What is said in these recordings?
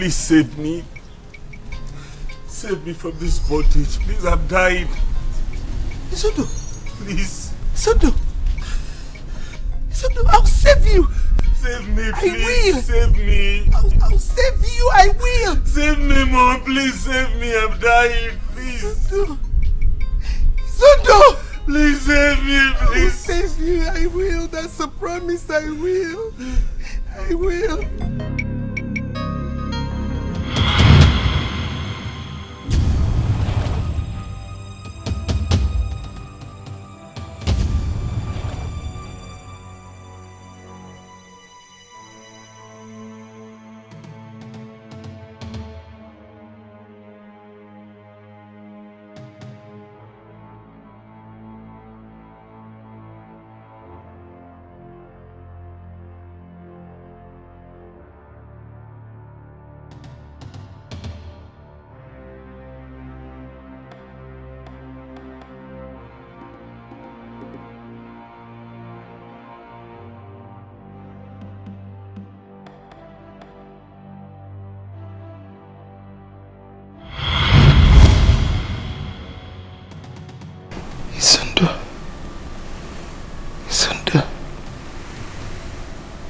please save me. Save me from this bondage. Please, I'm dying. Isondo. Please. Isondo, I'll save you. Save me, please. I will. Save me. I'll save you. I will. Save me, Mom. Please save me. I'm dying. Please. Isondo. Please save me, please. I will save you. I will. That's a promise. I will. I will.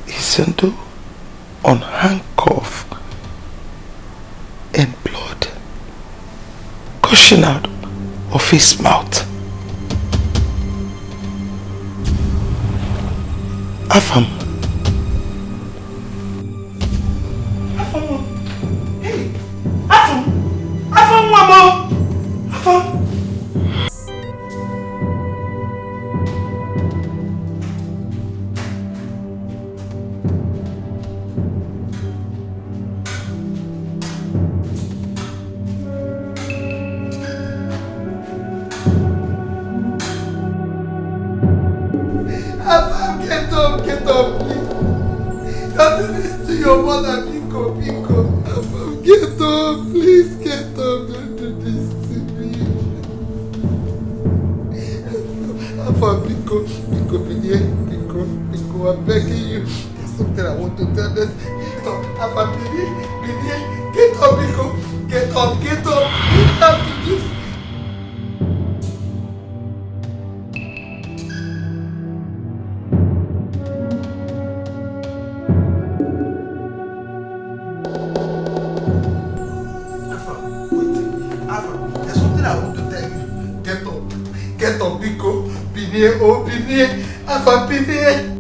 Isondo on handcuff and blood gushing out of his mouth. Afam. Hey! Afam, Mama! Afam! Get up, please. Don't do this to your mother, Pico. Get up, please, get up. Don't do this to me. Pico, I'm begging you. There's something I want to tell us. Get up, Pico. Get up. You have to do. Get up, Pico. Binier. Afam, Binier.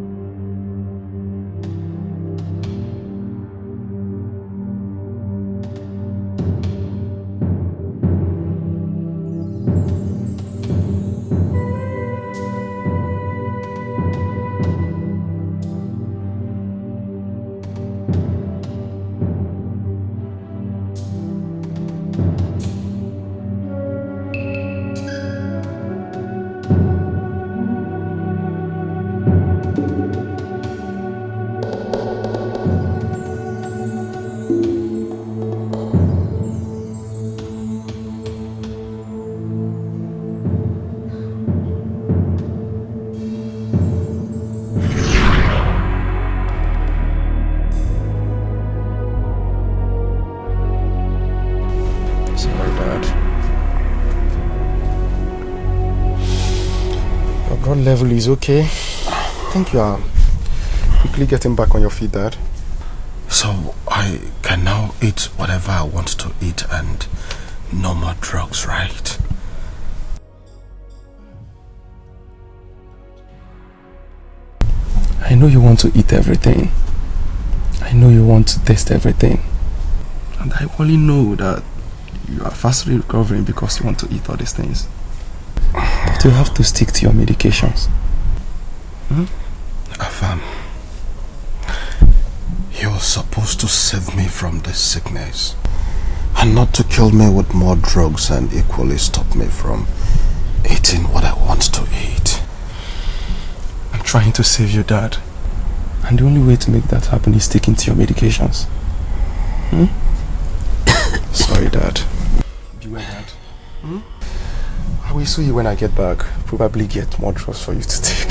Level is okay. I think you are quickly getting back on your feet, Dad. So I can now eat whatever I want to eat and no more drugs, right? I know you want to eat everything. I know you want to taste everything. And I only know that you are fastly recovering because you want to eat all these things. But you have to stick to your medications. Afam, you're supposed to save me from this sickness and not to kill me with more drugs and equally stop me from eating what I want to eat. I'm trying to save you, Dad. And the only way to make that happen is sticking to your medications. Sorry, Dad. Beware, Dad. I will see you when I get back. Probably get more drugs for you to take.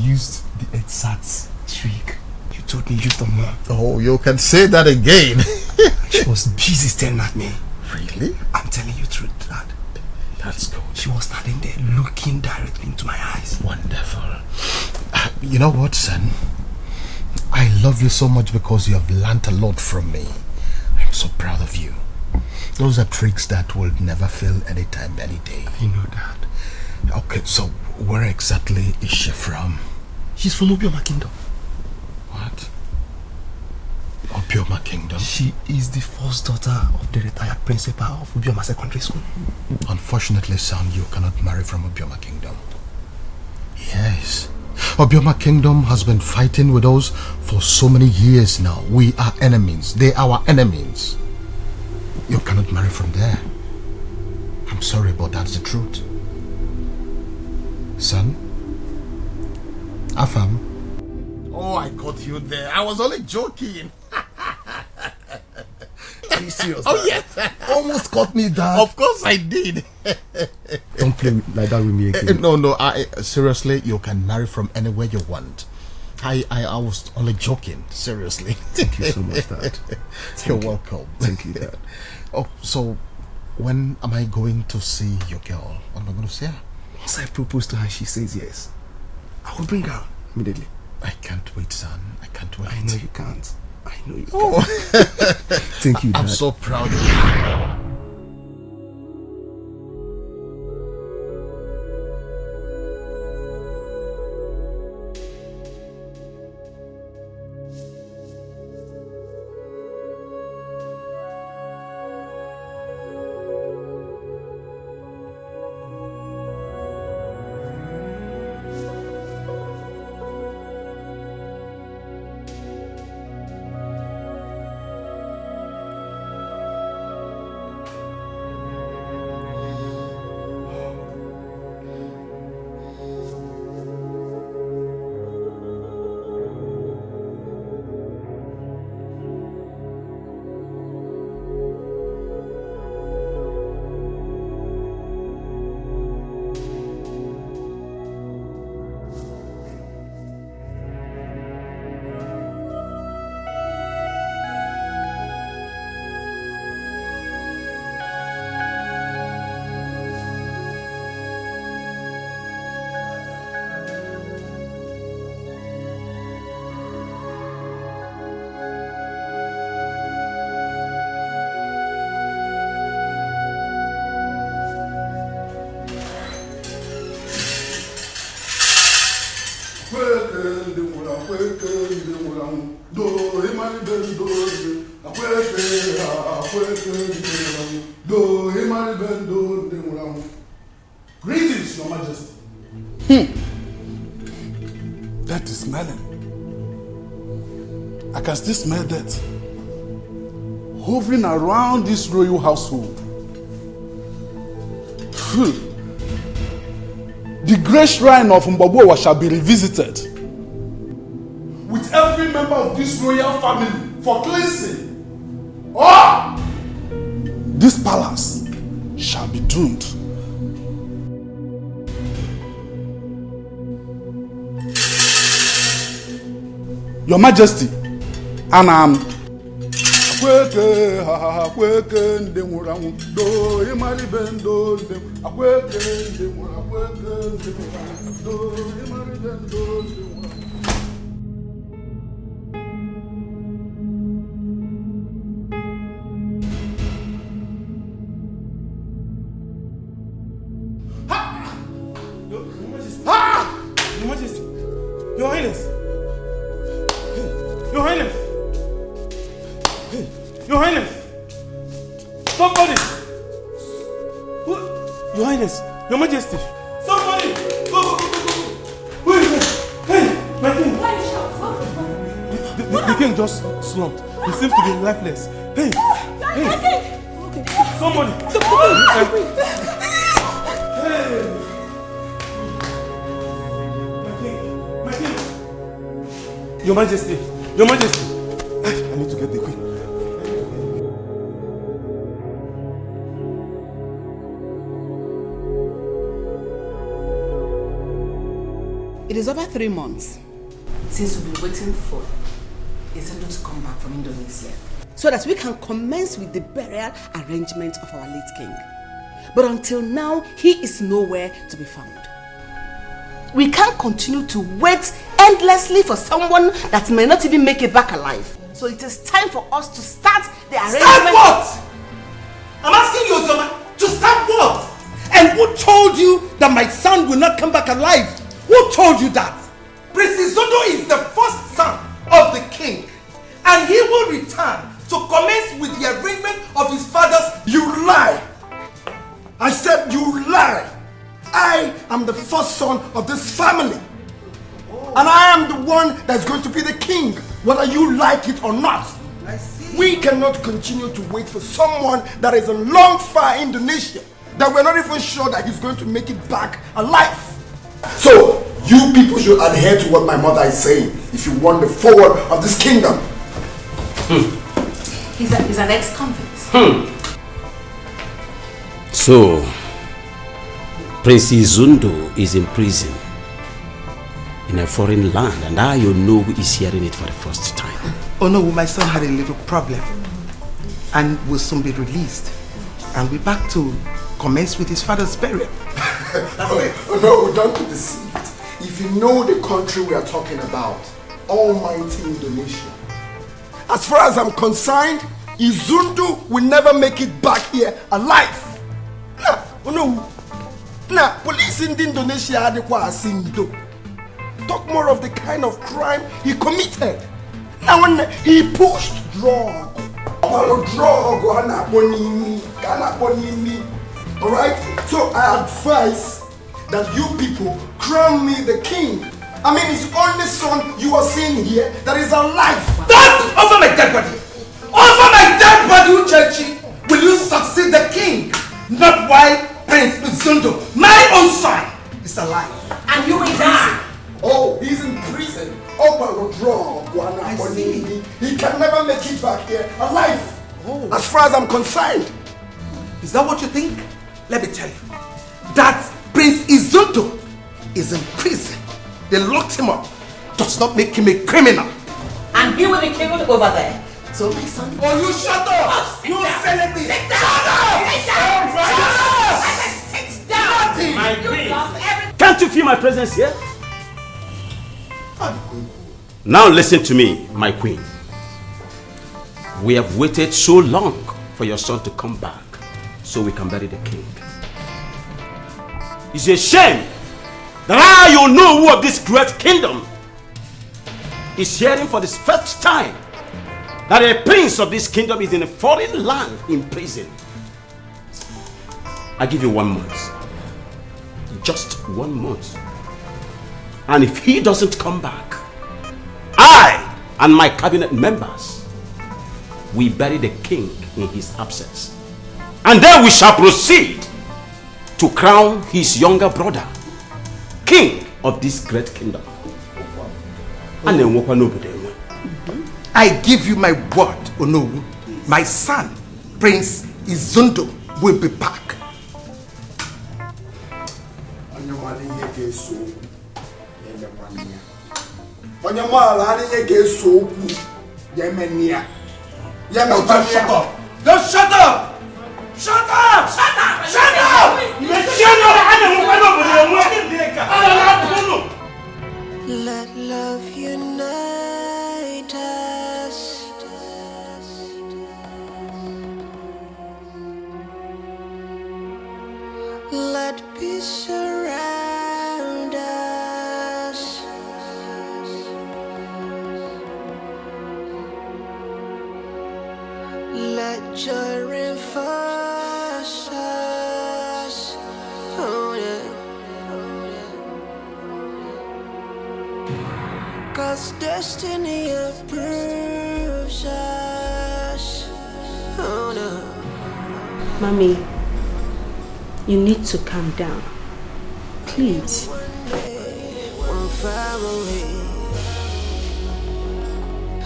used the exact trick you told me you used on Mom. Oh, you can say that again. She was busy staring at me. Really? I'm telling you the truth, Dad. That's good. She was standing there looking directly into my eyes. Wonderful. You know what, son? I love you so much because you have learnt a lot from me. I'm so proud of you. Those are tricks that will never fail anytime, any day. I know, Dad. Okay, so where exactly is she from? She's from Obioma Kingdom. What? Obioma Kingdom? She is the first daughter of the retired principal of Obioma Secondary School. Unfortunately, son, you cannot marry from Obioma Kingdom. Yes. Obioma Kingdom has been fighting with us for so many years now. We are enemies. They are our enemies. You cannot marry from there. I'm sorry, but that's the truth. Son? Afam? Oh, I caught you there. I was only joking. Are you serious? Oh, yes. Almost caught me, Dad. Of course I did. Don't play like that with me again. No, seriously, you can marry from anywhere you want. I was only joking, seriously. Thank you so much, Dad. You're welcome. Thank you, Dad. Oh, so when am I going to see your girl? What am I going to see her? Once I propose to her, she says yes. I will bring her immediately. I can't wait, son. I can't wait. I know you can't. I know you Oh. can't. Thank you, Dad. I'm so proud of you. Greetings, Your Majesty. That is smelling. I can still smell that hovering around this royal household. The great shrine of Mbabuwa shall be revisited with every member of this royal family for cleansing. Or this palace shall be doomed. Your Majesty, and Your Majesty, Your Highness. Your Highness! Hey, Your Highness! Somebody! Who? Your Highness! Your Majesty! Somebody! Go! Who is it? Hey! My king! Why you shout? The king just slumped. He seems to be lifeless. Hey! Hey! Somebody! Hey! My king! Your Majesty! Your Majesty! I need to get the queen. It is over 3 months since we've been waiting for Izundo to come back from Indonesia so that we can commence with the burial arrangement of our late king. But until now, he is nowhere to be found. We can't continue to wait endlessly for someone that may not even make it back alive. So it is time for us to start the arrangement. Start what? I'm asking you, Ozoma, to start what? And who told you that my son will not come back alive? Who told you that? Prince Izundo is the first son of the king, and he will return to commence with the arrangement of his father's. You lie! I said you lie! I am the first son of this family. And I am the one that's going to be the king, whether you like it or not. I see. We cannot continue to wait for someone that is in long far Indonesia, that we're not even sure that he's going to make it back alive. So, you people should adhere to what my mother is saying if you want the forward of this kingdom. He's an ex-convict. So, Prince Izundo is in prison in a foreign land, and I, you know, is hearing it for the first time. Oh no, my son had a little problem and will soon be released and be back to commence with his father's burial. Oh no, don't be deceived. If you know the country we are talking about, almighty Indonesia, as far as I'm concerned, Izundo will never make it back here alive. Nah, police in Indonesia are the Kwasindo. Talk more of the kind of crime he committed. Now when he pushed drug, alright? So I advise that you people crown me the king. I mean, his only son you are seeing here that is alive. Don't over my dead body! Over my dead body, Uchechi! Will you succeed the king? Not while Prince Izundo, my own son, is alive. And you will die. Oh, he's in prison. Oh, my God, I see. he can never make it back here alive. Oh. As far as I'm concerned. Is that what you think? Let me tell you. That Prince Izundo is in prison. They locked him up. Does not make him a criminal. And he will be killed over there. So my son... Oh, you shut up! You celebrity! Sit down! Sit down! Sit down! My You queen. lost everything. Can't you feel my presence here? Now listen to me, my queen. We have waited so long for your son to come back so we can bury the king. It's a shame that you know who of this great kingdom is hearing for the first time that a prince of this kingdom is in a foreign land in prison. I give you 1 month. Just 1 month. And if he doesn't come back, I and my cabinet members will bury the king in his absence. And then we shall proceed to crown his younger brother king of this great kingdom. And then I give you my word, Onowu. My son, Prince Izundo, will be back. Just shut up! Just shut up! Shut up! Shut up! Shut up! Let love unite us. Let peace surround us. Let joy reinforce us. Oh yeah. 'Cause destiny approves us. Oh no. Mommy, you need to calm down. Please. One far away.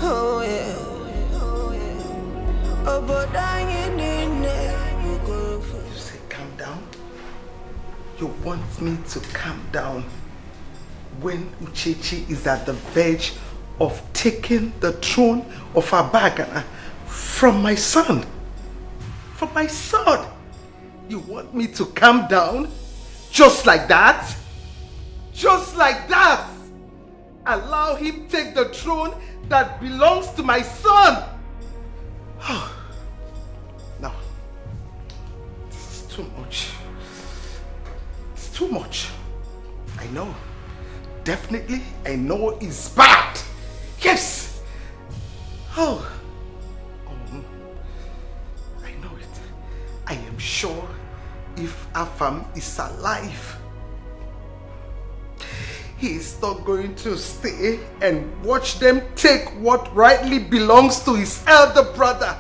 Oh yeah. Oh, but I ain't in there. You go for. You say calm down? You want me to calm down? when Uchechi is at the verge of taking the throne of Abagana from my son. From my son. You want me to calm down? Just like that? Just like that? Allow him take the throne that belongs to my son? Oh, no. This is too much. It's too much. I know. Definitely, I know it's bad. Yes! Oh. I know it. I am sure if Afam is alive, he is not going to stay and watch them take what rightly belongs to his elder brother.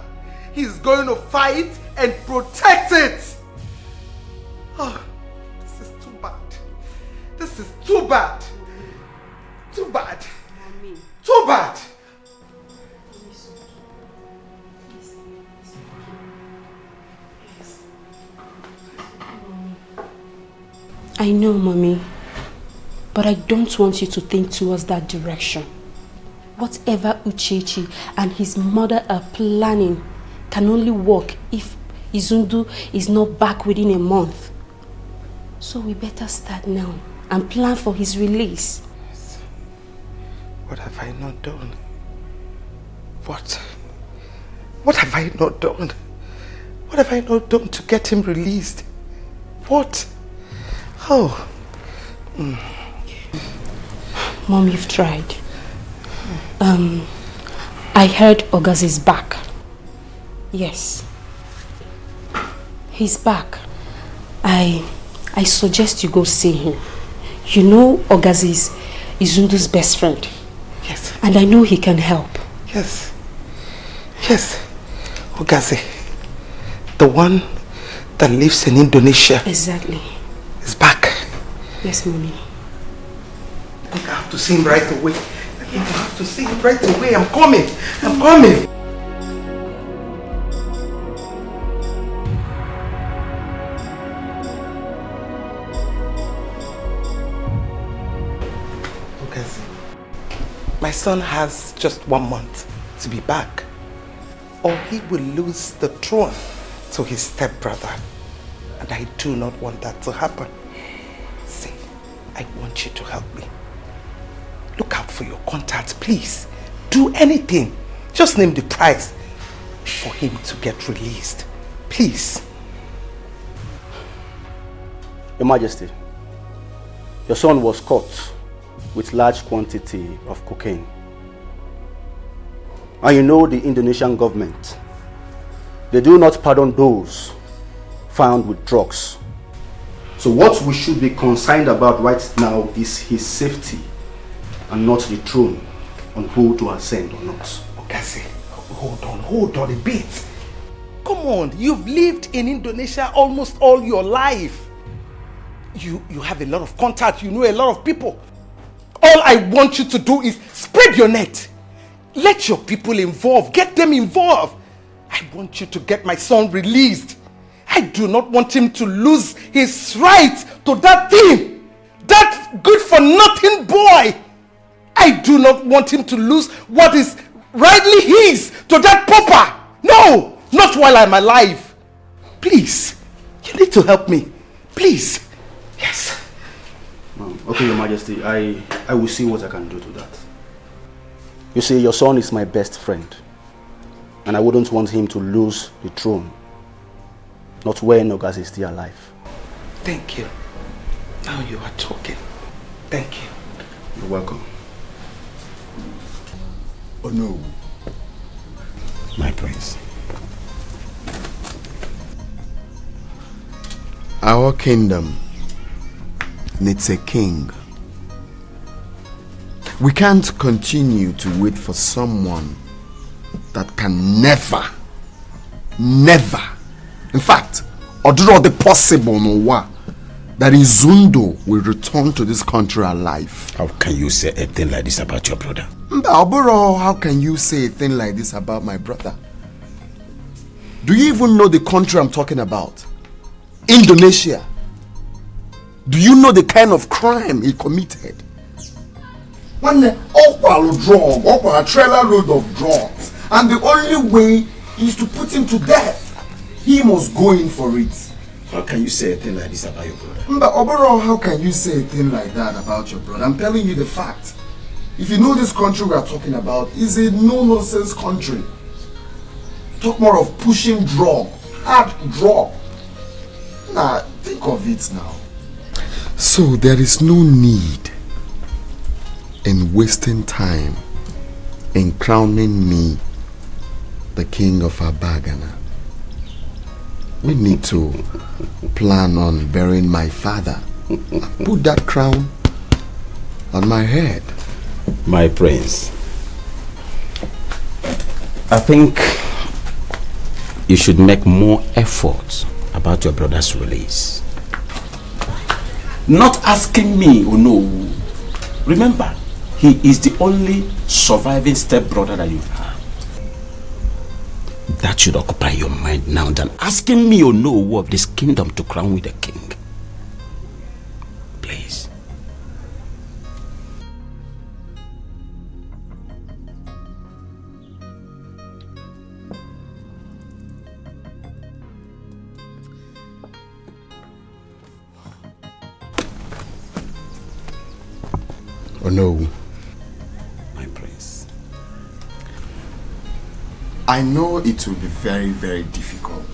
He's going to fight and protect it. Oh, this is too bad. This is too bad. Too bad. Too bad. I know, Mommy, but I don't want you to think towards that direction. Whatever Uchechi and his mother are planning can only work if Izundu is not back within a month. So we better start now and plan for his release. What have I not done? What have I not done? What have I not done to get him released? What? Oh. Mom, you've tried. I heard Ogas is back. Yes. He's back. I suggest you go see him. You know Ogas is Izundu's best friend. Yes. And I know he can help. Yes. Yes. Ogazi. The one that lives in Indonesia. Exactly. Is back. Yes, Mommy. I think I have to see him right away. I have to see him right away. I'm coming. I'm coming. Ogazi, my son has just 1 month to be back, or he will lose the throne to his stepbrother. And I do not want that to happen. See, I want you to help me. Look out for your contacts, please. Do anything. Just name the price for him to get released. Please. Your Majesty, your son was caught with large quantity of cocaine. And you know the Indonesian government, they do not pardon those found with drugs. So what we should be concerned about right now is his safety and not the throne on who to ascend or not. Ogazi, hold on a bit. Come on, you've lived in Indonesia almost all your life. You have a lot of contacts, you know a lot of people. All I want you to do is spread your net. Let your people involved, get them involved. I want you to get my son released. I do not want him to lose his right to that thing. That good for nothing boy. I do not want him to lose what is rightly his to that pauper. No, not while I'm alive. Please, you need to help me. Please. Yes. Okay, Your Majesty, I will see what I can do to that. You see, your son is my best friend, and I wouldn't want him to lose the throne, not when Ogas is still alive. Thank you. Now you are talking. Thank you. You're welcome. Oh no. My prince. Our kingdom needs a king. We can't continue to wait for someone that can never, in fact, or do all the possible that Izundu will return to this country alive. How can you say a thing like this about your brother? Mbaburo, how can you say a thing like this about my brother? Do you even know the country I'm talking about? Indonesia. Do you know the kind of crime he committed? One drug, a trailer load of drugs. And the only way is to put him to death. He must go in for it. How can you say a thing like this about your brother? But overall, how can you say a thing like that about your brother? I'm telling you the fact. If you know this country we are talking about is a no-nonsense country. Talk more of pushing drug, hard drug. Nah, think of it now. So there is no need in wasting time in crowning me the king of Abagana. We need to plan on burying my father. Put that crown on my head. My prince, I think you should make more effort about your brother's release. Not asking me, oh no. Remember, he is the only surviving stepbrother that you have. That should occupy your mind now than asking me, oh no, of this kingdom to crown with a king. Please. Oh no. My prince. I know it will be very, very difficult.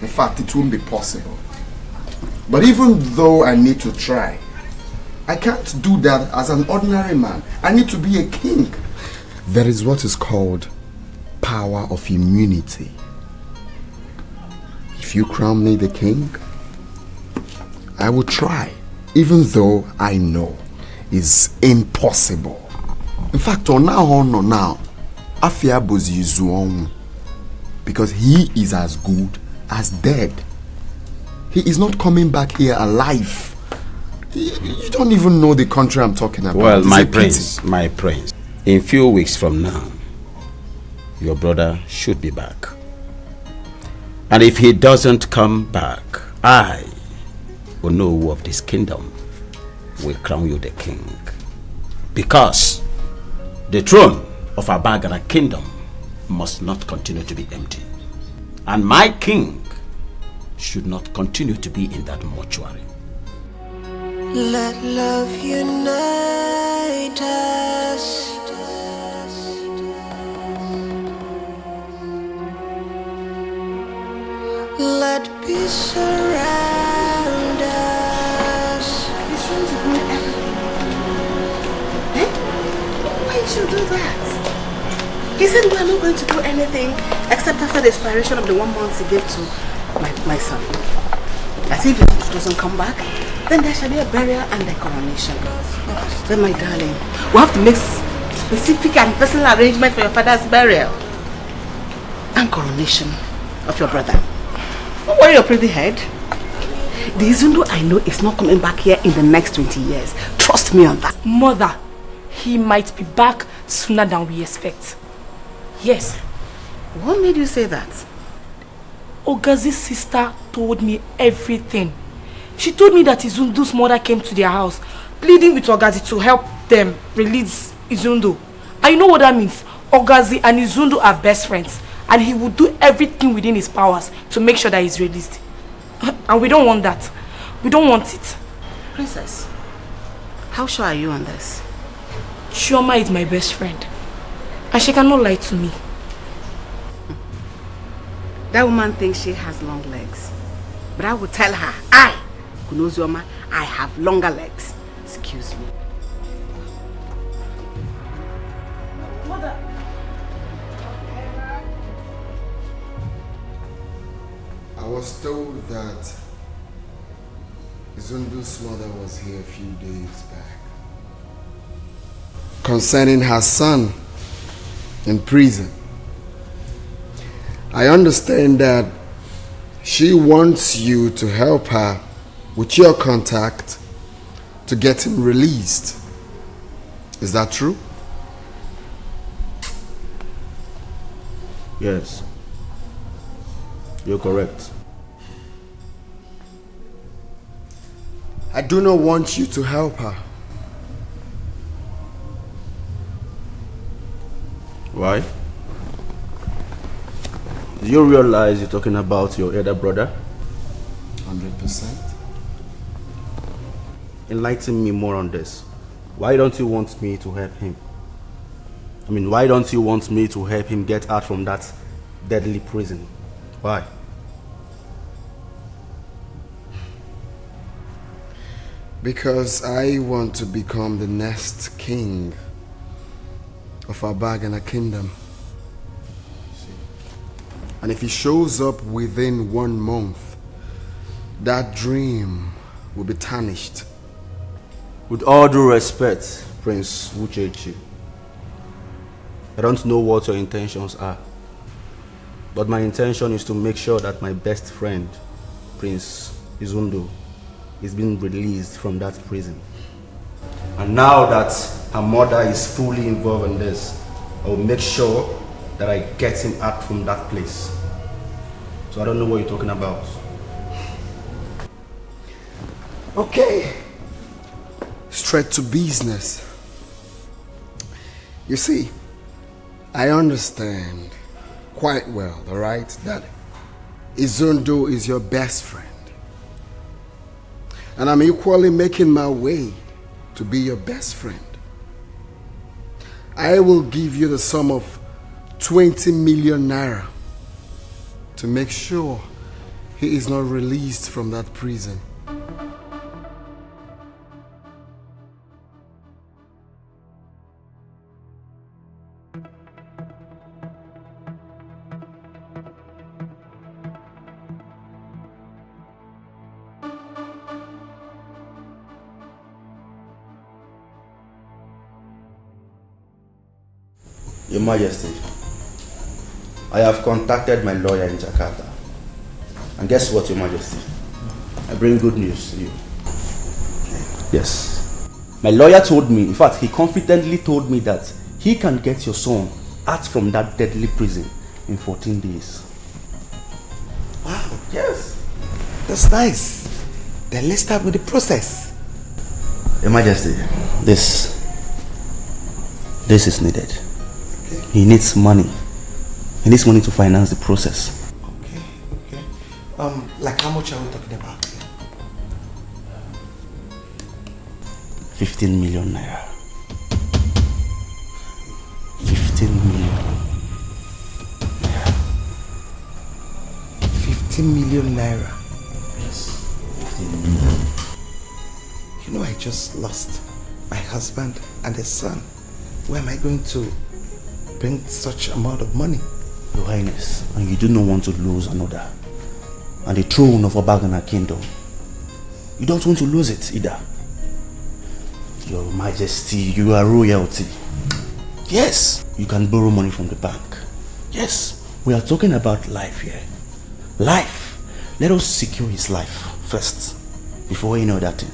In fact, it won't be possible. But even though I need to try, I can't do that as an ordinary man. I need to be a king. There is what is called power of immunity. If you crown me the king, I will try, even though I know it's impossible. In fact, now, Afia Bozi Zuong, because he is as good as dead. He is not coming back here alive. You don't even know the country I'm talking about. Well, my prince, in few weeks from now, your brother should be back. And if he doesn't come back, I will know who of this kingdom will crown you the king. Because the throne of Abagana kingdom must not continue to be empty. And my king should not continue to be in that mortuary. Let love unite us. Let peace surround us. He's trying to ruin everything. Eh? Why should you do that? He said we are not going to do anything except after the expiration of the 1 month he gave to my son. As if it doesn't come back, then there shall be a burial and a coronation. Then my darling, we have to make specific and personal arrangement for your father's burial and coronation of your brother. Don't worry your pretty head. The Izundo I know is not coming back here in the next 20 years. Trust me on that. Mother, he might be back sooner than we expect. Yes. What made you say that? Ogazi's sister told me everything. She told me that Izundo's mother came to their house, pleading with Ogazi to help them release Izundo. And you know what that means? Ogazi and Izundo are best friends, and he will do everything within his powers to make sure that he's released. And we don't want that. We don't want it. Princess, how sure are you on this? Chioma is my best friend, and she cannot lie to me. That woman thinks she has long legs. But I will tell her, I, Kunozioma, I have longer legs. Excuse me. Mother. I was told that Zundu's mother was here a few days back concerning her son in prison. I understand that she wants you to help her with your contact to get him released. Is that true? Yes. You're correct. I do not want you to help her. Why? Do you realize you're talking about your elder brother? 100%. Enlighten me more on this. Why don't you want me to help him? I mean, why don't you want me to help him get out from that deadly prison? Why? Because I want to become the next king of our Barren kingdom. And if he shows up within 1 month, that dream will be tarnished. With all due respect, Prince Uchechi, I don't know what your intentions are, but my intention is to make sure that my best friend, Prince Izundo, is being released from that prison. And now that her mother is fully involved in this, I will make sure that I get him out from that place. So I don't know what you're talking about. Okay. Straight to business. You see, I understand quite well, alright, that Izundo is your best friend. And I'm equally making my way to be your best friend. I will give you the sum of 20 million naira to make sure he is not released from that prison. Your Majesty, I have contacted my lawyer in Jakarta. And guess what, Your Majesty? I bring good news to you. Yes. My lawyer told me, in fact, he confidently told me that he can get your son out from that deadly prison in 14 days. Wow. Yes. That's nice. Then let's start with the process. Your Majesty, this is needed. He needs money. He needs money to finance the process. Okay. Like how much are we talking about? 15 million naira. 15 million naira. 15 million naira. Yes. 15 million. You know, I just lost my husband and his son. Where am I going to bring such amount of money? Your Highness, and you do not want to lose another. And the throne of a Barren kingdom. You don't want to lose it either. Your Majesty, you are royalty. Yes, you can borrow money from the bank. Yes, we are talking about life here. Life. Let us secure his life first, before any other thing.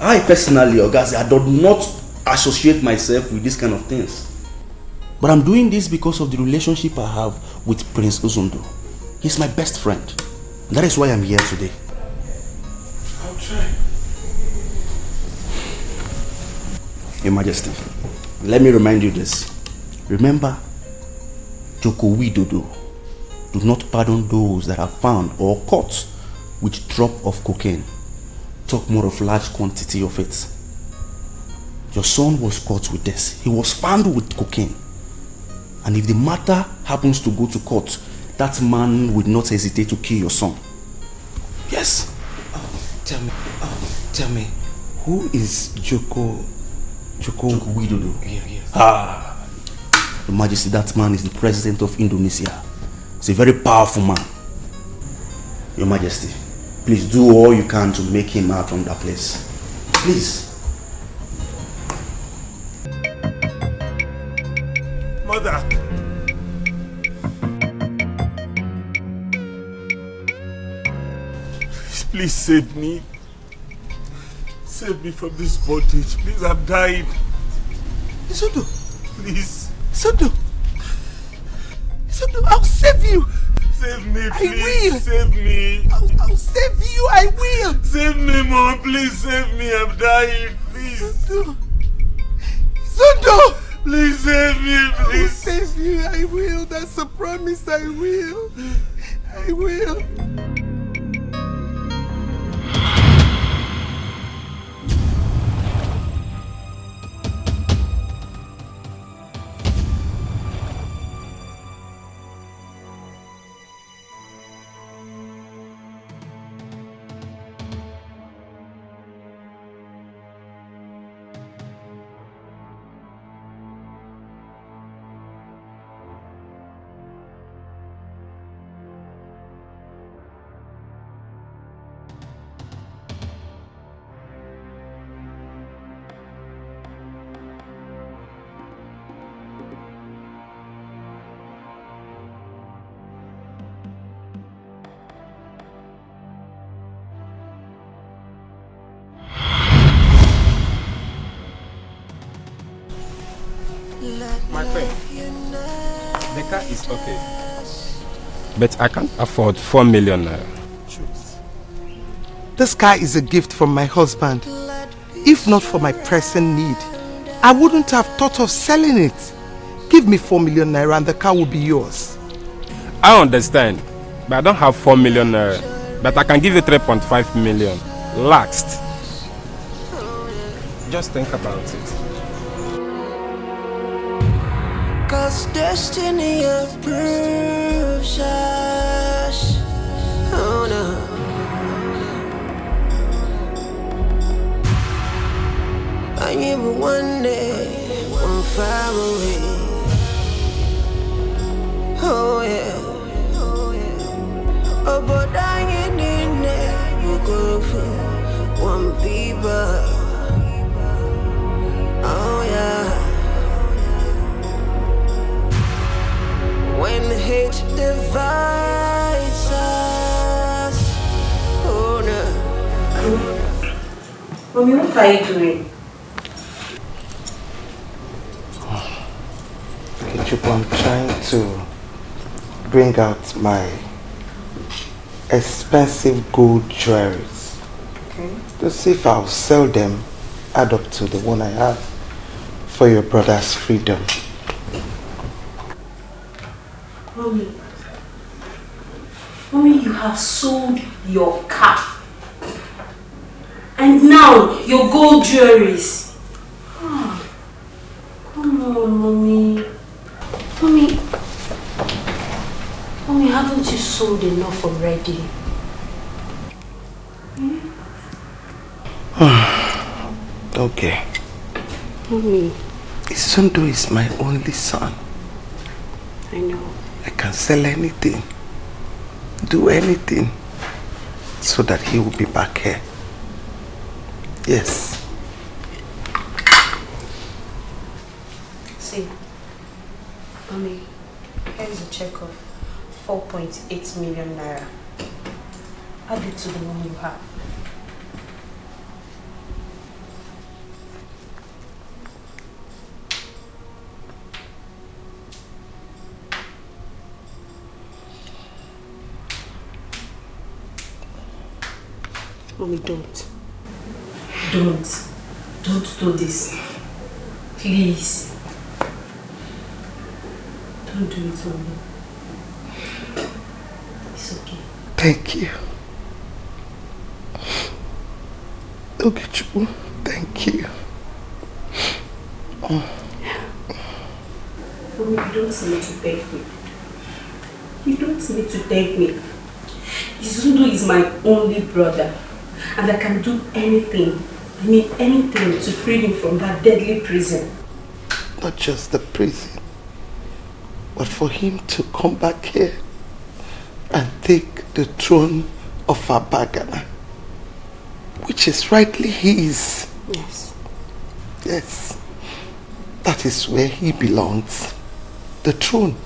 I personally, Ogazi, I do not associate myself with these kind of things. But I'm doing this because of the relationship I have with Prince Izundo. He's my best friend. And that is why I'm here today. I'll try. Your Majesty, let me remind you this. Remember, Joko Widodo, do not pardon those that are found or caught with drop of cocaine. Talk more of large quantity of it. Your son was caught with this. He was found with cocaine. And if the matter happens to go to court, that man would not hesitate to kill your son. Yes. Tell me, who is Joko Widodo? Yes. Your Majesty, that man is the president of Indonesia. He's a very powerful man. Your Majesty, please do all you can to make him out from that place. Please. Mother! Please save me. Save me from this bondage. Please, I'm dying. Izundo! Please. Izundo, I'll save you! Save me, please. I will! Save me. I'll save you, I will! Save me, Mom. Please save me. I'm dying. Please. Izundo! Please save me, please. Save you, I will. That's a promise, I will. I will. My friend, the car is okay, but I can't afford 4 million naira. This car is a gift from my husband. If not for my pressing need, I wouldn't have thought of selling it. Give me 4 million naira and the car will be yours. I understand, but I don't have 4 million naira. But I can give you 3.5 million. Last. Just think about it. Cause destiny approves us. Oh no. I am one day, one far away. Oh yeah. Oh, but I ain't in there. You go for one people. Oh yeah. When hate divides us. Oh no. Mommy, what are you doing? I'm trying to bring out my expensive gold jewelries. Okay. To see if I'll sell them, add up to the one I have for your brother's freedom. Mommy, you have sold your car. And now, your gold jewelries. Oh, come on, Mommy. Mommy, haven't you sold enough already? Okay. Mommy. Isundo is my only son. I know. I can sell anything, do anything, so that he will be back here. Yes. See, Mommy, here's a check of 4.8 million naira. Add it to the one you have. Mommy, don't. Don't do this. Please. Don't do it, Mommy. It's okay. Thank you. Okay, Chubu. Thank you. Mommy, you don't need to beg me. You don't need to beg me. Izundo is my only brother. And I can do anything, I mean anything, to free him from that deadly prison. Not just the prison, but for him to come back here and take the throne of Abagana, which is rightly his. Yes. Yes. That is where he belongs. The throne.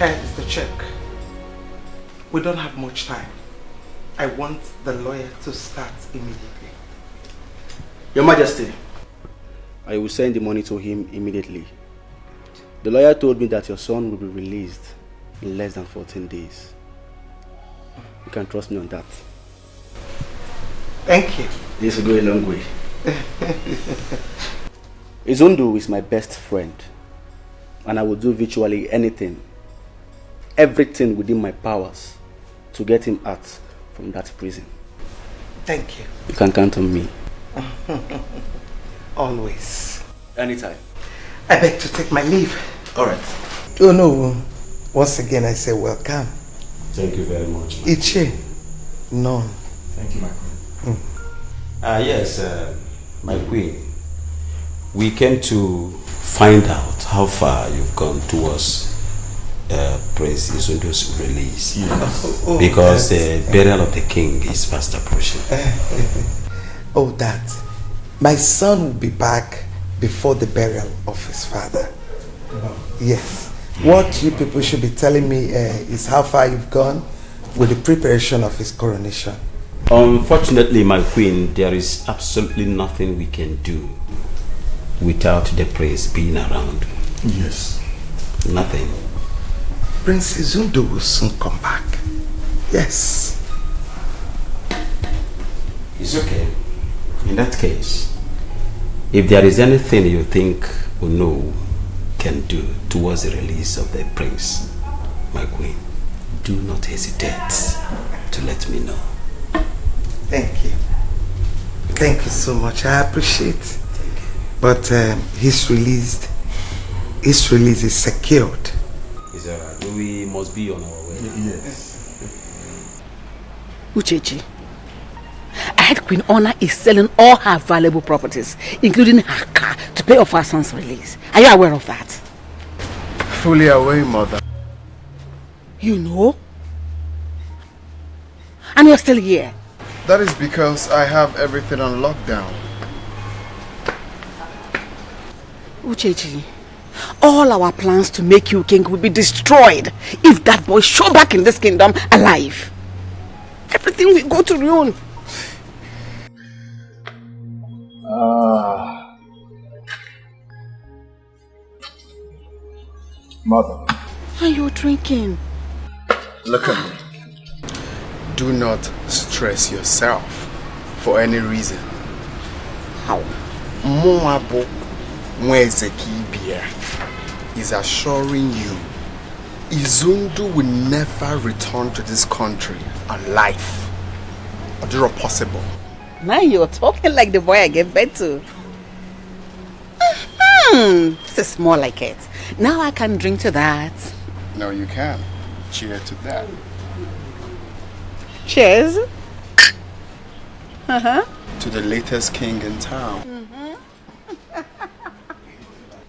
Here is the check. We don't have much time. I want the lawyer to start immediately. Your Majesty, I will send the money to him immediately. The lawyer told me that your son will be released in less than 14 days. You can trust me on that. Thank you. This will go a long way. Izundu is my best friend, and I will do virtually anything, everything within my powers to get him out from that prison. Thank you. You can count on me. Always. Anytime. I beg to take my leave. Alright. Oh no. Once again I say welcome. Thank you very much. Iche. None. Thank you, my queen. Yes, my queen. We came to find out how far you've gone towards Prince Izundu's release. Yes. Because the burial of the king is fast approaching. Oh, that. My son will be back before the burial of his father. Yes. What you people should be telling me is how far you've gone with the preparation of his coronation. Unfortunately, my queen, there is absolutely nothing we can do without the prince being around. Yes. Nothing. Prince Izundu will soon come back. Yes. It's okay. In that case, if there is anything you think Uno can do towards the release of the prince, my queen, do not hesitate to let me know. Thank you. Thank you so much. I appreciate it. But his release is secured. Is that right? We must be on our way. Yes. Uchechi, I heard Queen Honor is selling all her valuable properties, including her car, to pay off her son's release. Are you aware of that? Fully aware, mother. You know? And you're still here? That is because I have everything on lockdown. Uchechi, all our plans to make you king will be destroyed if that boy show back in this kingdom alive. Everything will go to ruin. Mother. Are you drinking? Look at me. Do not stress yourself for any reason. How? Moabo Mwezekibia is assuring you Izundu will never return to this country alive. Or possible. Now you're talking like the boy I gave birth to. This is more like it. Now I can drink to that. No, you can. Cheers to that. Cheers. To the latest king in town.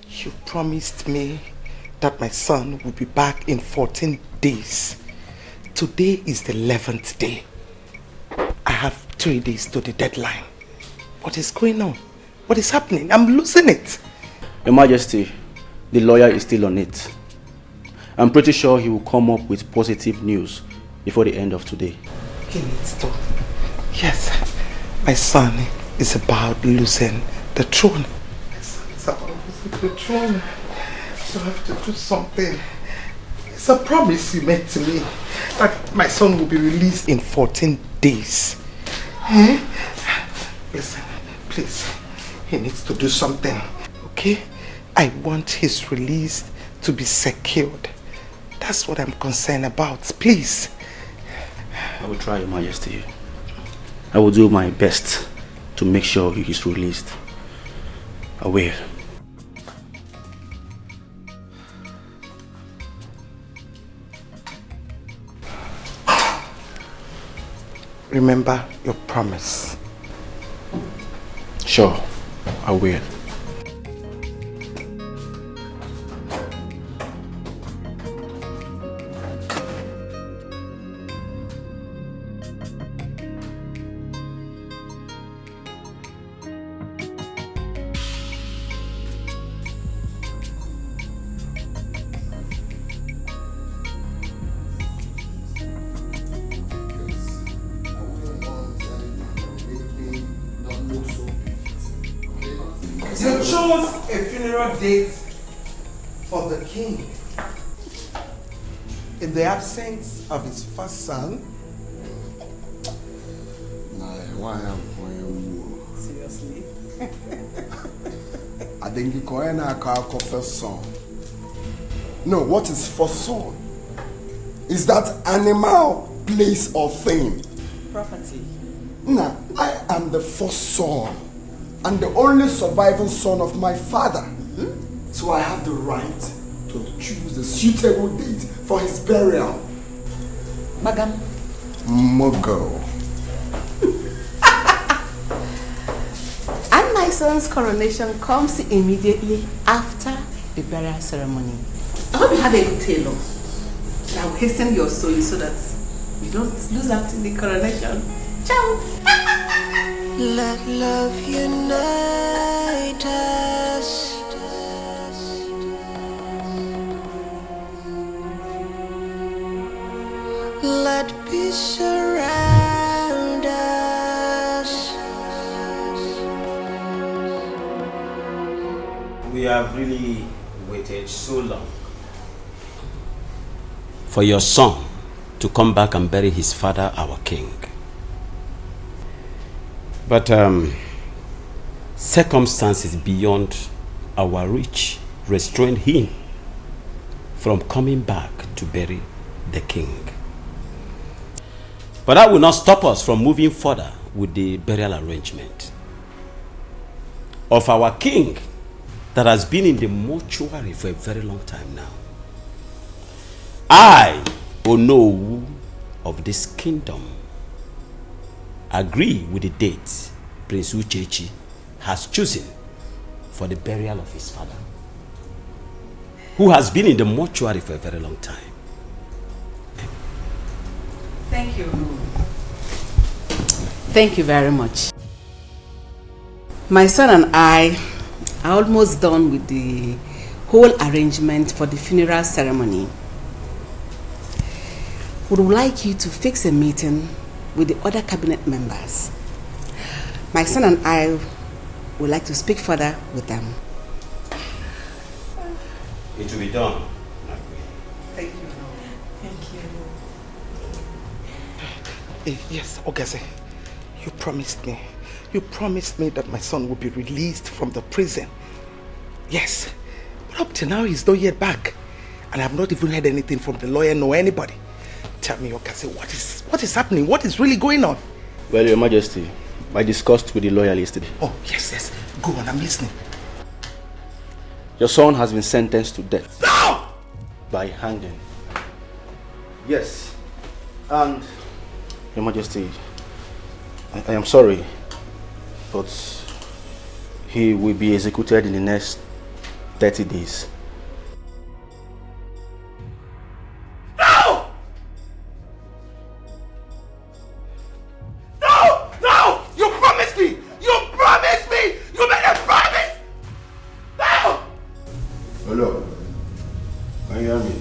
You promised me that my son will be back in 14 days. Today is the 11th day. I have 3 days to the deadline. What is going on? What is happening? I'm losing it. Your Majesty, the lawyer is still on it. I'm pretty sure he will come up with positive news before the end of today. He needs to. Yes, my son is about losing the throne. My son is about losing the throne. So I have to do something. It's a promise you made to me that my son will be released in 14 days. Listen, please. He needs to do something. Okay? I want his release to be secured. That's what I'm concerned about. Please. I will try, Your Majesty. I will do my best to make sure he is released. I will. Remember your promise. Sure, I will. chose a funeral date for the king in the absence of his first son? Seriously? I think you call a first son. No, what is first son? Is that animal, place, or thing? Property. Nah, I am the first son and the only surviving son of my father. So I have the right to choose a suitable date for his burial. Magam. Mogo. And my son's coronation comes immediately after the burial ceremony. I hope you have a good tailor that will hasten your soul so that you don't lose out in the coronation. Ciao! Let love unite us. Let peace surround us. We have really waited so long for your son to come back and bury his father, our king. But circumstances beyond our reach restrained him from coming back to bury the king. But that will not stop us from moving further with the burial arrangement of our king that has been in the mortuary for a very long time now. I, Onowu of this kingdom, agree with the date Prince Uchechi has chosen for the burial of his father, who has been in the mortuary for a very long time. Thank you. Thank you very much. My son and I are almost done with the whole arrangement for the funeral ceremony. We would like you to fix a meeting with the other cabinet members. My son and I would like to speak further with them. It will be done. Thank you. Thank you. Yes, Ogase, you promised me. You promised me that my son would be released from the prison. Yes, but up to now he's not yet back. And I've not even heard anything from the lawyer nor anybody. Tell me, Ogase, what is happening? What is really going on? Well, Your Majesty, I discussed with the lawyer yesterday. Oh, yes. Go on, I'm listening. Your son has been sentenced to death. No! By hanging. Yes. And, Your Majesty, I am sorry, but he will be executed in the next 30 days. No! No! You promised me! You promised me! You made a promise! No! Hello. Can you hear me?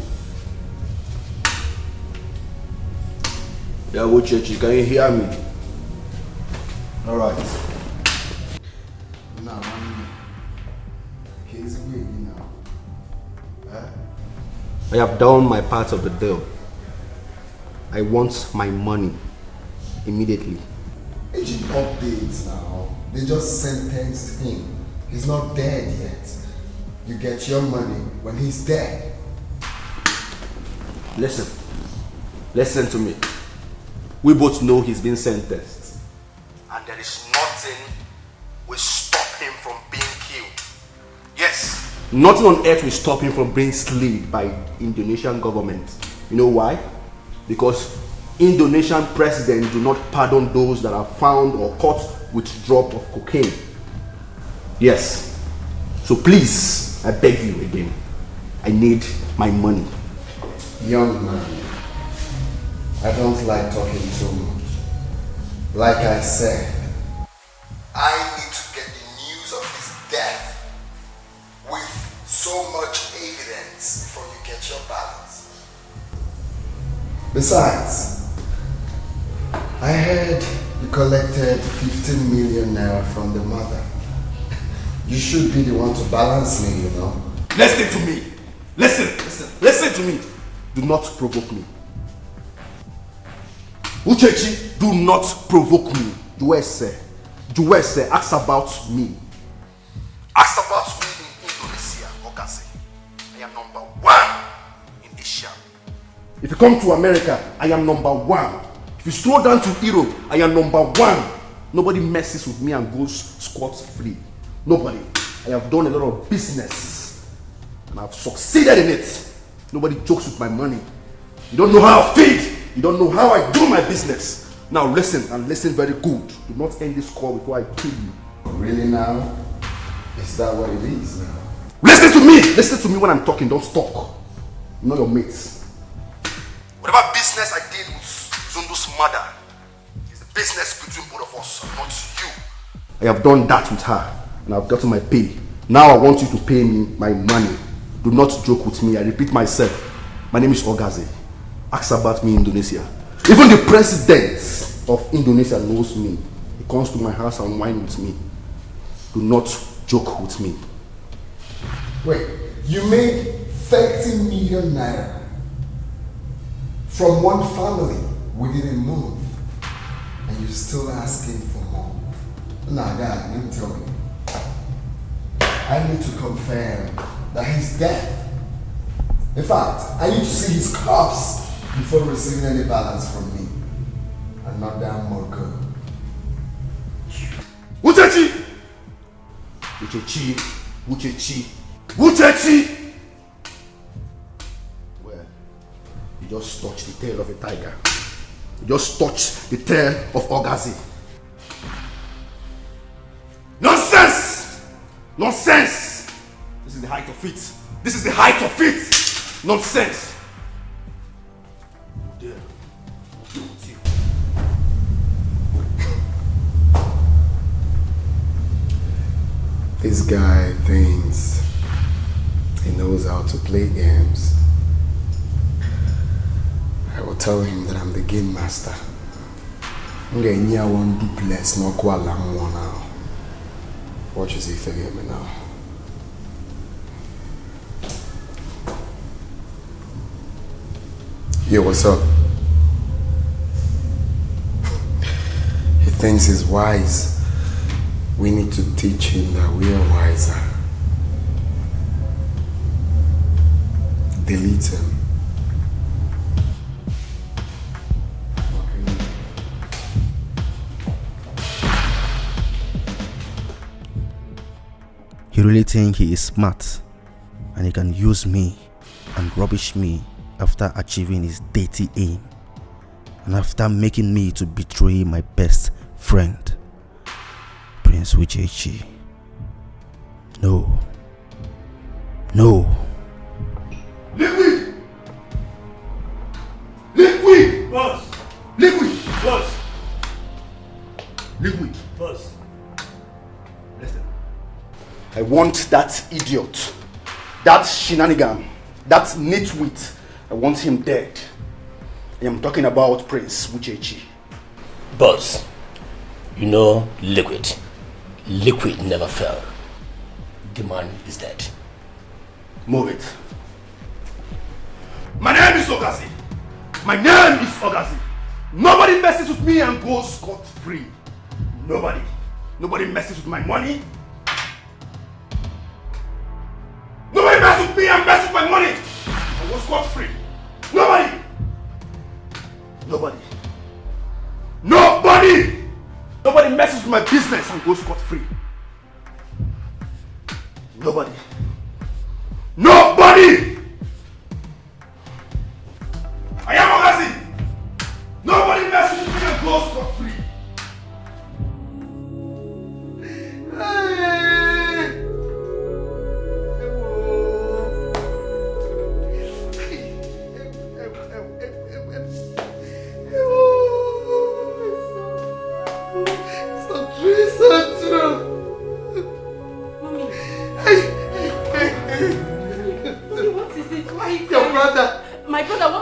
Yeah, Uchechi, can you hear me? Alright. Now, here's me now. I have done my part of the deal. I want my money immediately. Agent updates now. They just sentenced him. He's not dead yet. You get your money when he's dead. Listen to me. We both know he's been sentenced. And there is nothing will stop him from being killed. Yes. Nothing on earth will stop him from being slain by Indonesian government. You know why? Because Indonesian presidents do not pardon those that are found or caught with drop of cocaine. Yes. So please, I beg you again. I need my money. Young man, I don't like talking too much. Like I said, I need to get the news of his death with so much evidence before you get your balance. Besides, I heard you collected 15 million naira from the mother. You should be the one to balance me, you know. Listen to me. Listen to me. Do not provoke me. Uchechi, do not provoke me. Juwese, ask about me. Ask about me in Indonesia, Ogase. I am number 1 in Asia. If you come to America, I am number 1. If you slow down to Europe, I am number 1. Nobody messes with me and goes scot-free. Nobody. I have done a lot of business and I've succeeded in it. Nobody jokes with my money. You don't know how I feed. You don't know how I do my business. Now listen, and listen very good. Do not end this call before I kill you. Really now? Is that what it is now? Listen to me! Listen to me when I'm talking, don't talk. You know your mates. Whatever business I did with Zundu's mother is a business between both of us, not you. I have done that with her, and I've gotten my pay. Now I want you to pay me my money. Do not joke with me. I repeat myself. My name is Ogaze. Ask about me in Indonesia. Even the president of Indonesia knows me. He comes to my house and wine with me. Do not joke with me. Wait, you made 30 million naira from one family within a month, and you're still asking for more. Nah, God, let me tell you. I need to confirm that he's dead. In fact, I need to see his corpse before receiving any balance from me. And not that Morocco. Uchechi! Uchechi! Well, you just touched the tail of a tiger. You just touched the tail of Ogazi. Nonsense! Nonsense! This is the height of it. This is the height of it! Nonsense! Oh dear. This guy thinks he knows how to play games. I will tell him that I'm the game master. I'm getting near one duplex, not quite long one now. Watch as he forget me now. Yo, what's up? He thinks he's wise. We need to teach him that we are wiser. Delete him. He really thinks he is smart and he can use me and rubbish me after achieving his dirty aim and after making me to betray my best friend, Prince Uchechi. No. No. Liquid! Liquid! Boss! Liquid! Boss! Liquid! Boss! Listen. I want that idiot, that shenanigan, that nitwit. I want him dead. I am talking about Prince Uchechi. Boss, you know Liquid. Liquid never fell. The man is dead. Move it. My name is Ogazi. My name is Ogazi. Nobody messes with me and goes scot-free. Nobody. Nobody messes with my money. Nobody messes with me and messes with my money and goes scot-free. Nobody. Nobody. Nobody. Nobody messes with my business and goes scot-free. Nobody. Nobody! I am Ogazi! Nobody messes with me and goes scot-free.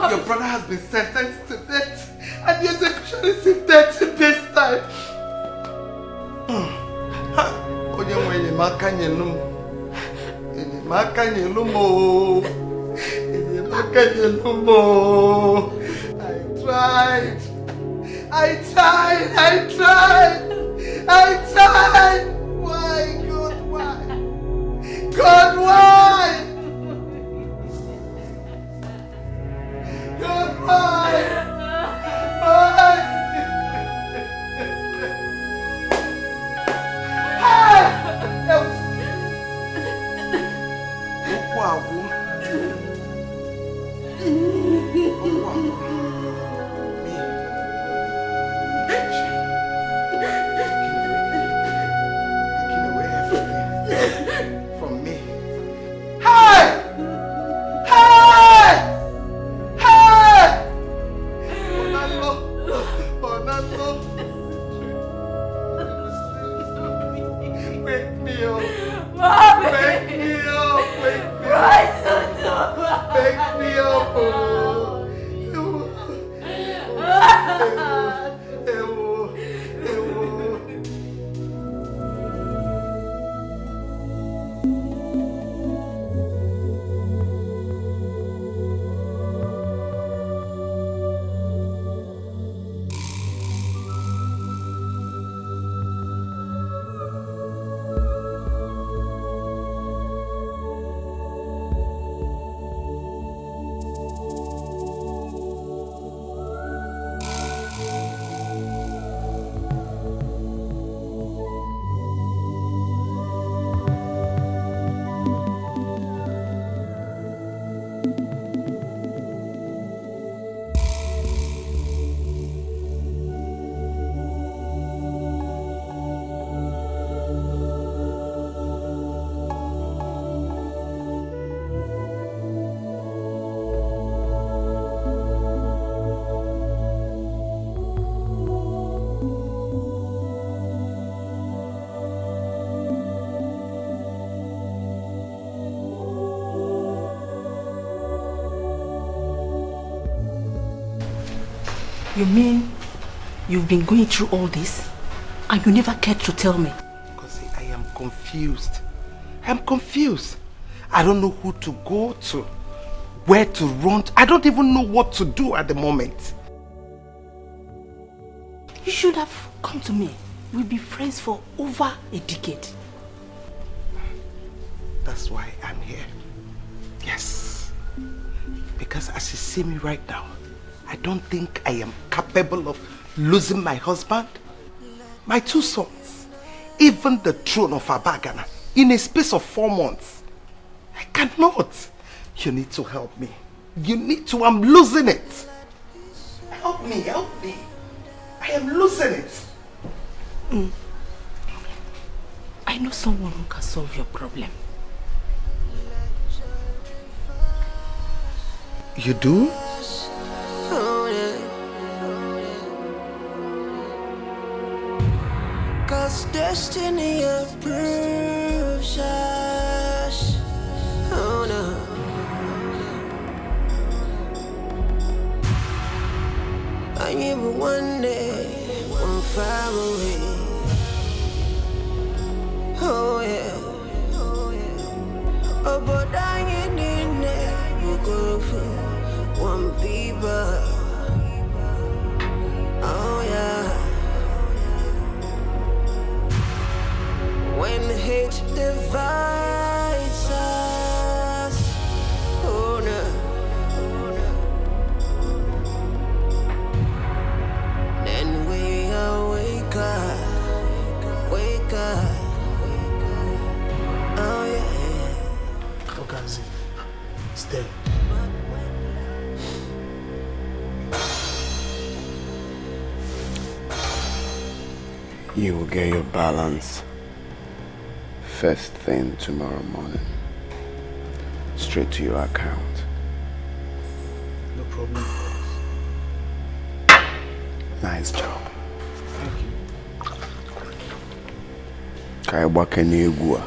Your brother has been sentenced to death, and the execution is in 30 days' time. Why, God, why? God, why? God, why? From me. Hey! Hey! Hey! Onalo. Wake me up. Mommy! Wake me up. Wake me up. Rise up. Wake me up. You mean you've been going through all this and you never cared to tell me? Because I am confused. I am confused. I don't know who to go to, where to run to. I don't even know what to do at the moment. You should have come to me. We've been friends for over a decade. That's why I'm here. Yes. Because as you see me right now, I don't think I am capable of losing my husband, my 2 sons, even the throne of Abagana in a space of 4 months. I cannot. You need to help me. You need to. I'm losing it. Help me, help me. I am losing it. I know someone who can solve your problem. You do? Cause destiny approves us. Oh no. I knew one day, one far away. Oh yeah. Oh, but I ain't in there. You go for one people. Oh yeah. When hate divides us, oh no. Then we all wake up, wake up. Oh yeah. Okazi, stay. You will get your balance first thing tomorrow morning. Straight to your account. No problem. Nice job. Thank you. Ka ịgbake n'egwu a.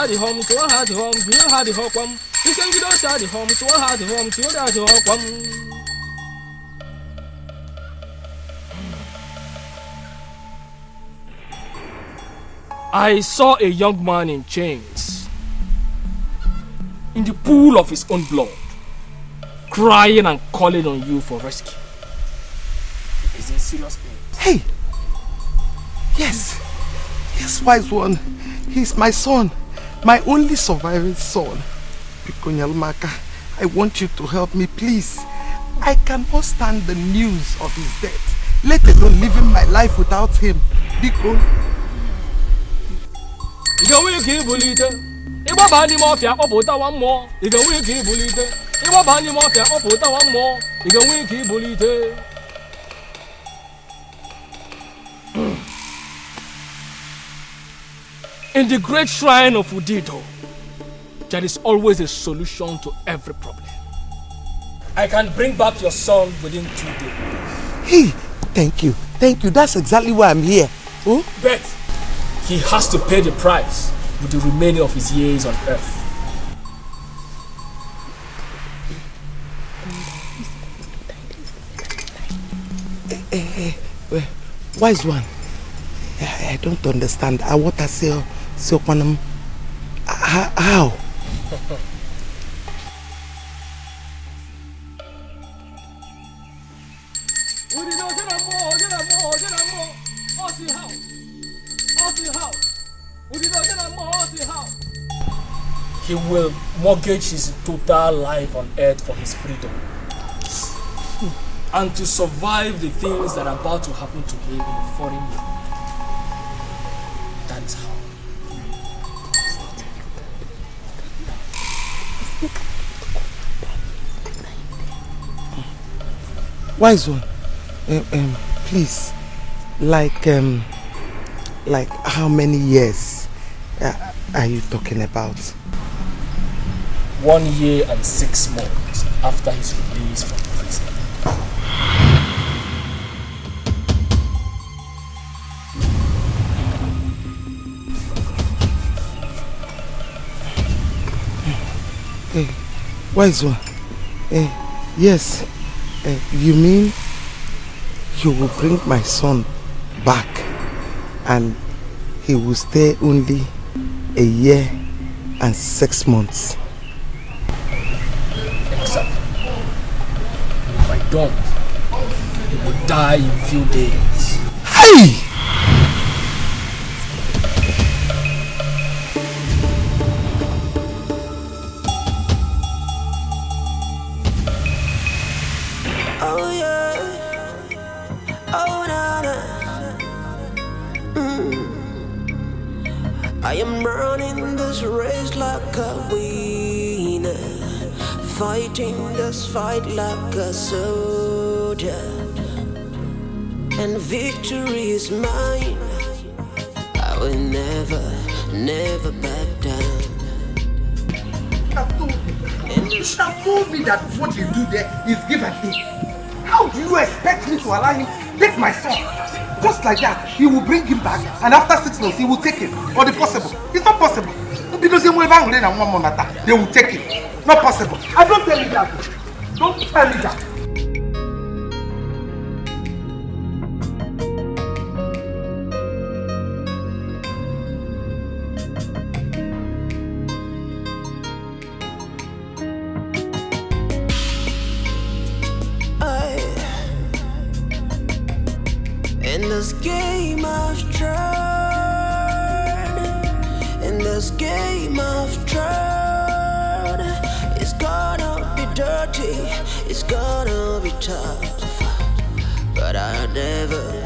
the home to a hard home, you had the home. You can get outside the home to a hard home to a home. I saw a young man in chains in the pool of his own blood, crying and calling on you for rescue. He's in serious pain. Hey! Yes! Yes, wise one. He's my son. My only surviving son. Pikonyalumaka, I want you to help me, please. I cannot stand the news of his death, let alone living my life without him. Biko. In the great shrine of Udido, there is always a solution to every problem. I can bring back your son within 2 days. Hey, thank you. Thank you. That's exactly why I'm here. Oh? But he has to pay the price with the remaining of his years on earth. Wise one. I don't understand. I want to say, how? He will mortgage his total life on earth for his freedom. And to survive the things that are about to happen to him in a foreign land. That is how. Wise one, please, like how many years are you talking about? 1 year and 6 months after his release from prison. Hey, wise one, yes, you mean you will bring my son back and he will stay only 1 year and 6 months? Exactly. And if I don't, he will die in a few days. Hey! Oh yeah, oh na na. I am running this race like a winner, fighting this fight like a soldier, and victory is mine. I will never, never back down. You should have told me that what you do there is give and take. How do you expect me to allow him take my son? Just like that, he will bring him back and after 6 months he will take him. Or the possible. It's not possible. Because they will take it. Not possible. I don't tell you that. Don't tell me that. In this game I've tried, in this game I've tried, it's gonna be dirty, it's gonna be tough, but I never.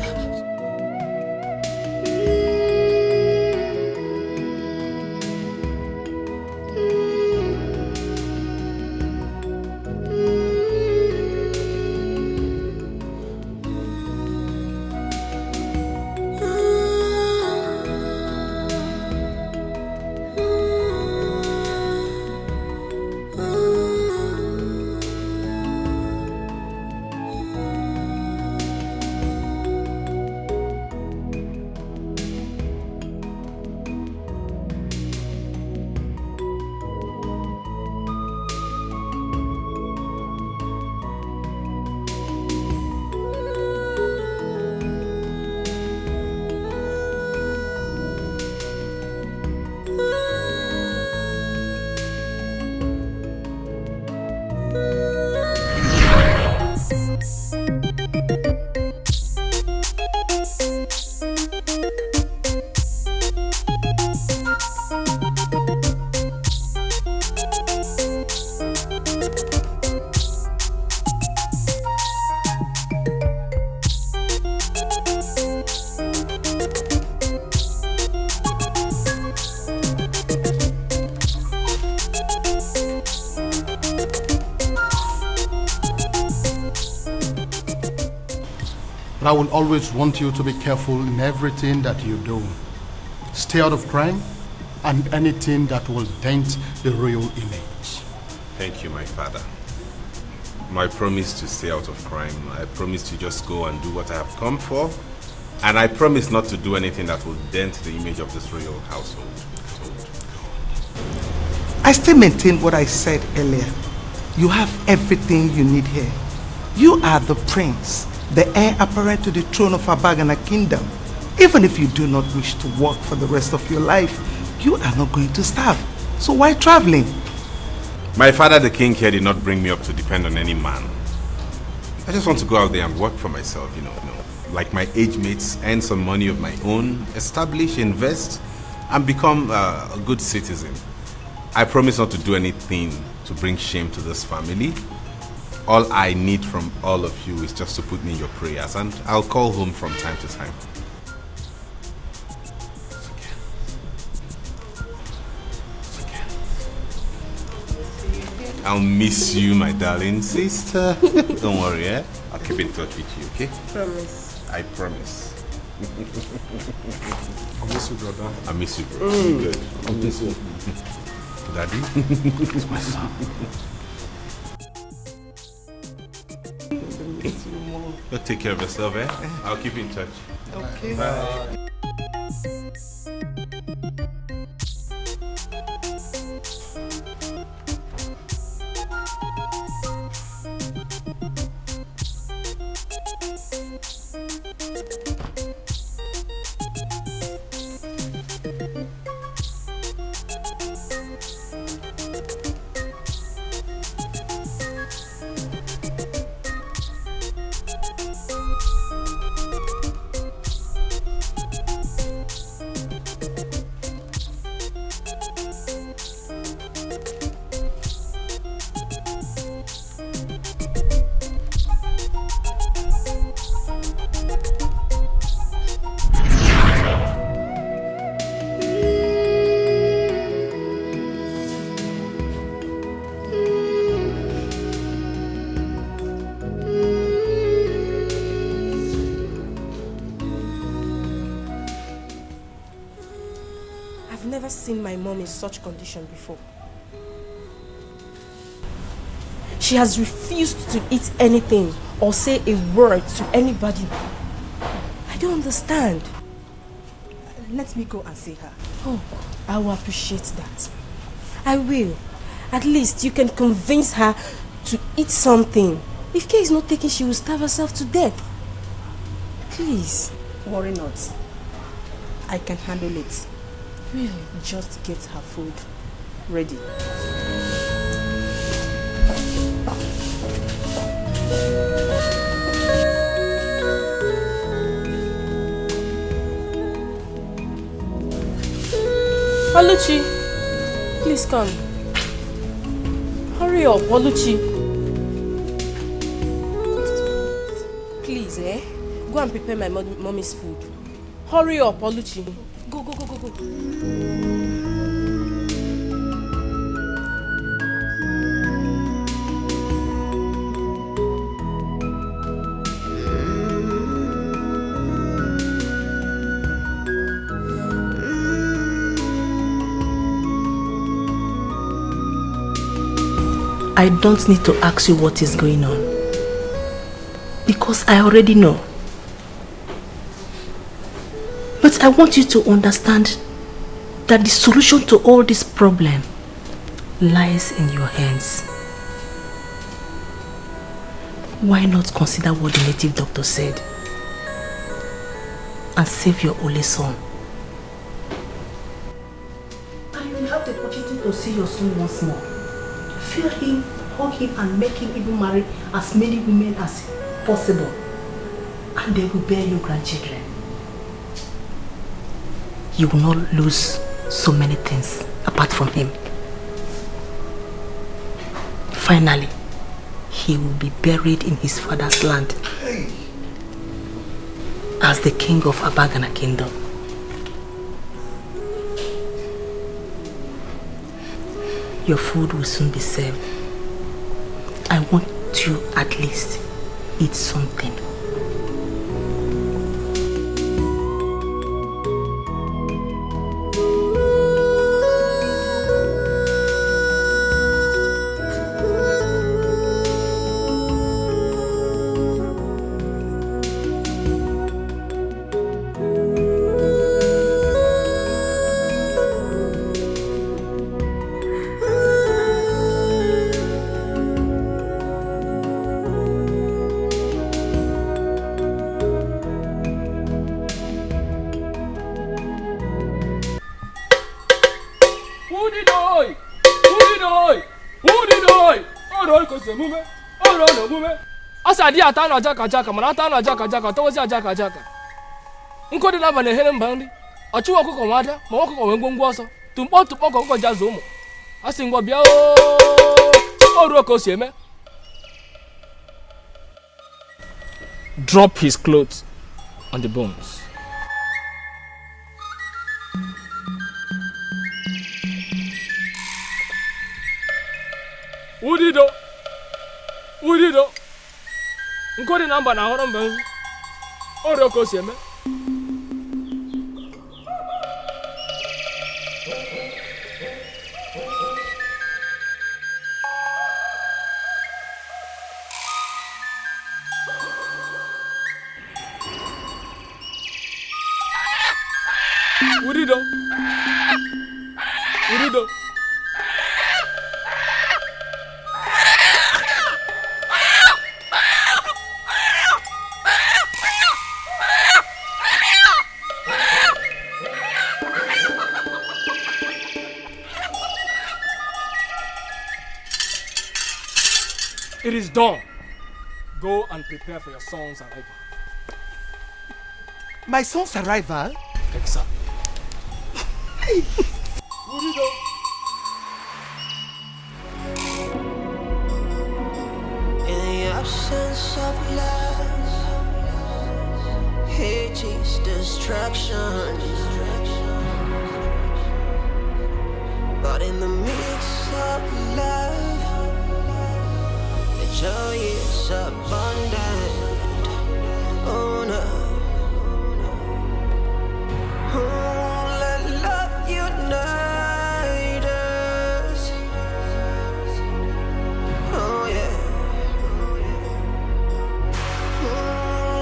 But I will always want you to be careful in everything that you do. Stay out of crime and anything that will dent the royal image. Thank you, my father. My promise to stay out of crime. I promise to just go and do what I have come for. And I promise not to do anything that will dent the image of this royal household. I still maintain what I said earlier. You have everything you need here. You are the prince, the heir apparent to the throne of Abagana kingdom. Even if you do not wish to work for the rest of your life, you are not going to starve. So why traveling? My father, the king here, did not bring me up to depend on any man. I just want to go out there and work for myself, you know, like my age mates, earn some money of my own, establish, invest, and become a good citizen. I promise not to do anything to bring shame to this family. All I need from all of you is just to put me in your prayers, and I'll call home from time to time. I'll miss you, my darling sister. Don't worry, eh? I'll keep in touch with you, okay? Promise. I promise. I miss you, brother. I miss you, bro. You good? I miss you. Daddy? It's my son. You'll take care of yourself, eh? I'll keep in touch. Okay. Bye. Seen my mom in such condition before. She has refused to eat anything or say a word to anybody. I don't understand. Let me go and see her. Oh, I will appreciate that. I will. At least you can convince her to eat something. If Kay is not taken, she will starve herself to death. Please. Worry not. I can handle it. Really? Just get her food ready. Oluchi, please come. Hurry up, Oluchi. Please, go and prepare my mommy's food. Hurry up, Oluchi. Go, go, go, go, go. I don't need to ask you what is going on, because I already know. But I want you to understand that the solution to all this problem lies in your hands. Why not consider what the native doctor said and save your only son? And you will have the opportunity to see your son once more. Feel him, hug him, and make him even marry as many women as possible. And they will bear you grandchildren. You will not lose so many things apart from him. Finally, he will be buried in his father's land as the king of Abagana kingdom. Your food will soon be served. I want you at least eat something. mume. Oh no mume. Asa di atana jaka mana atana jaka towosi jaka. Nkodi na bana hele mbandi. Achu okuko nwada, ma okuko wengwongwo ọsọ. Tumpo okuko jazo umu. Asi ngwa bia o. Oru oko si eme. Drop his clothes on the bones. Udido. Nkodi namba na horo mbe. Oru oko si eme. Udido. It is done. Go and prepare for your son's arrival. My son's arrival? Exactly. In the absence of love, hate is destruction. But in the midst of love, the joy is abundant. Oh no. Let love unite us. Oh yeah.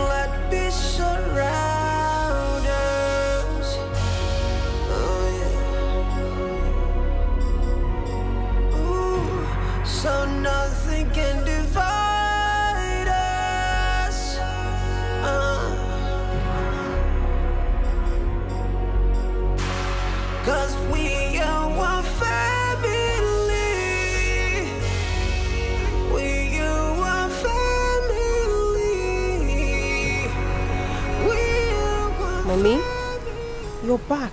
Let peace surround us. Oh yeah. Ooh, so nothing can divide us. Cause we are one family. We are one family. We are one. Mommy, you're back.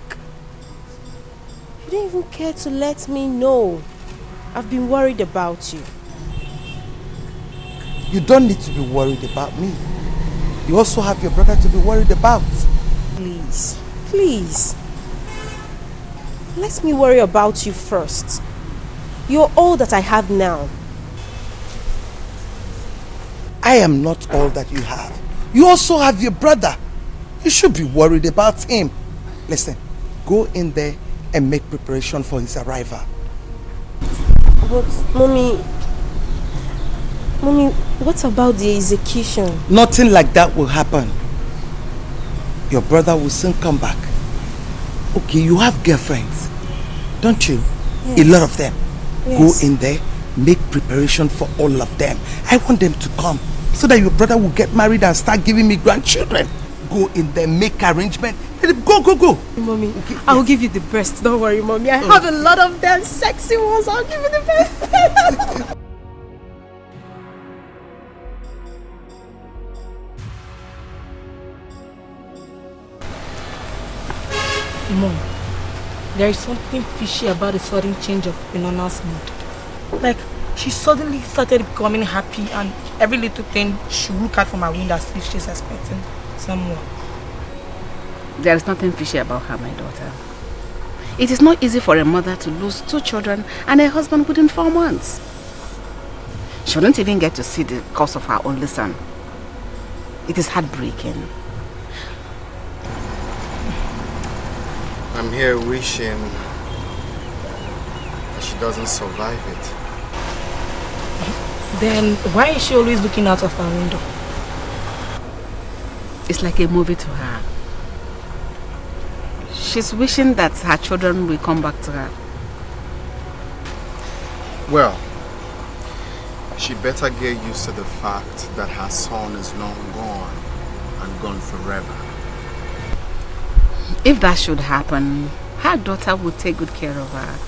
You didn't even care to let me know. I've been worried about you. You don't need to be worried about me. You also have your brother to be worried about. Please. Let me worry about you first. You're all that I have now. I am not all that you have. You also have your brother. You should be worried about him. Listen, go in there and make preparation for his arrival. But, Mommy, what about the execution? Nothing like that will happen. Your brother will soon come back. Okay, you have girlfriends, don't you? Yes. A lot of them. Yes. Go in there, make preparation for all of them. I want them to come so that your brother will get married and start giving me grandchildren. Go in there, make arrangement. Go. Mommy, okay, I will give you the best. Don't worry, Mommy. I have a lot of them sexy ones. I'll give you the best. Mom, there is something fishy about the sudden change of Inona's mood. Like, she suddenly started becoming happy and every little thing she would look at from her window as if she's expecting someone. There is nothing fishy about her, my daughter. It is not easy for a mother to lose 2 children and a husband within 4 months. She wouldn't even get to see the cause of her only son. It is heartbreaking. I'm here wishing that she doesn't survive it. Then why is she always looking out of her window? It's like a movie to her. She's wishing that her children will come back to her. Well, she better get used to the fact that her son is long gone and gone forever. If that should happen, her daughter would take good care of her.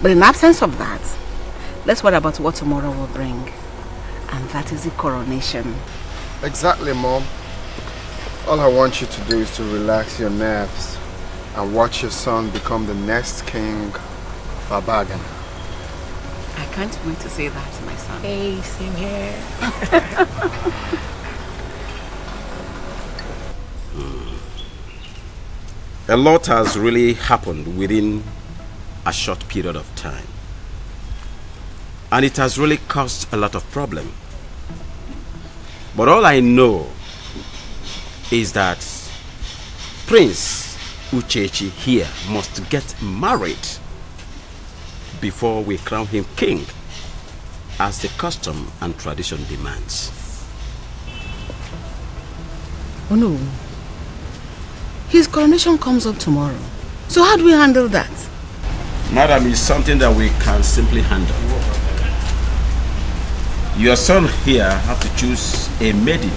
But in absence of that, let's worry about what tomorrow will bring. And that is the coronation. Exactly, Mom. All I want you to do is to relax your nerves and watch your son become the next king of Barren. I can't wait to say that to my son. Hey, same here. A lot has really happened within a short period of time. And it has really caused a lot of problem. But all I know is that Prince Uchechi here must get married before we crown him king, as the custom and tradition demands. Oh no. His coronation comes up tomorrow. So how do we handle that? Madam, it's something that we can simply handle. Your son here have to choose a maiden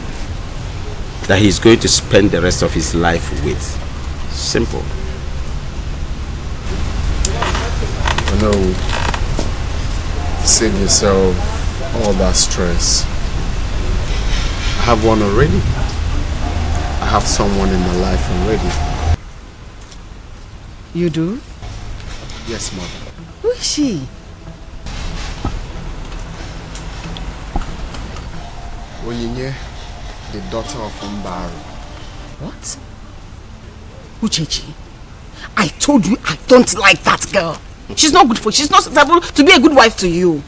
that he's going to spend the rest of his life with. Simple. No. Save yourself all that stress. I have one already. I have someone in my life already. You do? Yes, Mother. Who is she? Oyinye, the daughter of Barren. What? Uchechi, I told you I don't like that girl. She's not good for you. She's not able to be a good wife to you.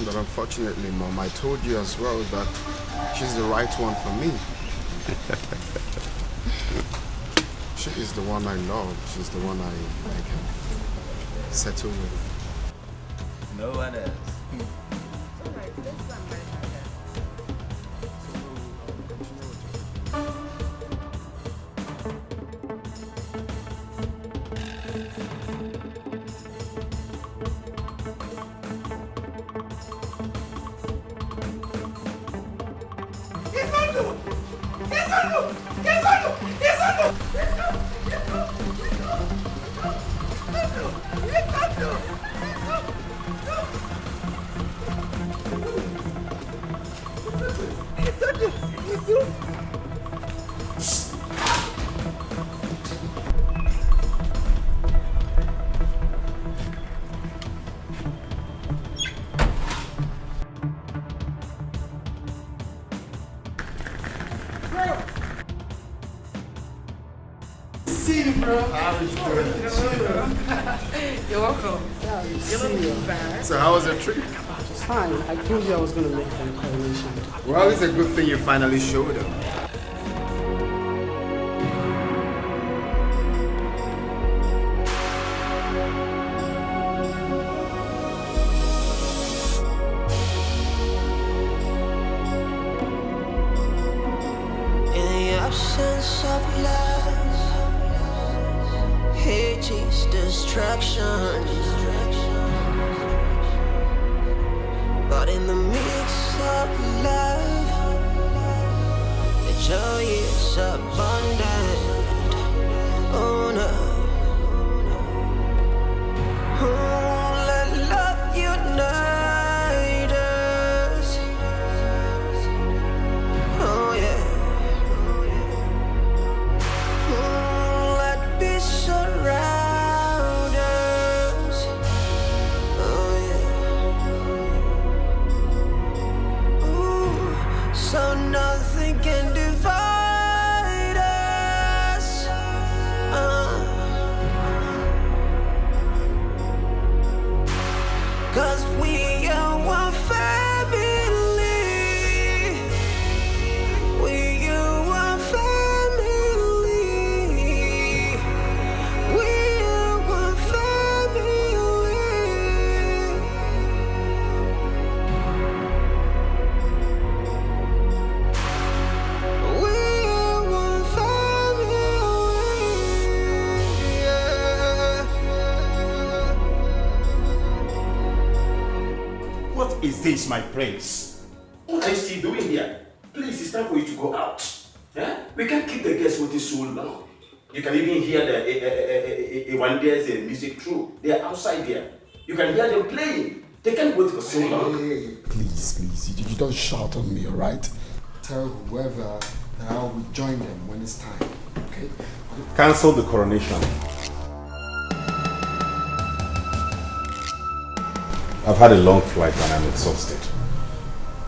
But unfortunately, Mom, I told you as well that she's the right one for me. She is the one I love. She's the one I can settle with. No one else. You're welcome. You're not bad. So how was the trip? Fine. I told you I was going to make them coronation. Well, it's a good thing you finally showed up. In the absence of love, hate is destruction. But in the midst of love, the joy is abundant. Oh no. Oh, let love unite us. Oh yeah. Oh, let peace surround us. Oh yeah. Ooh, so nothing can divide us. 'Cause we are one family. We are one family. We are one family. We are one family. Yeah. What is this, my prince? What are you still doing here? Please, it's time for you to go out. Eh? We can't keep the guests waiting so long. You can even hear the when there's a music through. They are outside there. You can hear them playing. They can't wait for so long. Hey, please, you don't shout on me, alright? Tell whoever that I will join them when it's time, okay? Cancel the coronation. I've had a long flight and I'm exhausted.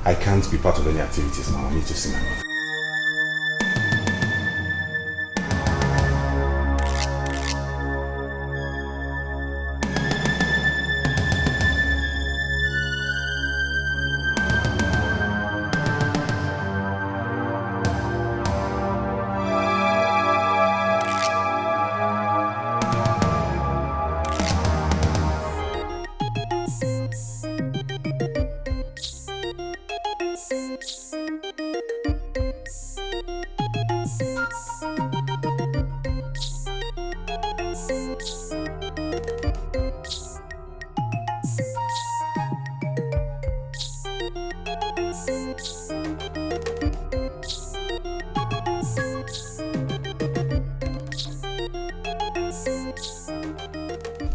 I can't be part of any activities now. I need to see my mother.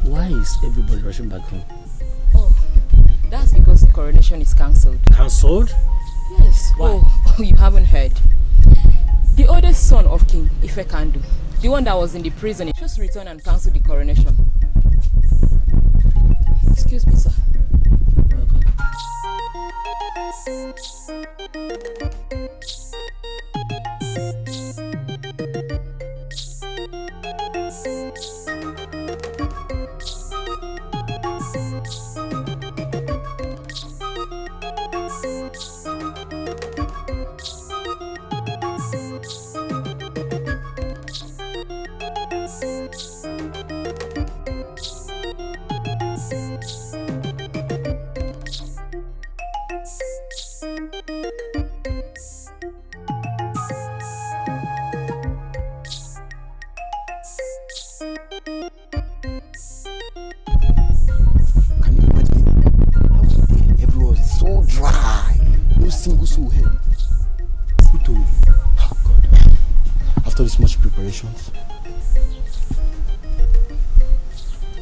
Why is everybody rushing back home? Oh, that's because the coronation is cancelled. Cancelled? Yes. Why? Oh, you haven't heard. The oldest son of King Ifekandu, the one that was in the prison, he just returned and cancelled the coronation. Excuse me, sir.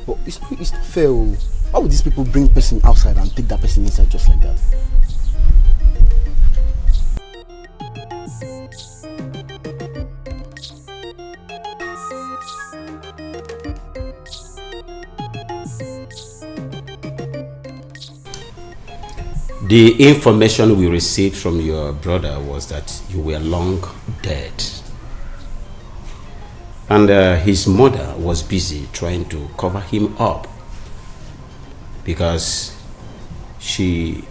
But it's not fair. Why would these people bring person outside and take that person inside just like that? The information we received from your brother was that you were long dead. And his mother was busy trying to cover him up because she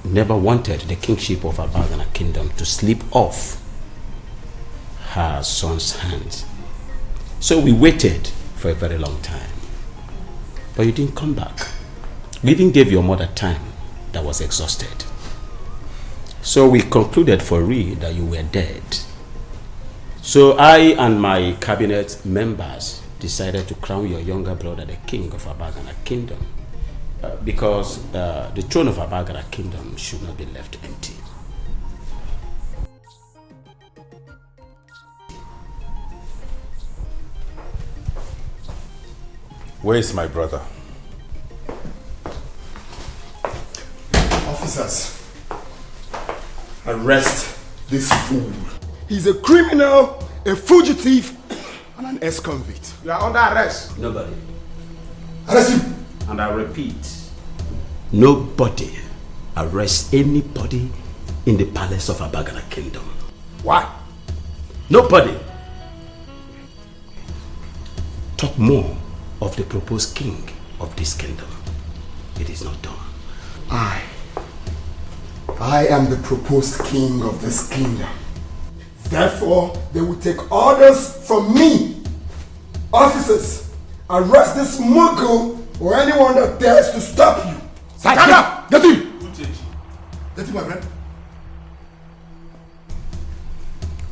never wanted the kingship of Abagana kingdom to slip off her son's hands. So we waited for a very long time. But you didn't come back. We even gave your mother time that was exhausted. So we concluded for real that you were dead. So I and my cabinet members decided to crown your younger brother the king of Abagana kingdom because the throne of Abagana kingdom should not be left empty. Where is my brother? Officers, arrest this fool. He's a criminal, a fugitive, and an ex-convict. You are under arrest. Nobody. Arrest him. And I repeat, nobody arrests anybody in the palace of Abagana kingdom. Why? Nobody. Talk more of the proposed king of this kingdom. It is not done. I am the proposed king of this kingdom. Therefore, they will take orders from me. Officers, arrest this muggle or anyone that dares to stop you. Stand up! Get him! Get him, my friend.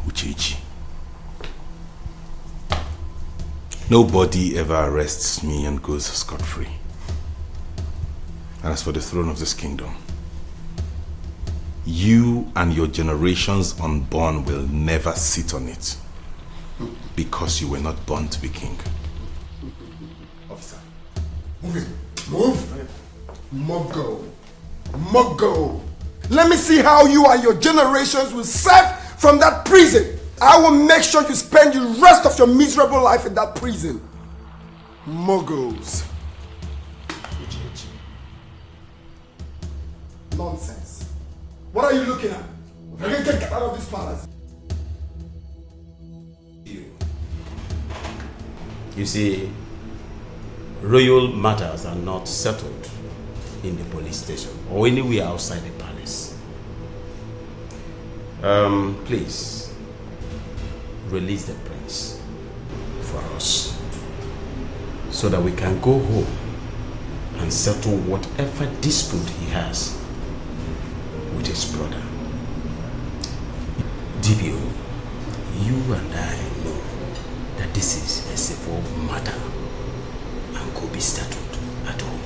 Uchechi. Nobody ever arrests me and goes scot-free. And as for the throne of this kingdom, you and your generations unborn will never sit on it because you were not born to be king. Officer, move it. Move! Mogo. Mogo. Let me see how you and your generations will serve from that prison. I will make sure you spend the rest of your miserable life in that prison. Mogos. Nonsense. What are you looking at? Get out of this palace. You see, royal matters are not settled in the police station or anywhere outside the palace. Please, release the prince for us so that we can go home and settle whatever dispute he has with his brother. DBO, you and I know that this is a civil matter and could be settled at home.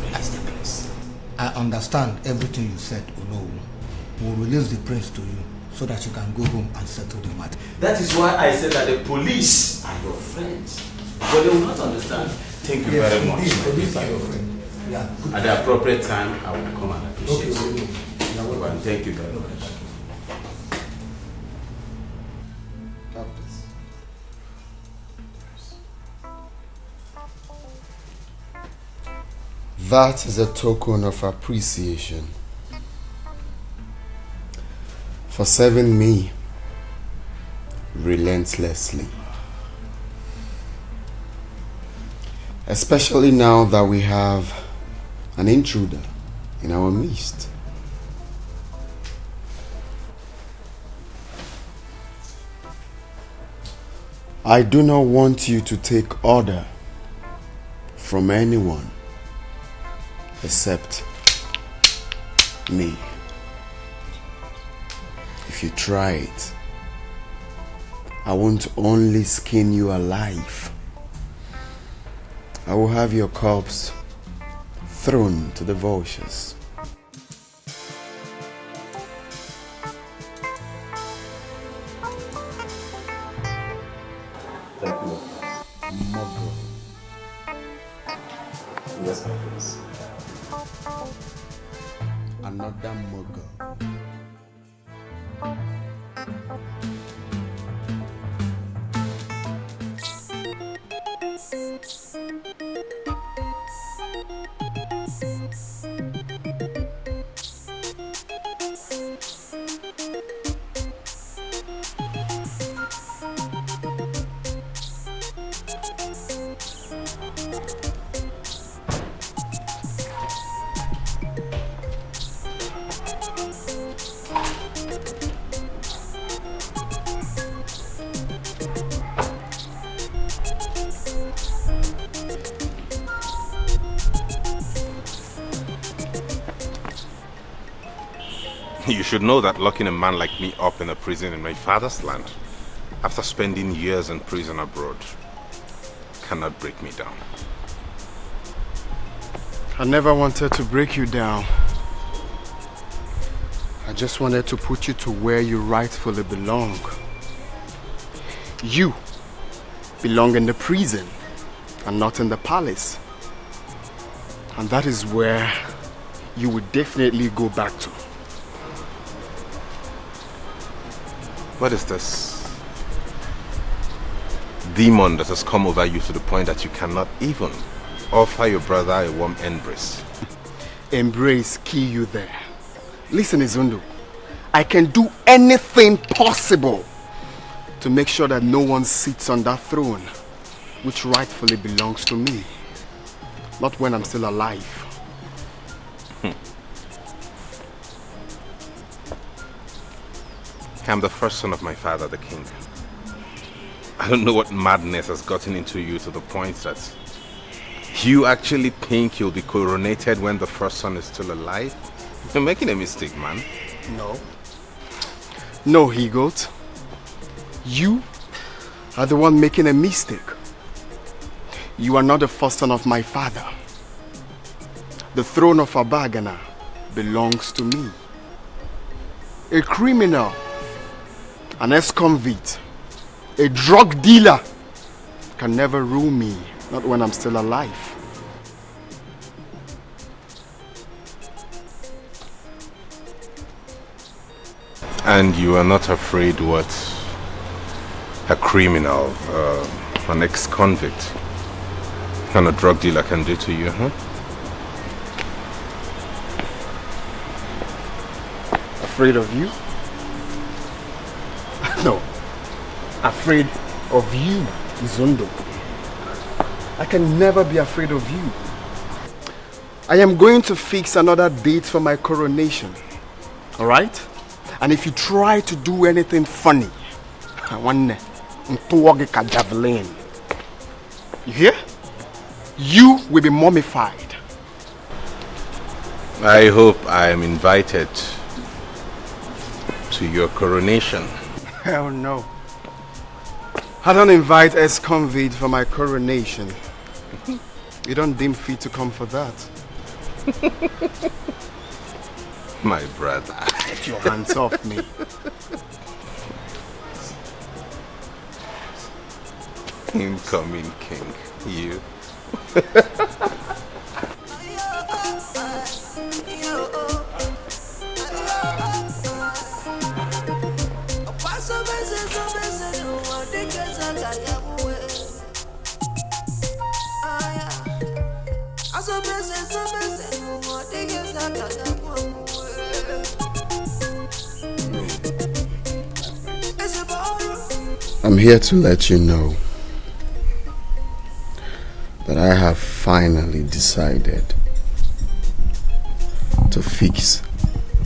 Release the prince. I understand everything you said, Ono. We'll release the prince to you so that you can go home and settle the matter. That is why I said that the police are your friends. But they will not understand. Thank you very much. Police are your friend. Yeah. At the appropriate time, I will come and appreciate you. And thank you very much. That is a token of appreciation for serving me relentlessly. Especially now that we have an intruder in our midst. I do not want you to take order from anyone except me. If you try it, I won't only skin you alive, I will have your corpse thrown to the vultures. Thank you. Mother. Yes, my prince. Another mugger. You should know that locking a man like me up in a prison in my father's land, after spending years in prison abroad, cannot break me down. I never wanted to break you down. I just wanted to put you to where you rightfully belong. You belong in the prison and not in the palace. And that is where you would definitely go back to. What is this demon that has come over you to the point that you cannot even offer your brother a warm embrace? Embrace kill you there. Listen, Izundu, I can do anything possible to make sure that no one sits on that throne, which rightfully belongs to me. Not when I'm still alive. I'm the first son of my father, the king. I don't know what madness has gotten into you to the point that you actually think you'll be coronated when the first son is still alive? You're making a mistake, man. No. No, he-goat. You are the one making a mistake. You are not the first son of my father. The throne of Abagana belongs to me. A criminal, an ex-convict, a drug dealer can never rule me, not when I'm still alive. And you are not afraid what a criminal, an ex-convict, kind of drug dealer can do to you, huh? Afraid of you? No. Afraid of you, Izundo. I can never be afraid of you. I am going to fix another date for my coronation. Alright? And if you try to do anything funny, I want to javelin. You hear? You will be mummified. I hope I am invited to your coronation. Hell no. I don't invite ex-convict for my coronation. You don't deem fit to come for that. My brother. Get your hands off me. Incoming king, you. I'm here to let you know that I have finally decided to fix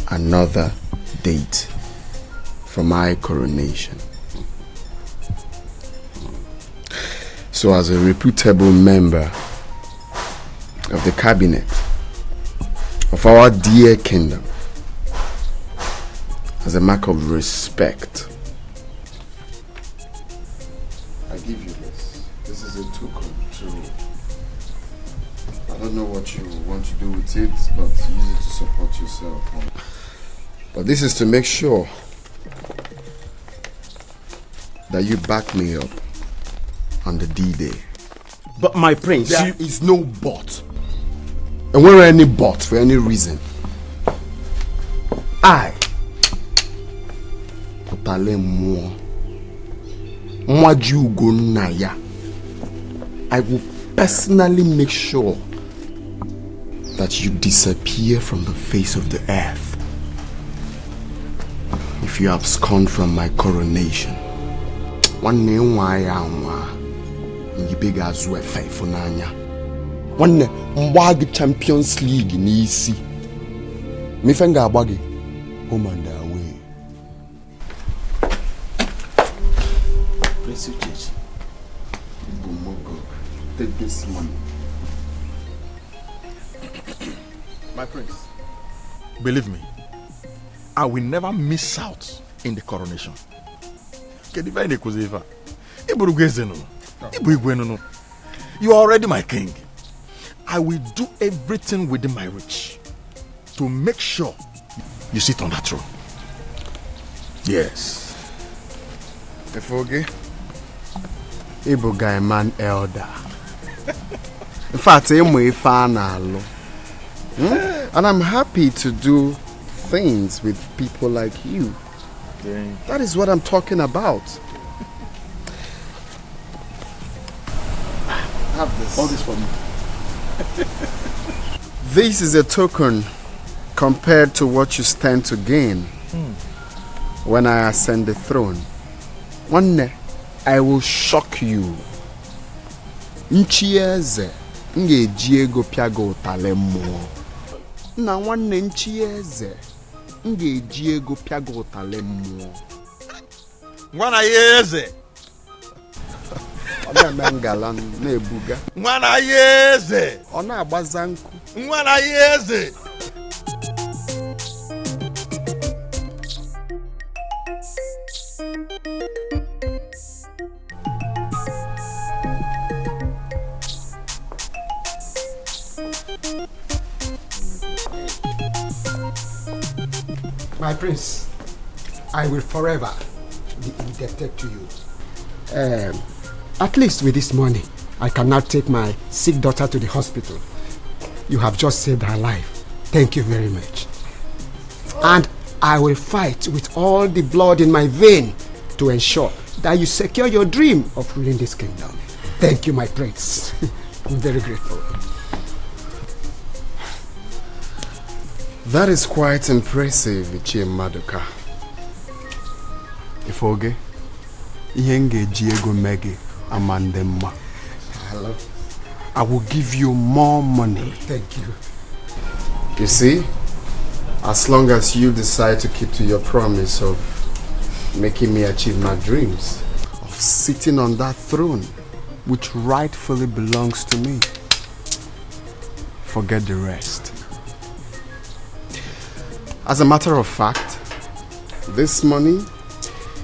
another date for my coronation. So as a reputable member of the cabinet of our dear kingdom, as a mark of respect, I give you this. This is a token to, I don't know what you want to do with it, but use it to support yourself. But this is to make sure that you back me up on the D-Day. But my prince, there is no but. And where any but for any reason, I will personally make sure that you disappear from the face of the earth if you abscond from my coronation. One name why you big as well faithful nanya. One mbagi Champions League in easy. Me fenga bagi home and away. Prince Uchechi, take this money. My prince, believe me, I will never miss out in the coronation. You are already my king. I will do everything within my reach to make sure you sit on that throne. Yes. Efoge, Ibu guy man elder. In fact, and I'm happy to do things with people like you. That is what I'm talking about. Have this. All this for me. This is a token compared to what you stand to gain when I ascend the throne. One day, I will shock you. Nchieze nge Diego Piago Talemo. Na one nchieze nge Diego Piago Talemo. Mwana yeze. Ona mengalan nebuga. Mwana yeze. Ona abazanku. Mwana yeze. My prince, I will forever be indebted to you. At least with this money, I can now take my sick daughter to the hospital. You have just saved her life. Thank you very much. And I will fight with all the blood in my vein to ensure that you secure your dream of ruling this kingdom. Thank you, my prince. I'm very grateful. That is quite impressive, Ichie Maduka. Ifoge, Ihenge Diego Megi Amandema. Hello. I will give you more money. Thank you. You see, as long as you decide to keep to your promise of making me achieve my dreams, of sitting on that throne, which rightfully belongs to me, forget the rest. As a matter of fact, this money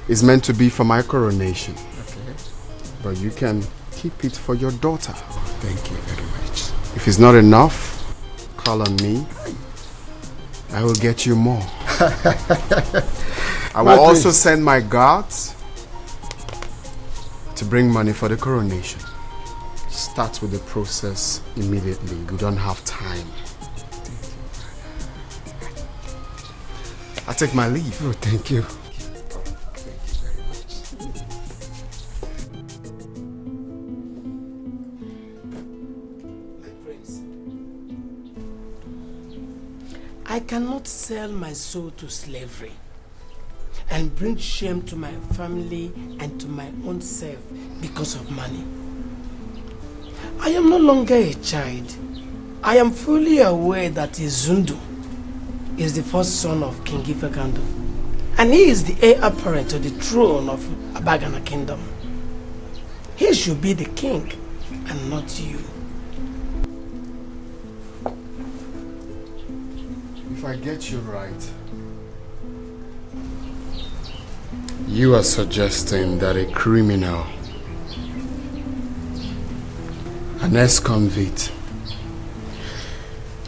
is meant to be for my coronation. Okay. But you can keep it for your daughter. Thank you very much. If it's not enough, call on me. I will get you more. I will also send my guards to bring money for the coronation. Start with the process immediately. We don't have time. I take my leave. Oh, thank you. I cannot sell my soul to slavery and bring shame to my family and to my own self because of money. I am no longer a child. I am fully aware that Izundu is the first son of King Ifekando, and he is the heir apparent to the throne of Abagana Kingdom. He should be the king and not you. If I get you right, you are suggesting that a criminal, an ex-convict,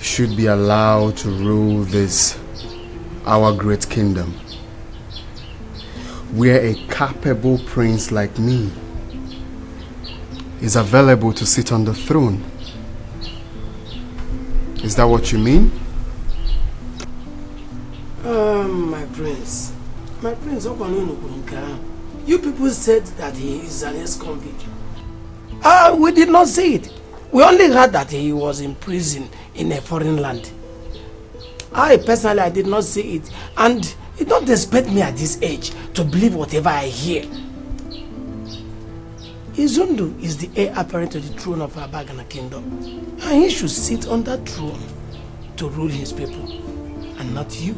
should be allowed to rule this, our great kingdom, where a capable prince like me is available to sit on the throne. Is that what you mean? My prince, you people said that he is an ex-convict. We did not see it. We only heard that he was in prison in a foreign land. I did not see it, and you don't expect me at this age to believe whatever I hear. Izundu is the heir apparent to the throne of Abagana Kingdom, and he should sit on that throne to rule his people, and not you.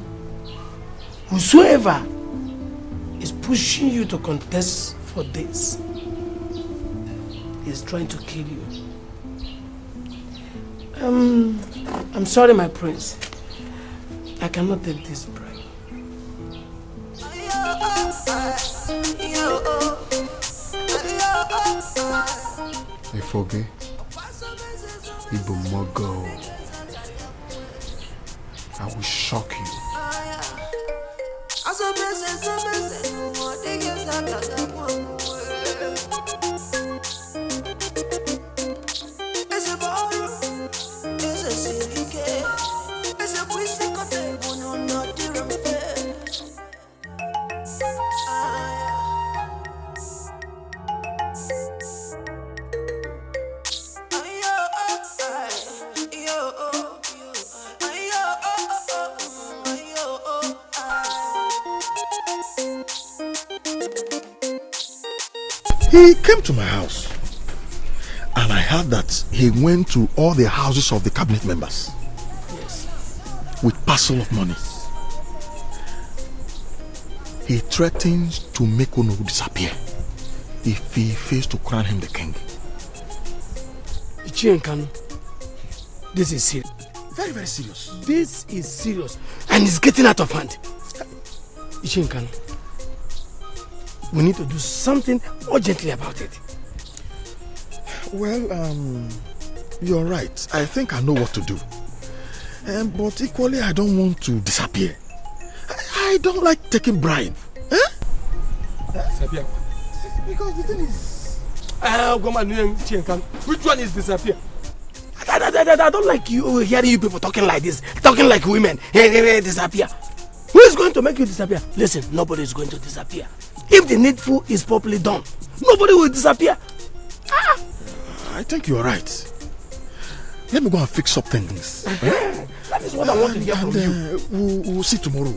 Whosoever is pushing you to contest for this is trying to kill you. I'm sorry, my prince. I cannot take this bribe. Efoge, Ibumogo, I will shock you. He came to my house, and I heard that he went to all the houses of the cabinet members. Yes. With parcel of money. He threatens to make Ono disappear if he fails to crown him the king. Ichienkanu, this is serious. Very, very serious. This is serious, and it's getting out of hand. Ichienkanu, we need to do something urgently about it. Well, you're right. I think I know what to do. But equally, I don't want to disappear. I don't like taking bribe. Disappear? Because the thing is... Which one is disappear? I don't like you hearing you people talking like this. Talking like women. Hey, disappear. Who is going to make you disappear? Listen, nobody is going to disappear. If the needful is properly done, nobody will disappear. I think you're right. Let me go and fix up things. That is what I want to hear from you. We'll see tomorrow.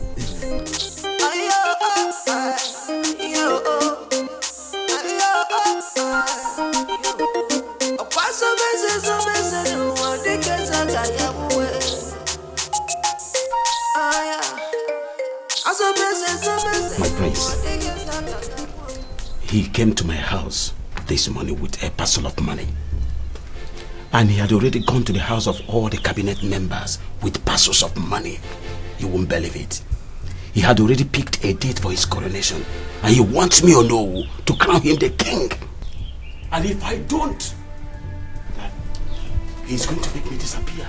My prince, he came to my house this morning with a parcel of money. And he had already gone to the house of all the cabinet members with parcels of money. You won't believe it. He had already picked a date for his coronation. And he wants me or no to crown him the king. And if I don't, he's going to make me disappear.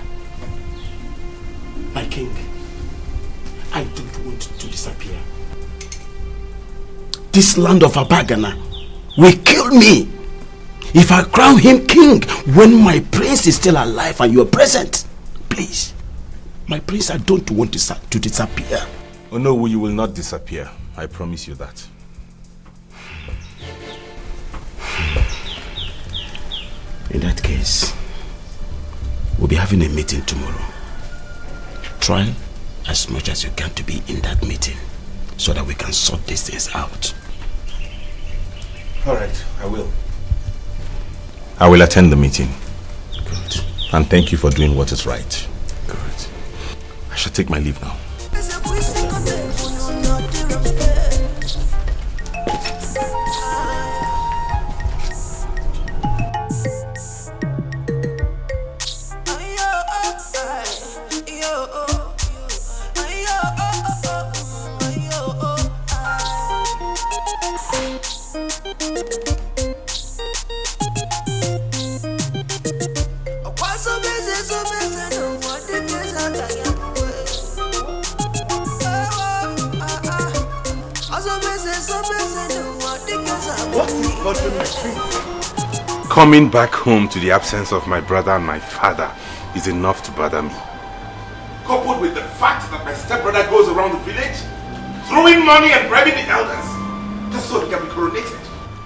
My king, I don't want to disappear. This land of Abagana will kill me if I crown him king when my prince is still alive and you are present. Please, my prince, I don't want to disappear. Oh no, you will not disappear. I promise you that. In that case, we'll be having a meeting tomorrow. Try as much as you can to be in that meeting so that we can sort these things out. Alright, I will. I will attend the meeting. Good. And thank you for doing what is right. Good. I shall take my leave now. Coming back home to the absence of my brother and my father is enough to bother me. Coupled with the fact that my stepbrother goes around the village throwing money and bribing the elders just so he can be coronated.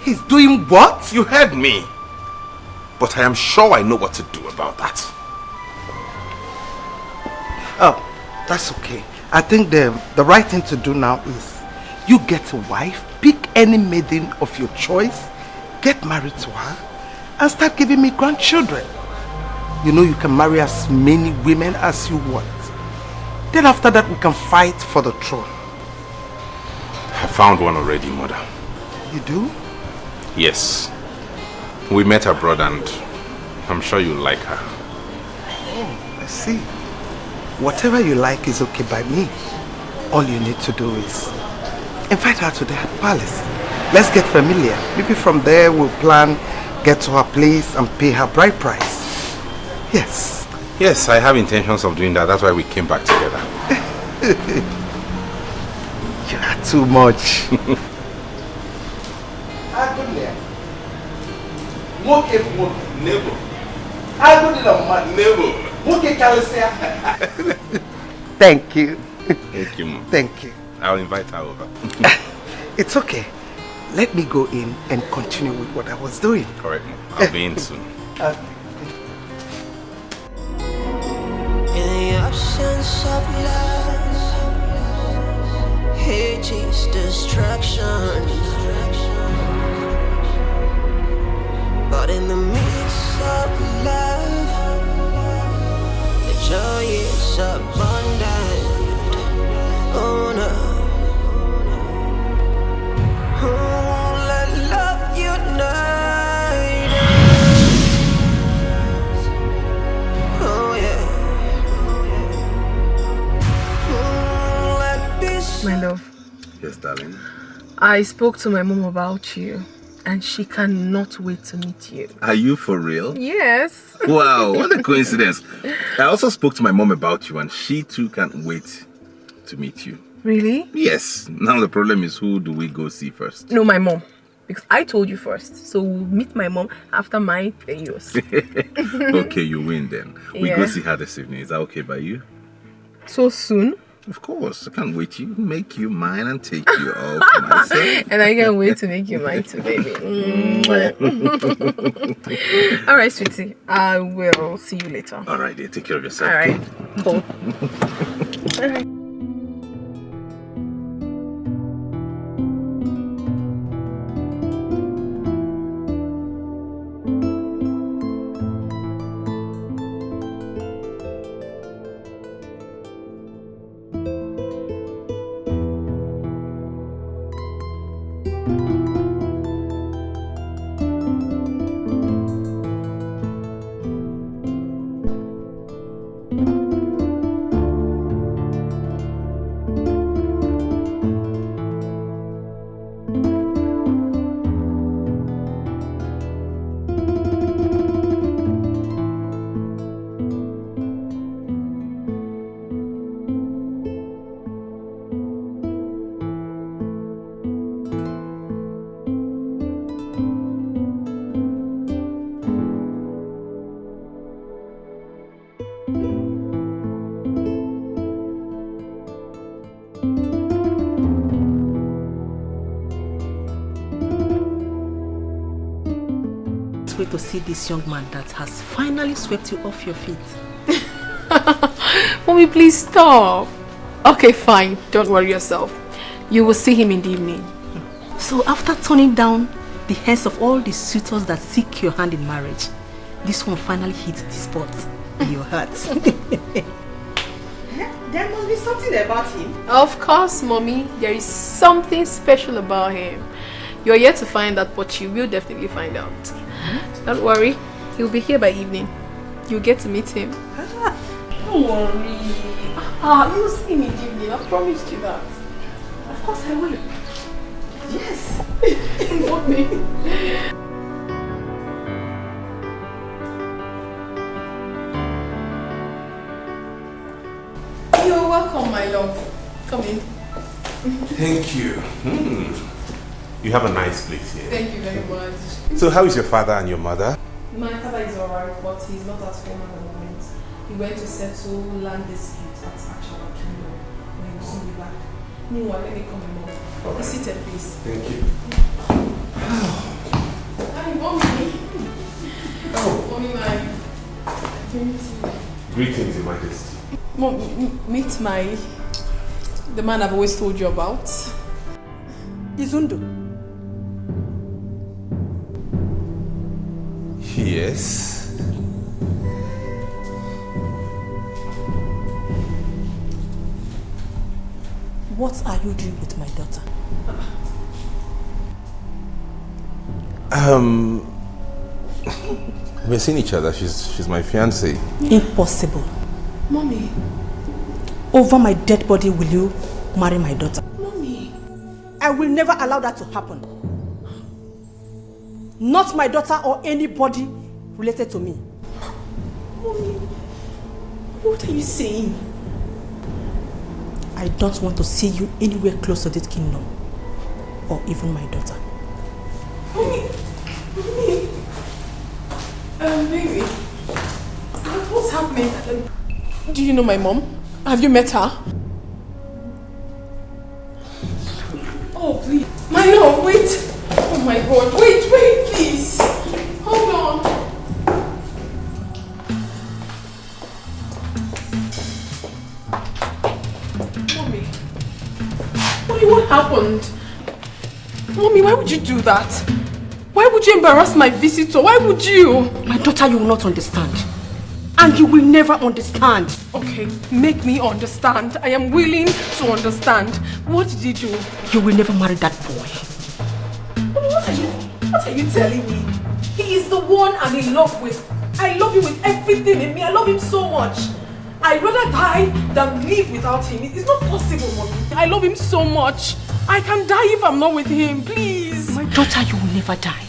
He's doing what? You heard me. But I am sure I know what to do about that. Oh, that's okay. I think the right thing to do now is you get a wife, pick any maiden of your choice, get married to her, and start giving me grandchildren. You know you can marry as many women as you want. Then after that we can fight for the throne. I found one already, mother. You do? Yes. We met abroad and I'm sure you'll like her. Oh, I see. Whatever you like is okay by me. All you need to do is invite her to the palace. Let's get familiar. Maybe from there we'll plan, get to her place and pay her bride price. Yes. Yes, I have intentions of doing that. That's why we came back together. You are too much. Thank you. Thank you, Mom. Thank you. I'll invite her over. It's okay. Let me go in and continue with what I was doing. Correct, Mom. I'll be in soon. In the absence of love, hate is destruction. But in the midst of love, the joy is abundant. Oh no. Oh, let love unite us. Oh yeah. Oh, let this. My love, Yes, darling. I spoke to my mom about you and she cannot wait to meet you. Are you for real? Yes. Wow, what a coincidence. I also spoke to my mom about you and she too can't wait to meet you. Really? Yes. Now the problem is, who do we go see first? No, my mom. Because I told you first. So we'll meet my mom after mine, then yours. Okay, you win then. We go Yeah. see her this evening. Is that okay by you? So soon? Of course, I can't wait to make you mine and take you all for myself. And I can't wait to make you mine too, baby. All right, sweetie. I will see you later. All right, dear. Take care of yourself. All right. Cool. All right. To see this young man that has finally swept you off your feet. Mommy, please stop. Okay, fine. Don't worry yourself. You will see him in the evening. So after turning down the heads of all the suitors that seek your hand in marriage, this one finally hits the spot in your heart. There must be something about him. Of course, Mommy. There is something special about him. You're yet to find out, but you will definitely find out. Don't worry, he'll be here by evening. You'll get to meet him. Don't worry. You'll see him in the evening. I promised you that. Of course I will. Yes. Want me? You're welcome, my love. Come in. Thank you. You have a nice place here. Thank you very much. So how is your father and your mother? My father is alright, but he's not at home at the moment. He went to settle land dispute at Achala Kingdom. He will soon be back. Meanwhile, let me come along. Be seated, please. Thank you. Hi, Mommy. Oh. Mommy, Greetings, Your Majesty. Meet the man I've always told you about. Izundo. Yes. What are you doing with my daughter? We're seeing each other. She's my fiancée. Impossible. Mommy. Over my dead body will you marry my daughter? Mommy. I will never allow that to happen. Not my daughter or anybody related to me. Mommy, what are you saying? I don't want to see you anywhere close to this kingdom. Or even my daughter. Mommy. Baby. What's happening? Do you know my mom? Have you met her? Oh, please. My love, wait. Oh my God, wait, please. Hold on. Mommy, what happened? Mommy, why would you do that? Why would you embarrass my visitor? Why would you? My daughter, you will not understand. And you will never understand. Okay, make me understand. I am willing to understand. What did you do? You will never marry that boy. What are you telling me? He is the one I'm in love with. I love him with everything in me. I love him so much. I'd rather die than live without him. It's not possible, Mommy. I love him so much. I can die if I'm not with him, please. My daughter, you will never die.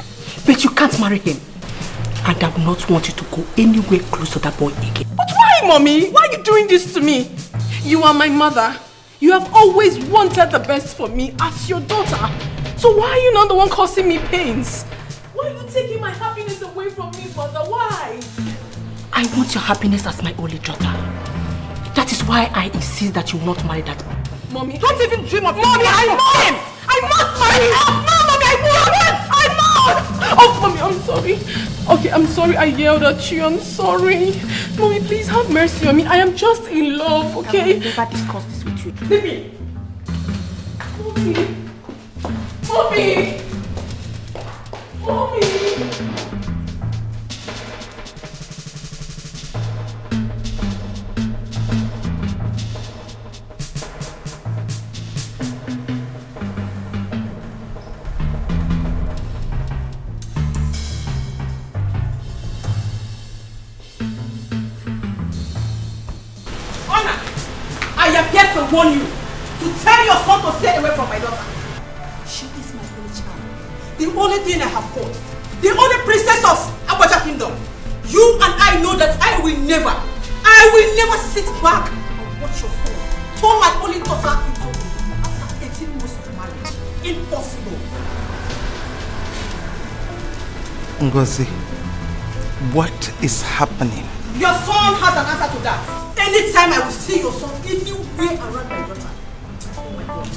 But you can't marry him. And I will not want you to go anywhere close to that boy again. But why, Mommy? Why are you doing this to me? You are my mother. You have always wanted the best for me as your daughter. So why are you not the one causing me pains? Why are you taking my happiness away from me, Mother? Why? I want your happiness as my only daughter. That is why I insist that you will not marry that man. Mommy, don't even dream of Mommy, I must! I must marry him! No, Mommy, I must! Oh, Mommy, I'm sorry. Okay, I'm sorry I yelled at you. I'm sorry. Mommy, please have mercy on me. I am just in love, okay? I will never discuss this with you. Leave me. Mommy! Mommy! Mommy! I am here to warn you, to tell your son to stay away from my daughter. She is my only child, the only thing I have got, the only princess of Abacha Kingdom. You and I know that I will never sit back and watch your son turn my only daughter into after 18 months of marriage. Impossible. Ngozi, what is happening? Your son has an answer to that. Anytime I will see your son anywhere around my daughter. Oh my God.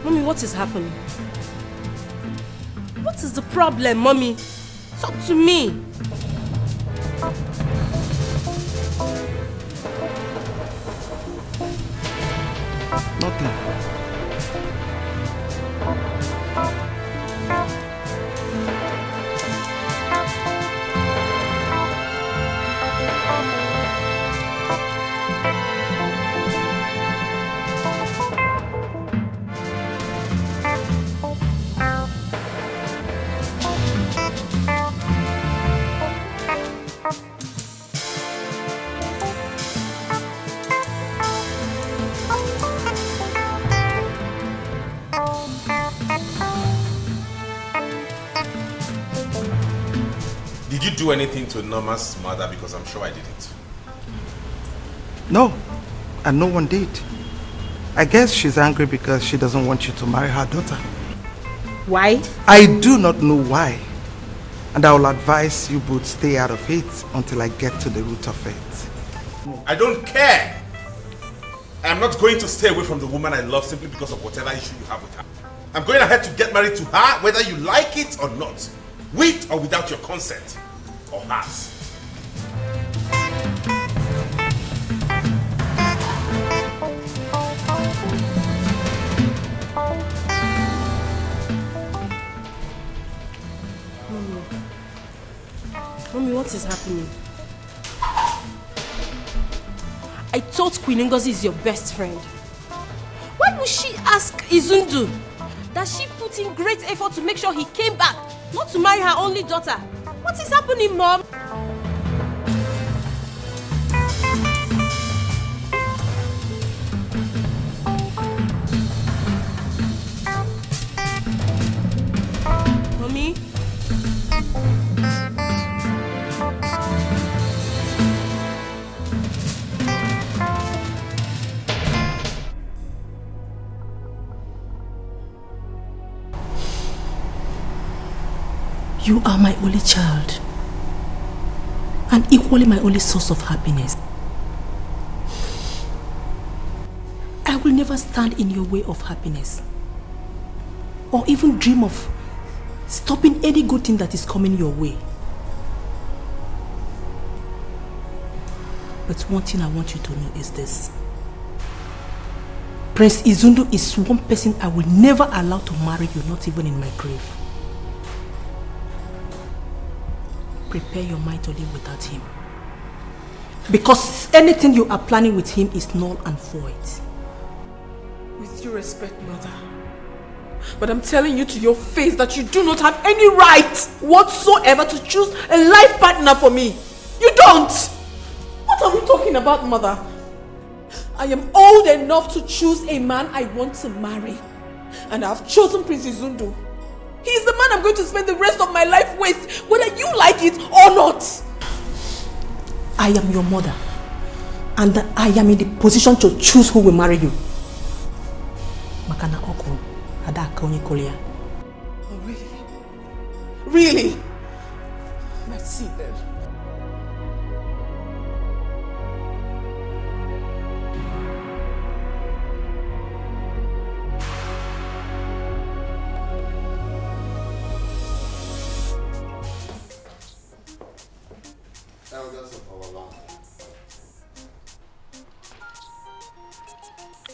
Mommy, what is happening? What is the problem, Mommy? Talk to me. Nothing. Did you do anything to Norma's mother? Because I'm sure I didn't. No, and no one did. I guess she's angry because she doesn't want you to marry her daughter. Why? I do not know why. And I will advise you both stay out of it until I get to the root of it. I don't care. I'm not going to stay away from the woman I love simply because of whatever issue you have with her. I'm going ahead to get married to her whether you like it or not. With or without your consent. Or hers. Mommy, what is happening? I thought Queen Ngozi is your best friend. Why would she ask Izundu? That she put in great effort to make sure he came back, not to marry her only daughter. What is happening, Mom? Mommy? You are my only child, and equally my only source of happiness. I will never stand in your way of happiness, or even dream of stopping any good thing that is coming your way. But one thing I want you to know is this. Prince Izundu is one person I will never allow to marry you, not even in my grave. Prepare your mind to live without him. Because anything you are planning with him is null and void. With due respect, Mother, but I'm telling you to your face that you do not have any right whatsoever to choose a life partner for me. You don't! What are we talking about, Mother? I am old enough to choose a man I want to marry. And I've chosen Prince Izundu. He is the man I'm going to spend the rest of my life with, whether you like it or not. I am your mother, and I am in the position to choose who will marry you. Makana Oko, Adaka Onikolia. Oh, really? Really? Let's see then. Elders of our land,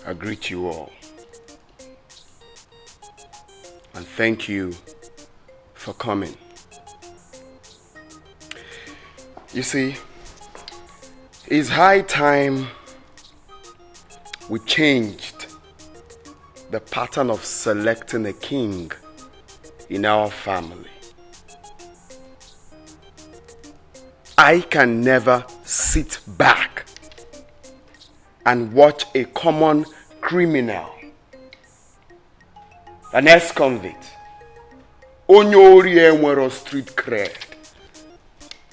I greet you all and thank you for coming. You see, it's high time we changed the pattern of selecting a king in our family. I can never sit back and watch a common criminal, an ex-convict, Onyori Enwero street cred.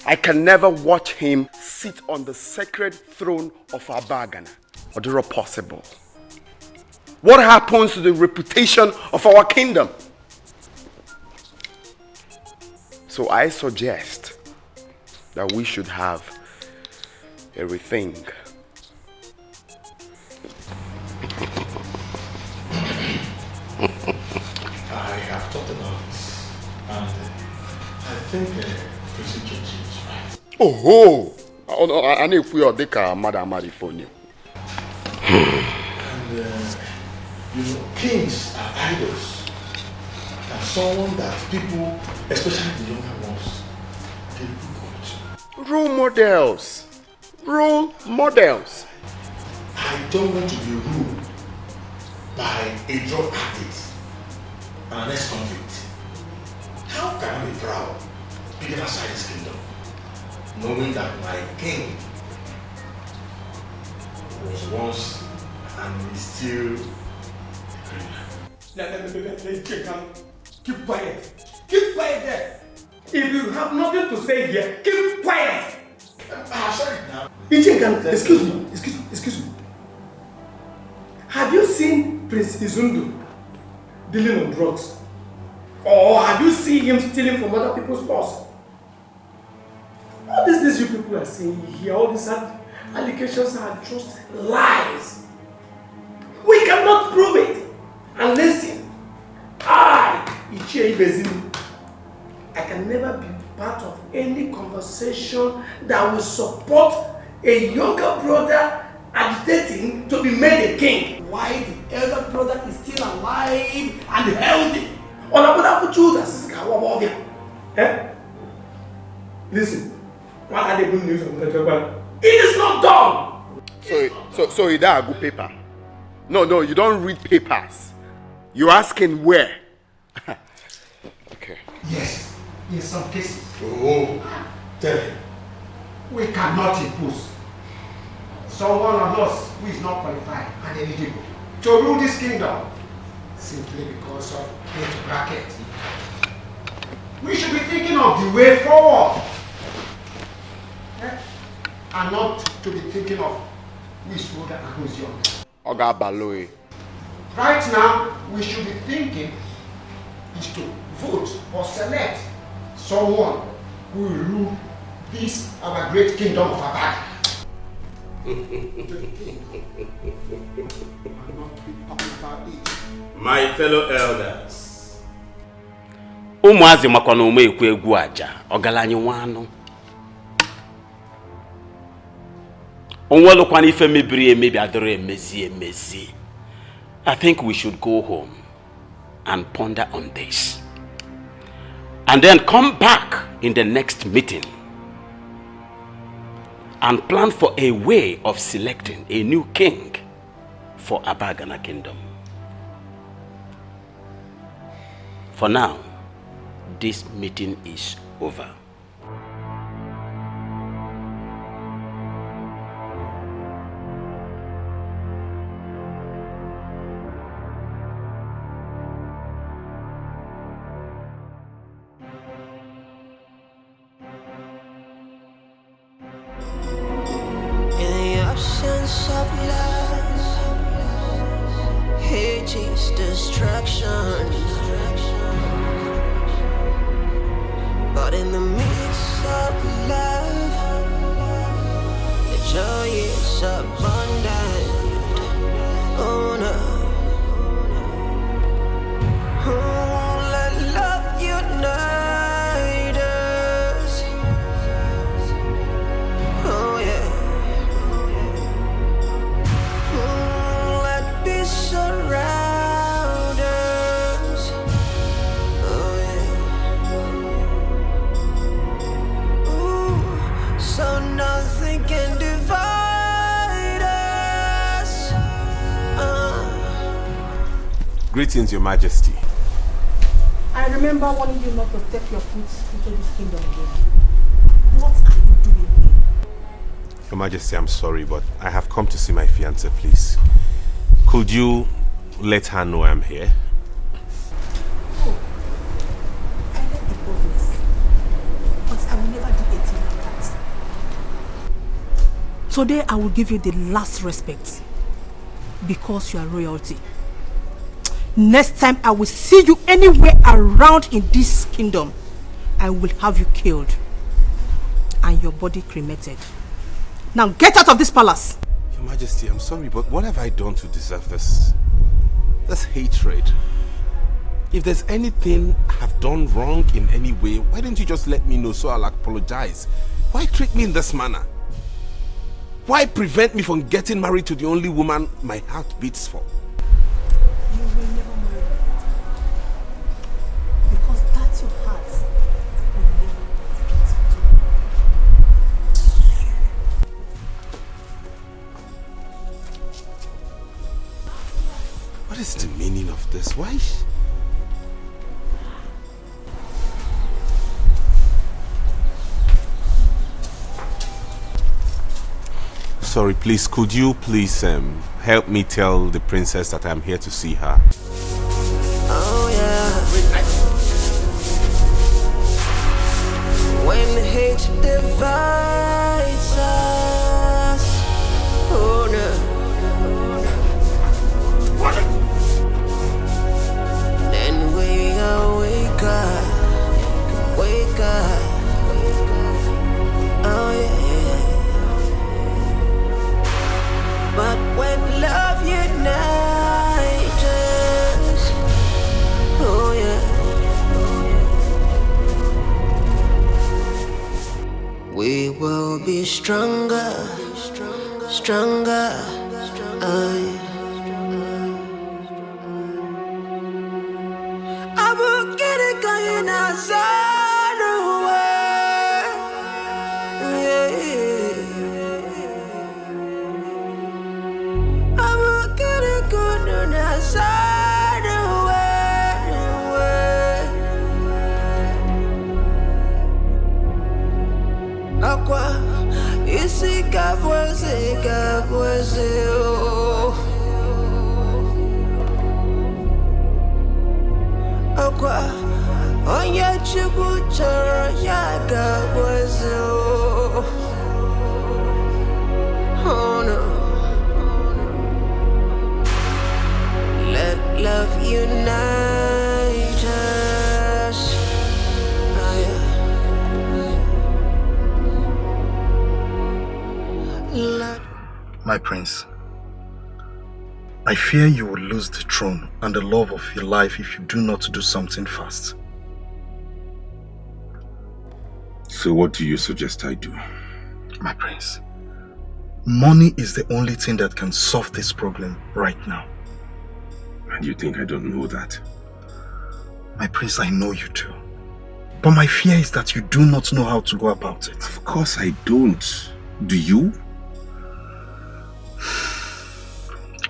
I can never watch him sit on the sacred throne of Abagana. Or possible. What happens to the reputation of our kingdom? So I suggest that we should have a rethink. I have thought about this, and I think procedure is right. Oh, I need to put your Madam Marifonio. And you know, kings are idols, and someone that people, especially the younger ones, they look up to. Role models. Role models. I don't want to be ruled by a drug addict and an ex-convict. How can I be proud being outside this kingdom, knowing that my king was once and is still a criminal? Keep quiet. Keep quiet there. If you have nothing to say here, keep quiet. Sorry now. Excuse me. Have you seen Prince Izundu dealing on drugs? Or have you seen him stealing from other people's purse? All these things you people are saying here, all these allegations are just lies. We cannot prove it. And listen, I can never be part of any conversation that will support a younger brother agitating to be made a king. Why the elder brother is still alive and healthy? Listen, what are the good news of the It is not done. So you don't good paper. No, you don't read papers. You're asking where? Okay. Yes, in some cases. Oh, tell him. We cannot impose someone on us who is not qualified and eligible to rule this kingdom simply because of age bracket. We should be thinking of the way forward, and not to be thinking of who is older and who is young. Oga Baloy. Right now, we should be thinking is to vote or select someone who will rule this our great kingdom of Abad. My fellow elders, ụmụazị makwa na ume ekwu egwu aja ọgaranya nwanụ onwelụkwana ife mebiri emebi adịrọ emezi. I think we should go home and ponder on this and then come back in the next meeting and plan for a way of selecting a new king for Abagana Kingdom. For now, this meeting is over. Destruction. In the midst of love, the joy is abundant. Oh no. Oh, let love unite us. Oh yeah. Oh, let peace surround us. Oh yeah. Ooh, so nothing can divide us. Greetings, Your Majesty. I remember warning you not to step your foot into this kingdom again. What are you doing here? Your Majesty, I'm sorry, but I have come to see my fiancée, please. Could you let her know I'm here? Oh, I let the boldness, but I will never do anything like that. Today I will give you the last respect because you are royalty. Next time I will see you anywhere around in this kingdom, I will have you killed and your body cremated. Now get out of this palace. Your Majesty, I'm sorry, but what have I done to deserve this? This hatred. If there's anything I have done wrong in any way, why don't you just let me know so I'll apologize? Why treat me in this manner? Why prevent me from getting married to the only woman my heart beats for? You will never marry her. Because that's your heart will never beat. What is the meaning of this? Why? Sorry, please, could you please help me tell the princess that I'm here to see her? Oh yeah. When hate divides us, oh no. Then we wake up, wake up. Oh yeah. But when love unites us, oh yeah. We will be stronger, stronger. Oh yeah. I will get it going outside the way. Yeah. I will get it going outside the way. Aqua, isi kabwese, oh. Aqua, onye chukwu chọrọ ya kabwese, oh. Oh no. Let love unite us. Oh, yeah. My prince, I fear you will lose the throne and the love of your life if you do not do something fast. So what do you suggest I do? My prince, money is the only thing that can solve this problem right now. And you think I don't know that? My prince, I know you do. But my fear is that you do not know how to go about it. Of course I don't. Do you?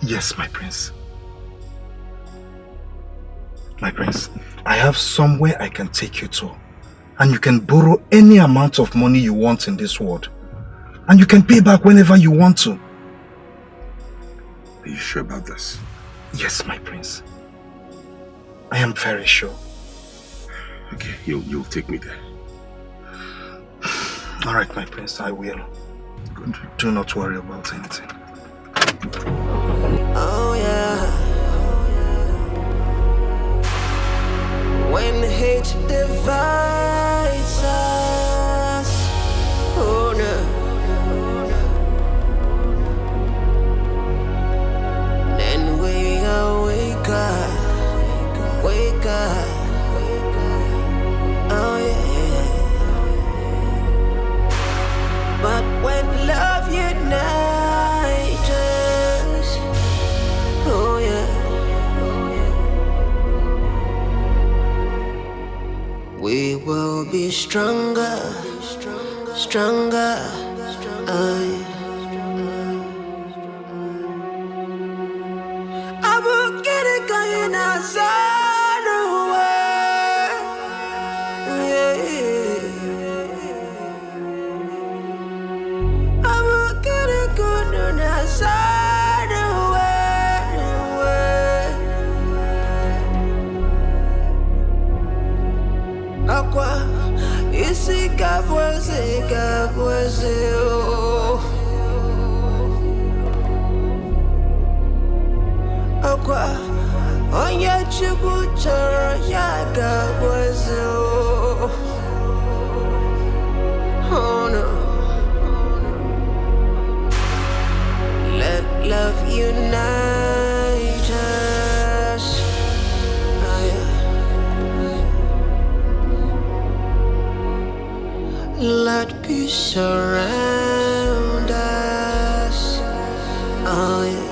Yes, my prince. My prince, I have somewhere I can take you to. And you can borrow any amount of money you want in this world. And you can pay back whenever you want to. Are you sure about this? Yes, my prince. I am very sure. Okay, you'll take me there. All right, my prince, I will. Good. Do not worry about anything. Oh yeah. When hate divides us. stronger, stronger. I will get it going outside the way. I will get it going outside the way. Aqua, isi kabweze, oh. Aqua, onye chukwu chọrọ ya kabweze, oh. Oh no. Let love unite us. Oh, yeah. Let peace surround us. Oh yeah.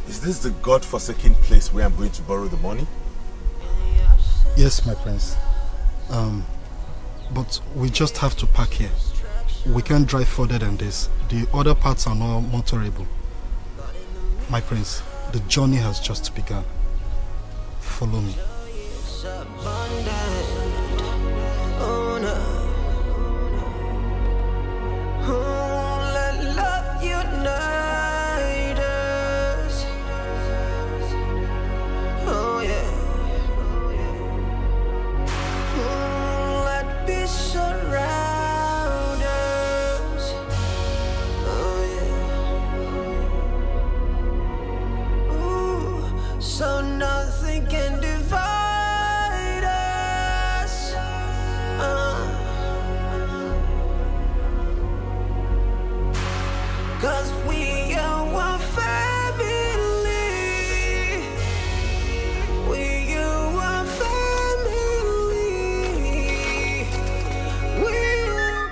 Is this the God-forsaken place where I'm going to borrow the money? Yes, my prince. But we just have to park here. We can't drive further than this. The other parts are not motorable. My prince, the journey has just begun. Follow me. Oh no. Oh, let love unite us. Oh yeah. Oh, let peace surround us. Oh yeah. Ooh, so nothing can divide us. Cause we are one family. We are one family. We are...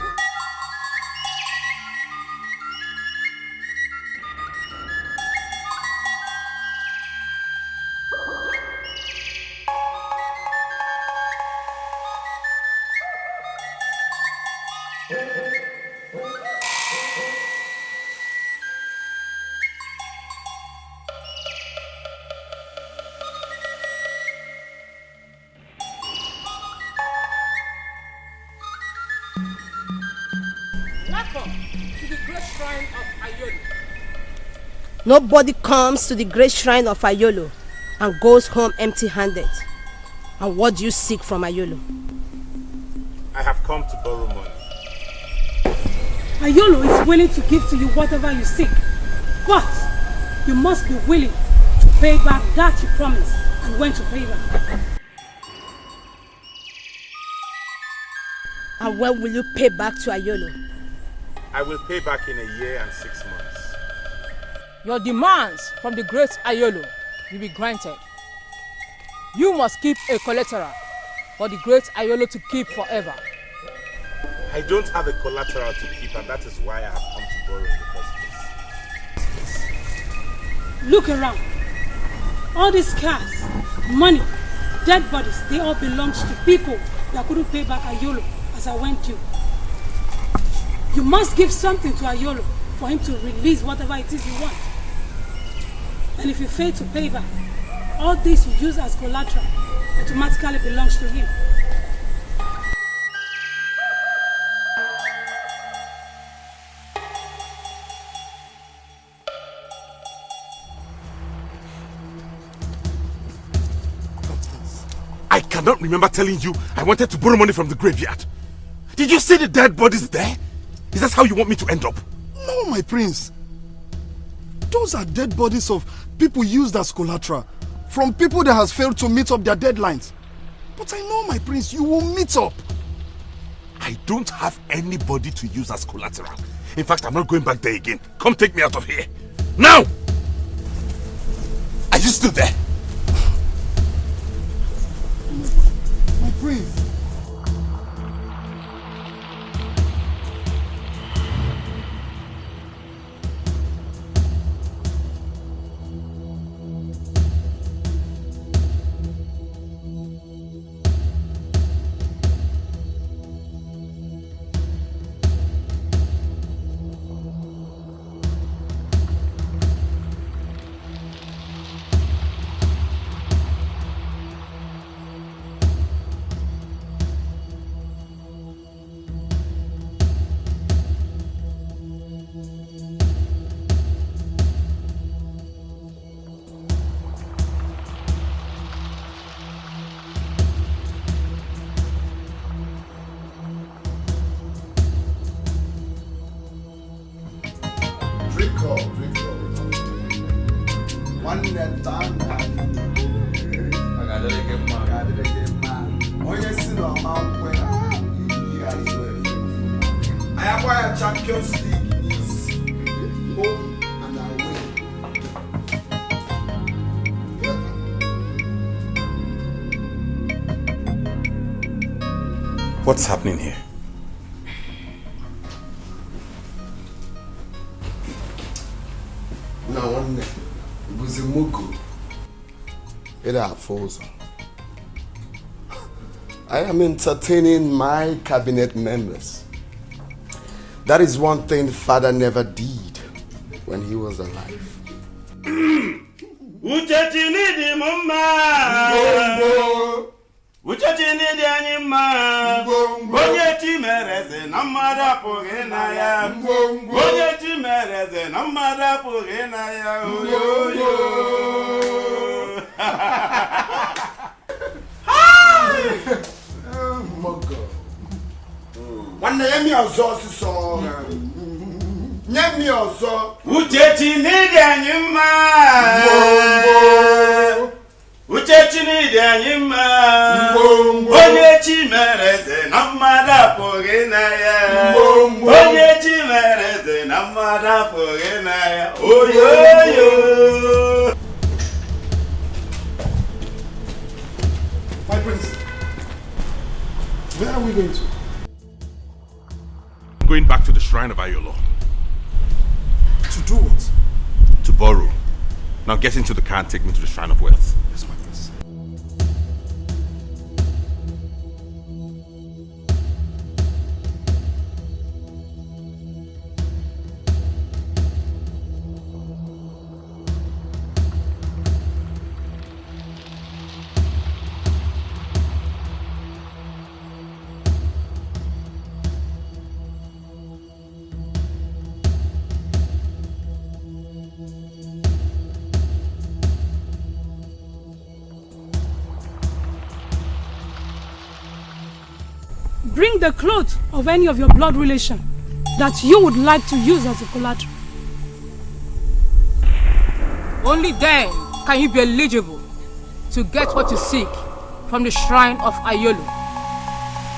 Welcome to the great shrine of Ayolo. Nobody comes to the great shrine of Ayolo and goes home empty-handed. And what do you seek from Ayolo? I have come to borrow money. Ayolo is willing to give to you whatever you seek. But you must be willing to pay back that you promised and when to pay back. And when will you pay back to Ayolo? I will pay back in a year and 6 months. Your demands from the great Ayolo will be granted. You must keep a collateral for the great Ayolo to keep forever. I don't have a collateral to keep, and that is why I have come to borrow in the first place. Look around. All these cars, money, dead bodies, they all belong to people that couldn't pay back Ayolo as I went due. You must give something to Ayolo for him to release whatever it is you want. And if you fail to pay back, all this you use as collateral automatically belongs to him. I cannot remember telling you I wanted to borrow money from the graveyard. Did you see the dead bodies there? Is that how you want me to end up? No, my prince. Those are dead bodies of people used as collateral from people that has failed to meet up their deadlines. But I know, my prince, you will meet up. I don't have anybody to use as collateral. In fact, I'm not going back there again. Come take me out of here. Now! Are you still there? My prince. What's happening here? Now, one it was a mugu. It falls. I am entertaining my cabinet members. That is one thing Father never did when he was alive. Uchachini di anyima Bonye timereze namada pogena ya Bonye timereze namada pogena ya Yo yo Oh my God. One name also so Name also Uchachini di anyima Uchachini di anyima Bonye chimereze namada pogena ya Bonye chimereze namada pogena ya Oh yo yo My prince, where are we going to? I'm going back to the shrine of Ayolo. To do what? To borrow. Now get into the car and take me to the shrine of wealth. Yes, my prince. Bring the clothes of any of your blood relation that you would like to use as a collateral. Only then can you be eligible to get what you seek from the shrine of Ayolo,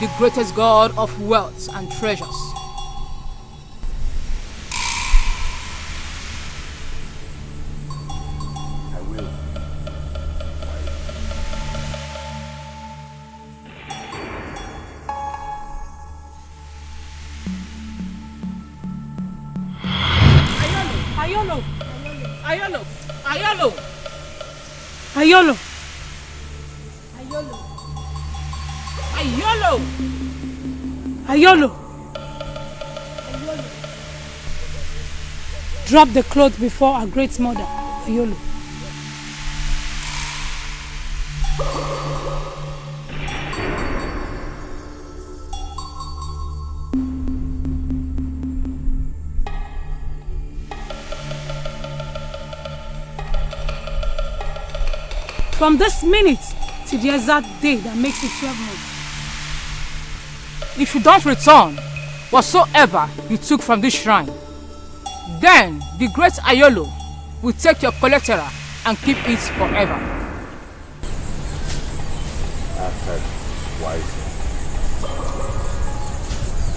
the greatest god of wealth and treasures. I will. Ayolo! Ayolo! Ayolo! Ayolo! Ayolo! Ayolo! Drop the cloth before our great mother, Ayolo. From this minute to the exact day that makes it 12 months. If you don't return whatsoever you took from this shrine, then the great Ayolo will take your collateral and keep it forever. I've heard wisely.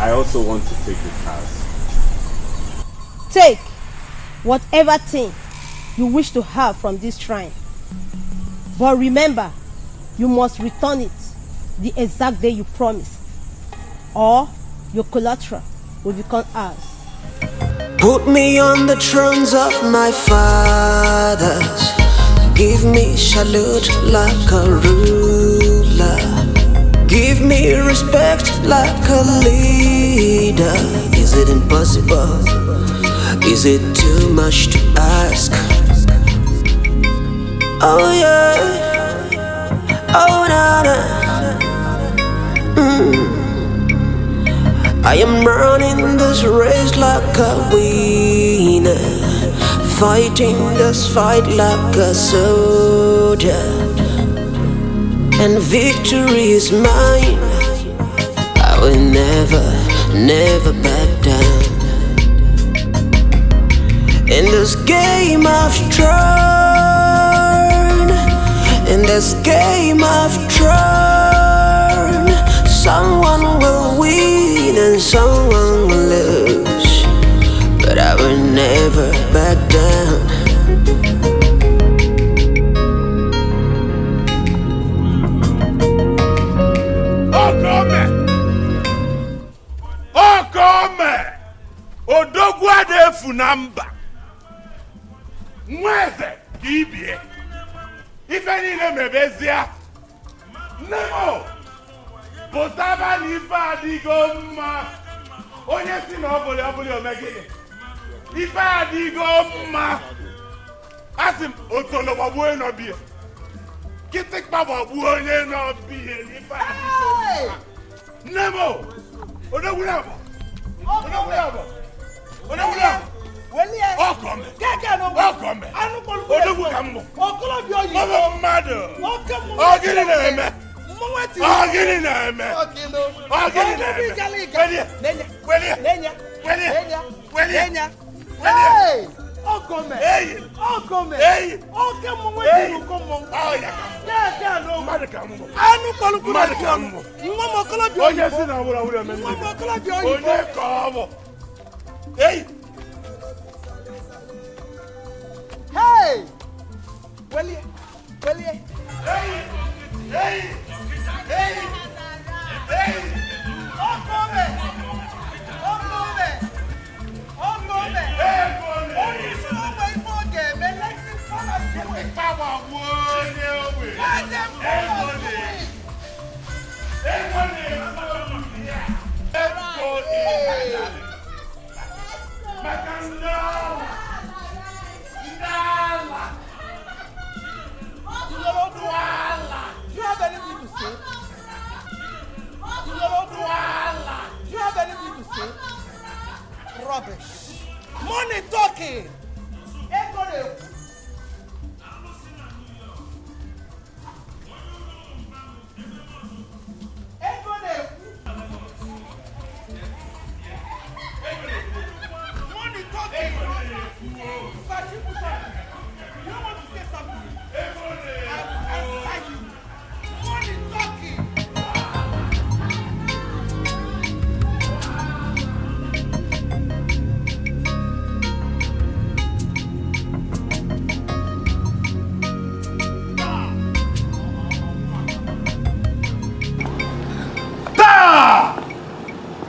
I also want to take the task. Take whatever thing you wish to have from this shrine. But remember, you must return it the exact day you promised, or your collateral will become ours. Put me on the thrones of my fathers. Give me salute like a ruler. Give me respect like a leader. Is it impossible? Is it too much to ask? Oh yeah. Oh na na. I am running this race like a winner, fighting this fight like a soldier, and victory is mine. I will never, never back down. In this game of thrones, in this game of thrones, someone will win and someone will lose, but I will never back down. Okome! Odogwa de funamba. Mweze kibie. Ife niile mebezia. Nemo! Potaba n'ife adigo mma. Onye si na ọbụli omegide. Ife adigo mma. Asị m otolo gbagbuo onye n'ọbịa. Kịtịkpa gbagbuo onye n'ọbịa. Ife adigo mma. Nemo! Odogwuna abọ. Odogwuna abọ. Odogwuna abọ. Okome. Okome. Odogwu ka mbọ. Mama mmadụ. Ogini na-eme. Ogini na-eme. Ogini na-eme. Welie. Okome. Okome. Oke mwe dinukomo. Keke no. Madakambo. Anu kwaluku Madakambo. Nwa mokola bi Onye si na wura me. Nwa mokola bi oyibo. Onye ka obo. Hey. Hey. Welie. Hey. Okome. Do you have anything to say? Rubbish. Money talking. Money talking. You want to say something? I'll sign you. Money talking.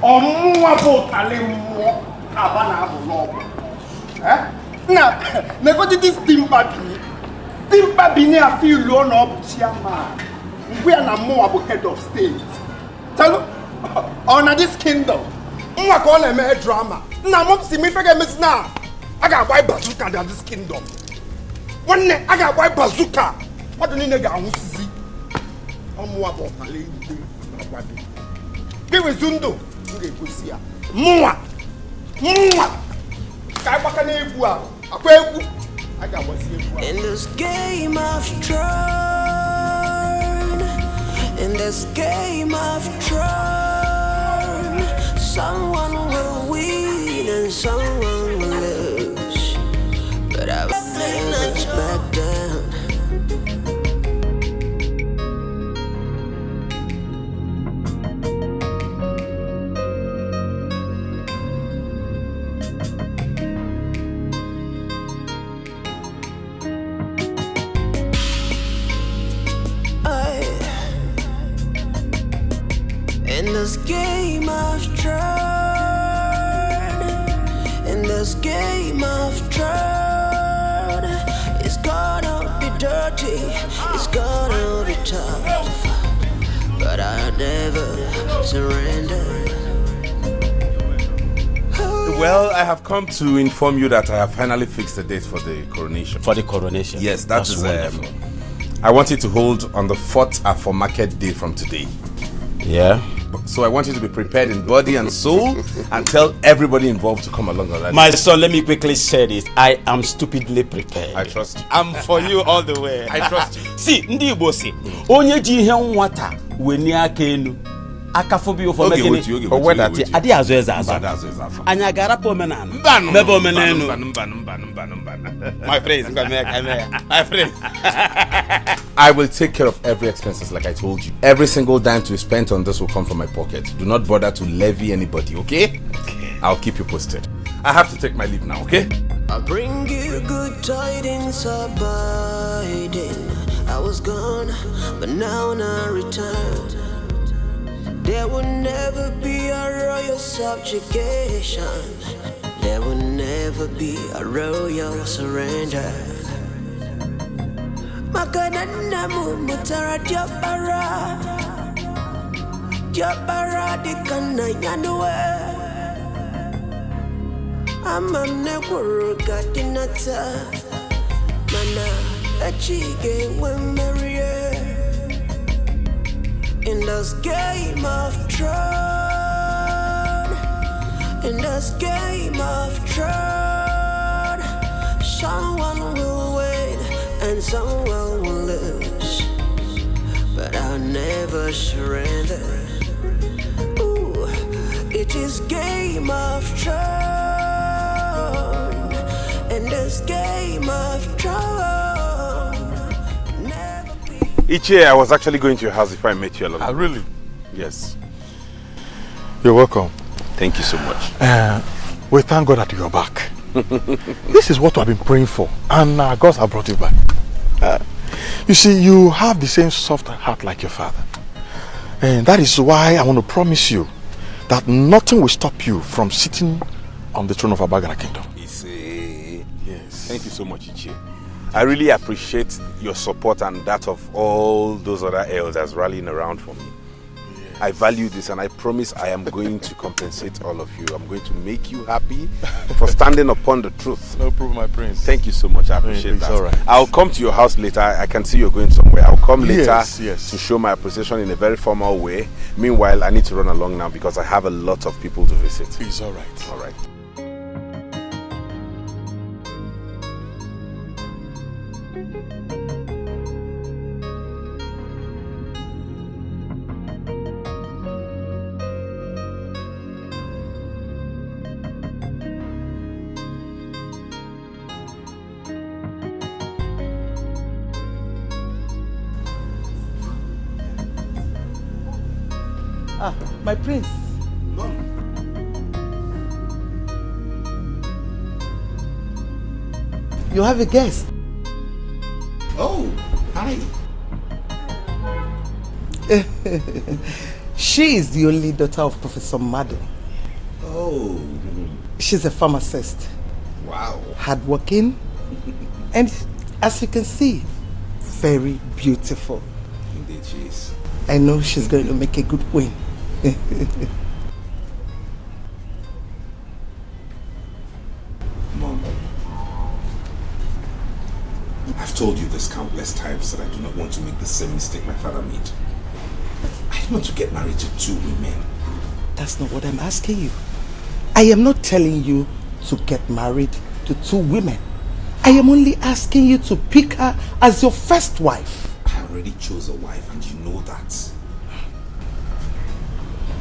Ọmụnwa bụ ụtalị mmụọ aba na-abụ n'ọgwụ. Na negodi dis timba bini afi ilu ọ na ọ bụ chairman. Ngwe ya na mmụọ bụ head of state. Tell on this kingdom. Nwa ka ọ na-eme drama. Nna m si m ife ga-emesi na a ga-agba bazooka na this kingdom. Nwanne a ga-agba bazooka. Mmadụ niile ga-anwụsịzi. Ọmụnwa bụ ụtalị igwe agwado. Gị wezu ndụ. Mwa ka agbaka na-egwu a akwa egwu a ga-agbasi egwu a. In this game of throne, in this game of throne, someone will win and someone will lose, but I will never back down. this game I've tried, in this game I've tried, it's gonna be dirty, it's gonna be tough, but I never surrender. Well, I have come to inform you that I have finally fixed the date for the coronation. For the coronation? Yes, That's wonderful. I want it to hold on the 4th After Market Day from today. Yeah? So I want you to be prepared in body and soul and tell everybody involved to come along on that. My son, let me quickly say this. I am stupidly prepared. I trust you. I'm for you all the way. I trust you. See, ndi Igbo si, onye ji ihe nwata weni aka enu. Akafobi ofo megini. Oweda ti adi azo eza azo. Anya garapa omenana. Mebe omenenu. My friends, my friends. I will take care of every expenses like I told you. Every single dime to be spent on this will come from my pocket. Do not bother to levy anybody, okay? I'll keep you posted. I have to take my leave now, okay? I bring you good tidings abiding. I was gone, but now I return. There will never be a royal subjugation. There will never be a royal surrender. Makanana mutara jabara, jabara di kana yanwe. Amam neguru gadinata, mana achige wemarie. In this game of throne, in this game of throne, someone will win and someone will lose, but I'll never surrender. Ooh, it is game of throne, in this game of throne. Each year I was actually going to your house before I met you alone. Really? Yes. You're welcome. Thank you so much. We thank God that you're back. This is what I've been praying for, and God has brought you back. You see, you have the same soft heart like your father. And that is why I want to promise you that nothing will stop you from sitting on the throne of our Bagana kingdom. Yes. Thank you so much, Ichie. I really appreciate your support and that of all those other elders rallying around for me. Yes. I value this, and I promise I am going to compensate all of you. I'm going to make you happy for standing upon the truth. No problem, my prince. Thank you so much. I appreciate that. All right. I'll come to your house later. I can see you're going somewhere. I'll come later yes. to show my appreciation in a very formal way. Meanwhile, I need to run along now because I have a lot of people to visit. It's all right. All right. Ah, my prince. You have a guest. Oh, hi. She is the only daughter of Professor Madden. Oh. She's a pharmacist. Wow. Hardworking. And as you can see, very beautiful. Indeed she is. I know she's going to make a good queen. Mom, I've told you this countless times that I do not want to make the same mistake my father made. I don't want to get married to 2 women. That's not what I'm asking you. I am not telling you to get married to 2 women. I am only asking you to pick her as your first wife. I already chose a wife and you know that.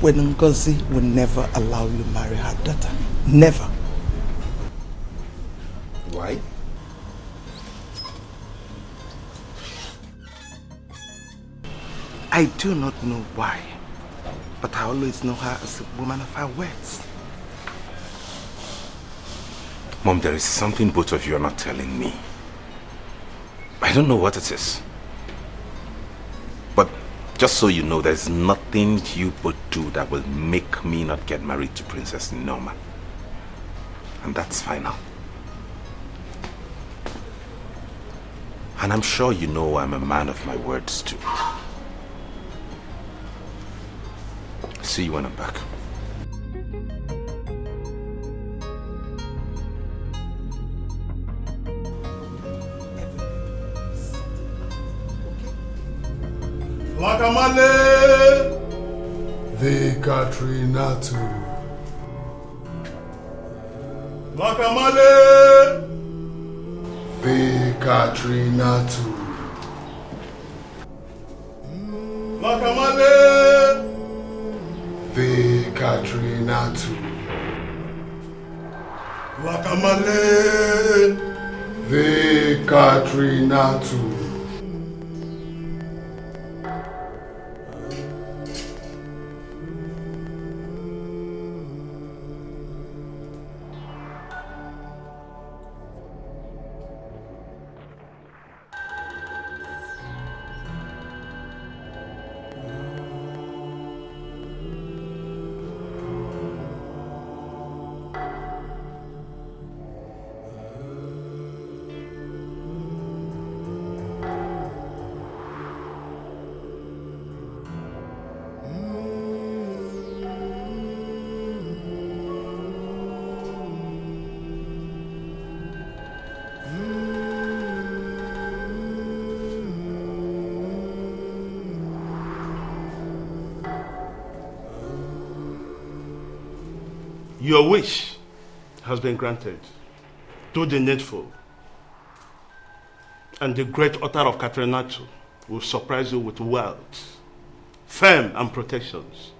When Ngozi will never allow you to marry her daughter. Never. Why? I do not know why, but I always know her as a woman of her words. Mom, there is something both of you are not telling me. I don't know what it is. But Just so you know, there's nothing you would do that will make me not get married to Princess Norma. And that's final. And I'm sure you know I'm a man of my words too. See you when I'm back. Lakamale! The Katrinatu. Lakamale! The Katrinatu. Lakamale! The Katrinatu. Lakamale! The Katrinatu. Your wish has been granted. Do the needful. And the great author of Katrinatu will surprise you with wealth, fame, and protections.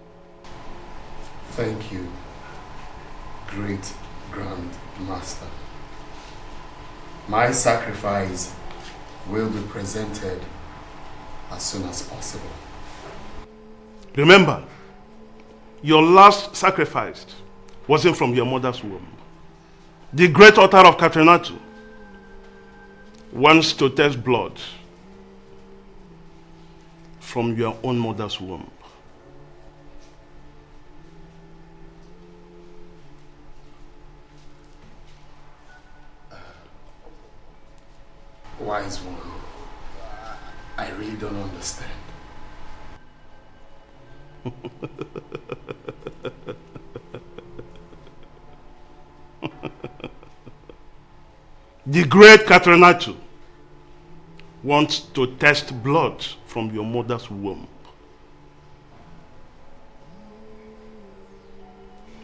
Thank you, great Grand Master. My sacrifice will be presented as soon as possible. Remember, your last sacrifice wasn't from your mother's womb. The great author of Katrinatu wants to test blood from your own mother's womb. Wise one, I really don't understand. The great Katrinatu wants to test blood from your mother's womb.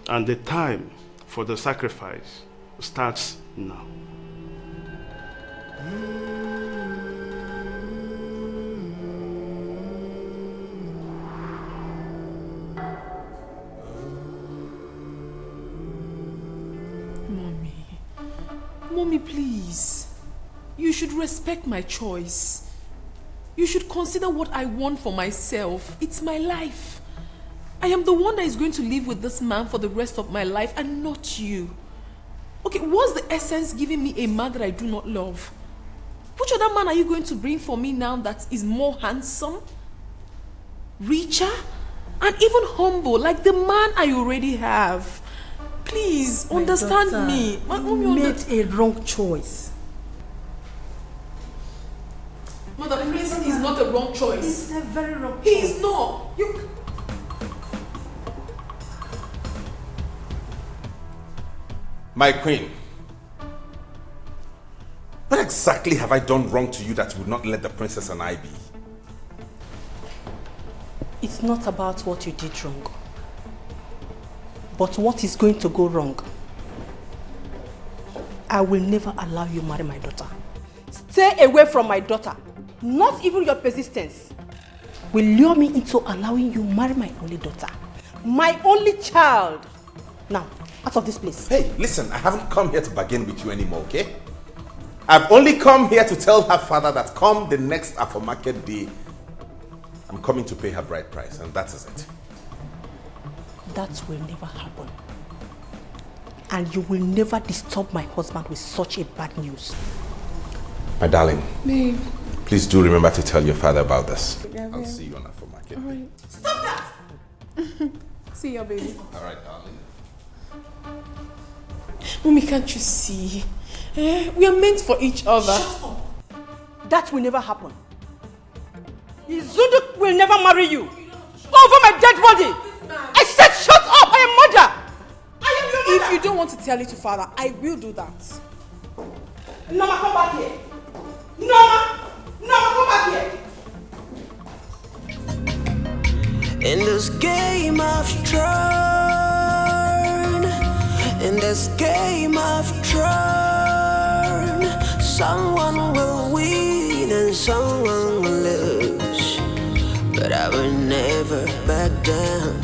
And the time for the sacrifice starts now. Mommy, please. You should respect my choice. You should consider what I want for myself. It's my life. I am the one that is going to live with this man for the rest of my life and not you. Okay, what's the essence giving me a man that I do not love? Which other man are you going to bring for me now that is more handsome, richer, and even humble like the man I already have? Please, understand me. You made a wrong choice. Mother, Prince is not a wrong choice. It's a very wrong choice. He is not. You... My queen, what exactly have I done wrong to you that you would not let the princess and I be? It's not about what you did wrong, but what is going to go wrong. I will never allow you marry my daughter. Stay away from my daughter. Not even your persistence will lure me into allowing you marry my only daughter. My only child. Now, out of this place. Hey, listen, I haven't come here to bargain with you anymore, okay? I've only come here to tell her father that come the next Afro Market Day, I'm coming to pay her bride price, and that is it. That will never happen. And you will never disturb my husband with such a bad news. My darling, babe, please do remember to tell your father about this. I'll see you on Afro Market. Get Alright. Stop that! See ya, baby. Alright, darling. Mommy, can't you see? We are meant for each other. Shut up. That will never happen. Izundu will never marry you. Over my dead body. I said shut up. I am mother. I am your mother. If you don't want to tell it to father, I will do that. Norma, come back here. Norma, come back here. In this game of turn, in this game of turn, someone will win and someone will lose, but I will never back down.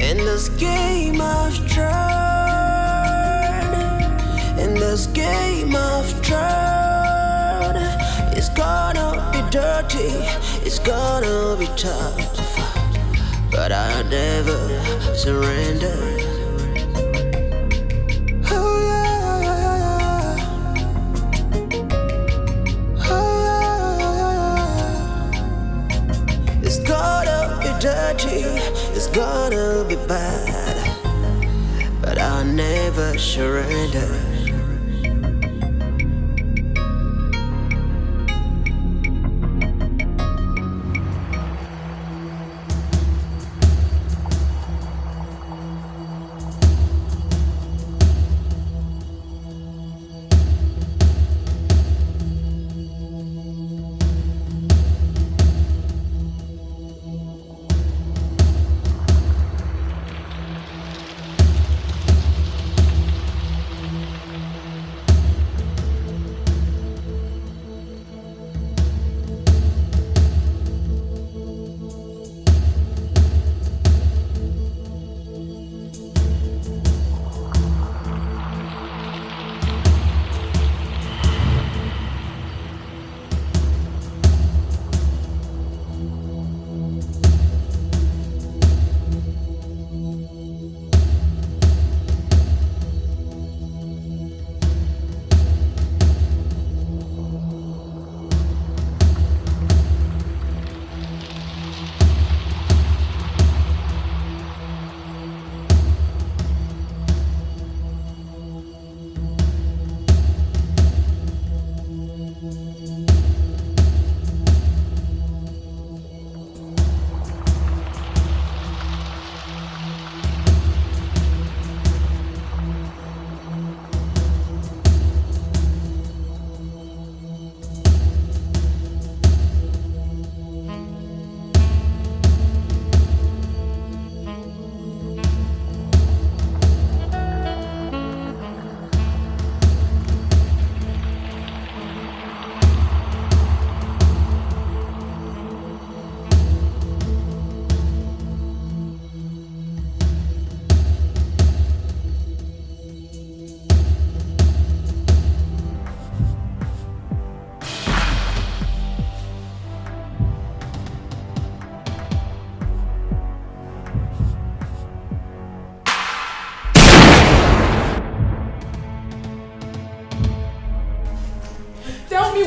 In this game of turn, in this game of turn, it's gonna be dirty, it's gonna be tough, but I'll never surrender. Oh yeah, oh yeah. It's gonna be dirty, it's gonna be bad, but I'll never surrender.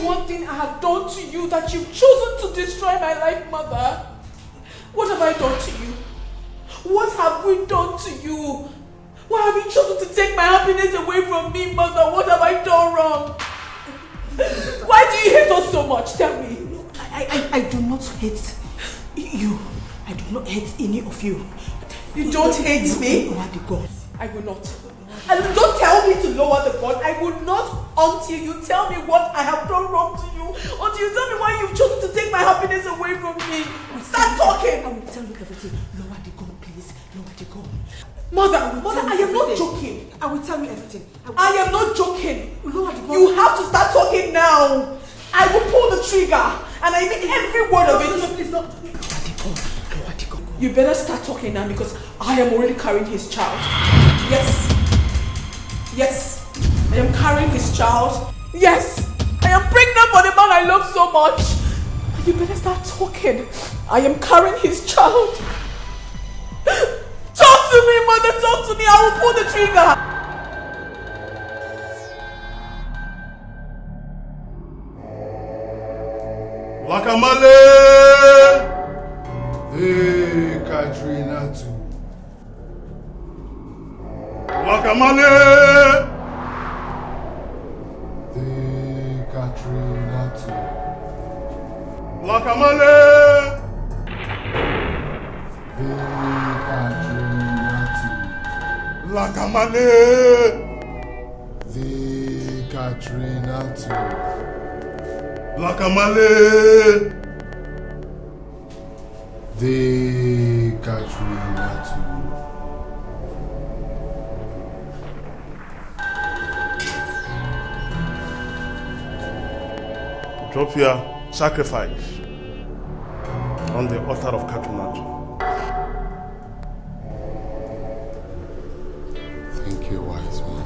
One thing I have done to you that you've chosen to destroy my life, Mother. What have I done to you? What have we done to you? Why have you chosen to take my happiness away from me, Mother? What have I done wrong? Why do you hate us so much? Tell me. I do not hate you. I do not hate any of you. You don't hate me? Lower the gun. I will not. And don't tell me to lower the gun. I will not until you tell me what I have done wrong to you. Until you tell me why you've chosen to take my happiness away from me. Start talking. I will tell you everything. Lower the gun, please. Lower the gun. Mother, I am not joking. I will tell you everything. I am not joking. Lower the gun. You have to start talking now. I will pull the trigger. And I mean every word of it. No, please, no. Lower the gun. Lower the gun. You better start talking now because I am already carrying his child. Yes. Yes. I am carrying his child. Yes. I am pregnant for the man I love so much. You better start talking. I am carrying his child. Talk to me, mother, talk to me. I will pull the trigger. Wakamale! Hey, Katrina too. Wakamale! Hey, Katrina too. Wakamale! Hey, Katrina too. Wakamale! Hey, Katrina too. Lakamale! The Katrina too. Drop your sacrifice on the altar of Katrina too. Thank you, wise man.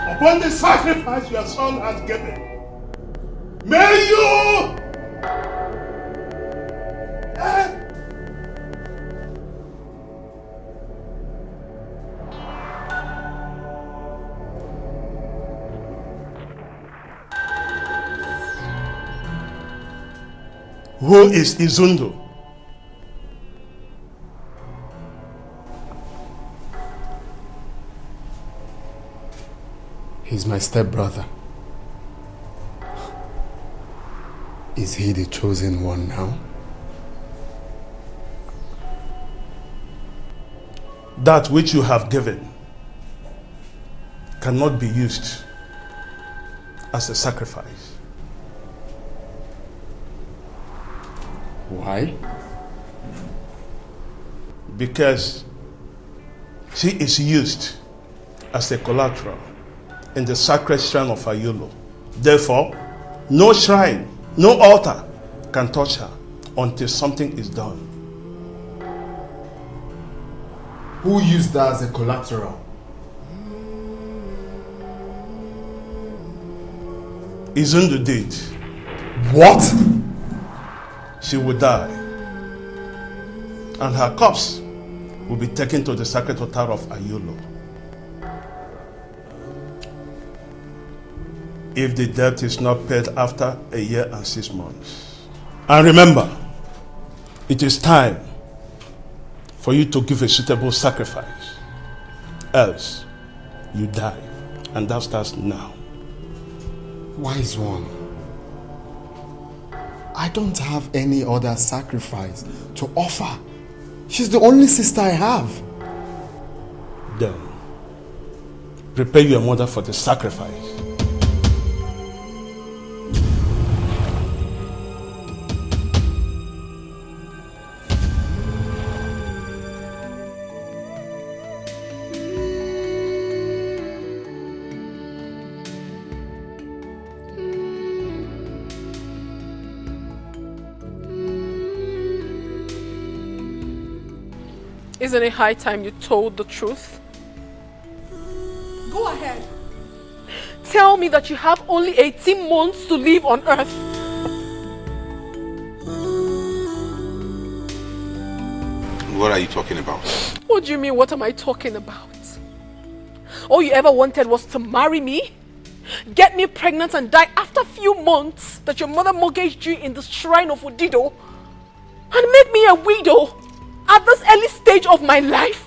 Upon the sacrifice your son has given, may you Who is Izundu? He's my stepbrother. Is he the chosen one now? That which you have given cannot be used as a sacrifice. Why? Because she is used as a collateral in the sacred shrine of Ayolo. Therefore, no shrine, no altar can touch her until something is done. Who used that as a collateral? Izundu did. What? She will die, and her corpse will be taken to the sacred altar of Ayolo. If the debt is not paid after a year and 6 months. And remember, it is time for you to give a suitable sacrifice. Else, you die. And that starts now. Wise one, I don't have any other sacrifice to offer. She's the only sister I have. Then, prepare your mother for the sacrifice. Isn't it high time you told the truth? Go ahead. Tell me that you have only 18 months to live on Earth. What are you talking about? What do you mean, what am I talking about? All you ever wanted was to marry me? get me pregnant and die after a few months that your mother mortgaged you in the shrine of Udido, and make me a widow at this early stage of my life?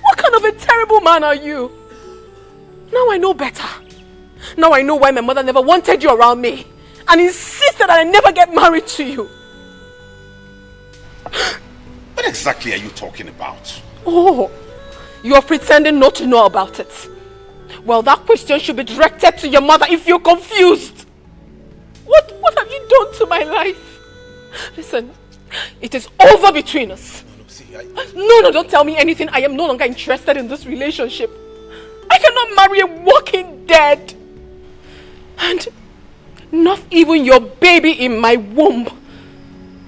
What kind of a terrible man are you? Now I know better. Now I know why my mother never wanted you around me and insisted that I never get married to you. What exactly are you talking about? Oh, you are pretending not to know about it. Well, that question should be directed to your mother if you're confused. What have you done to my life? Listen, it is over between us. No, don't tell me anything. I am no longer interested in this relationship. I cannot marry a walking dead. And not even your baby in my womb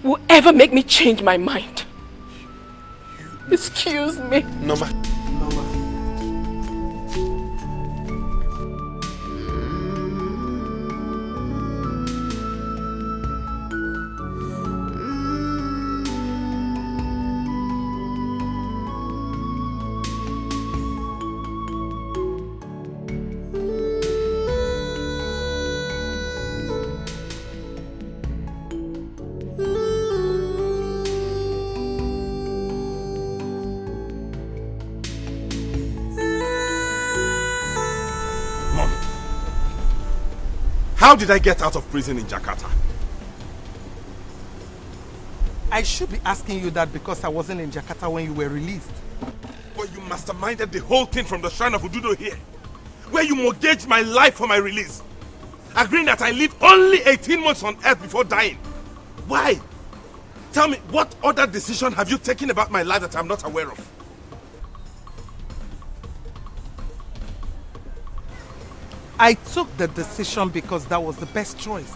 will ever make me change my mind. Excuse me. Norma. How did I get out of prison in Jakarta? I should be asking you that because I wasn't in Jakarta when you were released. But you masterminded the whole thing from the shrine of Ududo here, where you mortgaged my life for my release, agreeing that I live only 18 months on earth before dying. Why? Tell me, what other decision have you taken about my life that I'm not aware of? I took the decision because that was the best choice.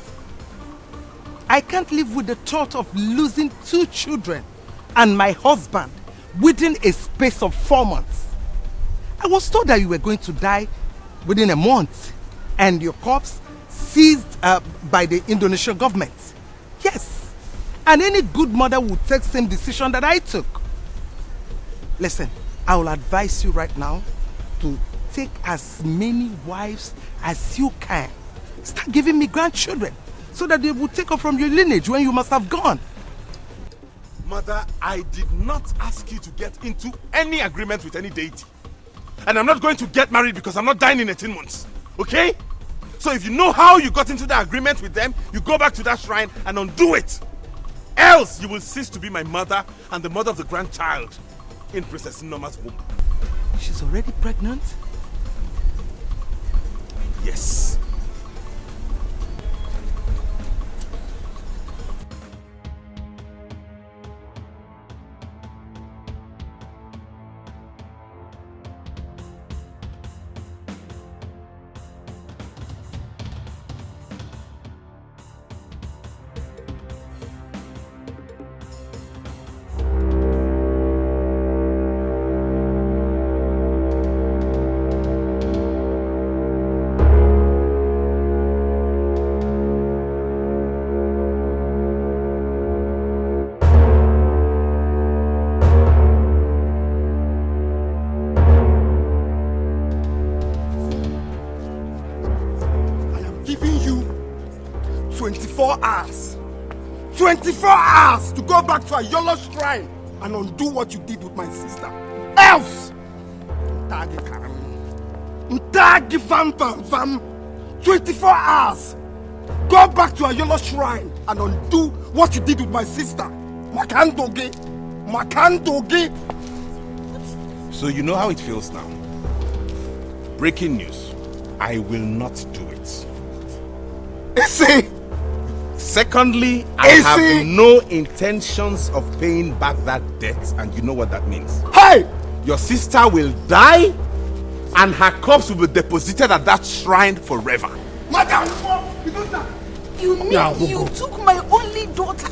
I can't live with the thought of losing 2 children and my husband within a space of 4 months. I was told that you were going to die within a month and your corpse seized by the Indonesian government. Yes, and any good mother would take the same decision that I took. Listen, I will advise you right now to take as many wives as you can. Start giving me grandchildren so that they will take off from your lineage when you must have gone. Mother, I did not ask you to get into any agreement with any deity. And I'm not going to get married because I'm not dying in 18 months. Okay? So if you know how you got into the agreement with them, you go back to that shrine and undo it. Else you will cease to be my mother and the mother of the grandchild in Princess Norma's womb. She's already pregnant? Yes. Giving you 24 hours. 24 hours to go back to a Yolo shrine and undo what you did with my sister. Else! 24 hours. Go back to a Yolo shrine and undo what you did with my sister. Makandoge. So you know how it feels now. Breaking news. I will not do it. Secondly, I have no intentions of paying back that debt, and you know what that means. Hey! Your sister will die, and her corpse will be deposited at that shrine forever. Madam! You mean you took my only daughter,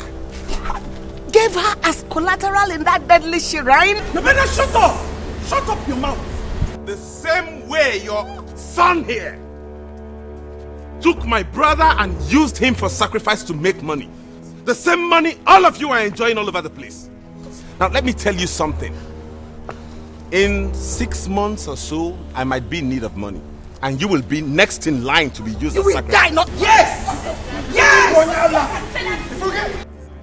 gave her as collateral in that deadly shrine? You better shut up! Shut up your mouth! The same way your son here took my brother and used him for sacrifice to make money. The same money all of you are enjoying all over the place. Now let me tell you something. In 6 months or so, I might be in need of money. and you will be next in line to be used You as will sacrifice. die, not yes! Yes!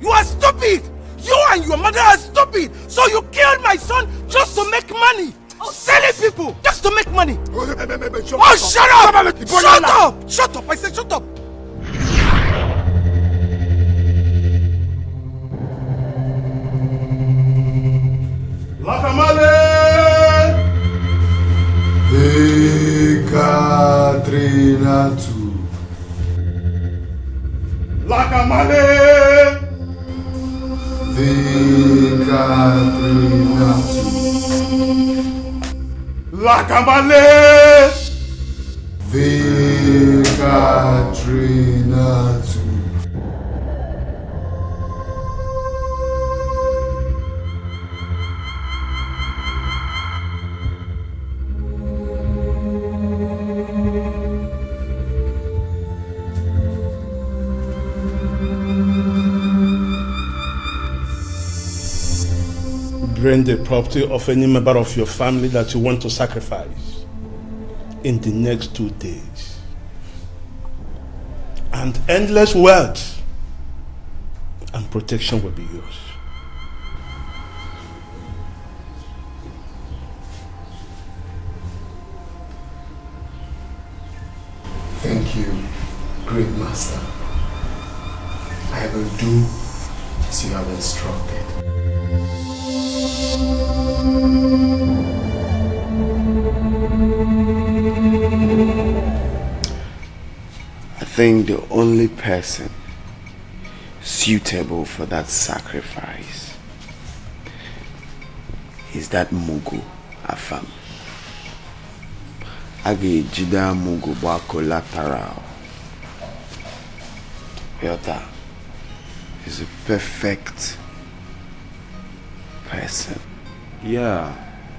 You are stupid! You and your mother are stupid! So you killed my son just to make money! Selling people just to make money! Oh, shut up! Shut up! Shut up! I said shut up! Lakamale! Ekatrina2. Lakamale! Ekatrina2. Lakamale! Ekatrina2. Bring the property of any member of your family that you want to sacrifice in the next 2 days. And endless wealth and protection will be yours. Thank you, great master. I will do as you have instructed. I think the only person suitable for that sacrifice is that Mugu Afam. Age Jida Mugu Ba collateral. Yota is a perfect person. Yeah,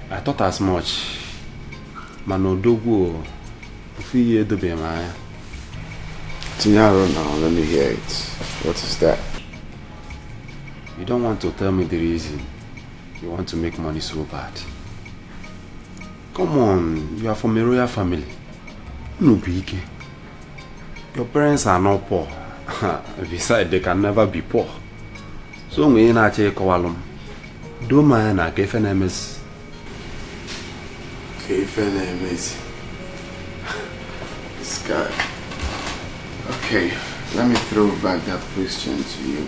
I thought as much. Manodogo, Fiye Dobemaya. Tinyaro now, let me hear it. What is that? You don't want to tell me the reason. You want to make money so bad. Come on, you are from a royal family. No big. Your parents are not poor. Besides, they can never be poor. So we ain't actually call do man a KFNMS. KFNMS. This guy. Okay, let me throw back that question to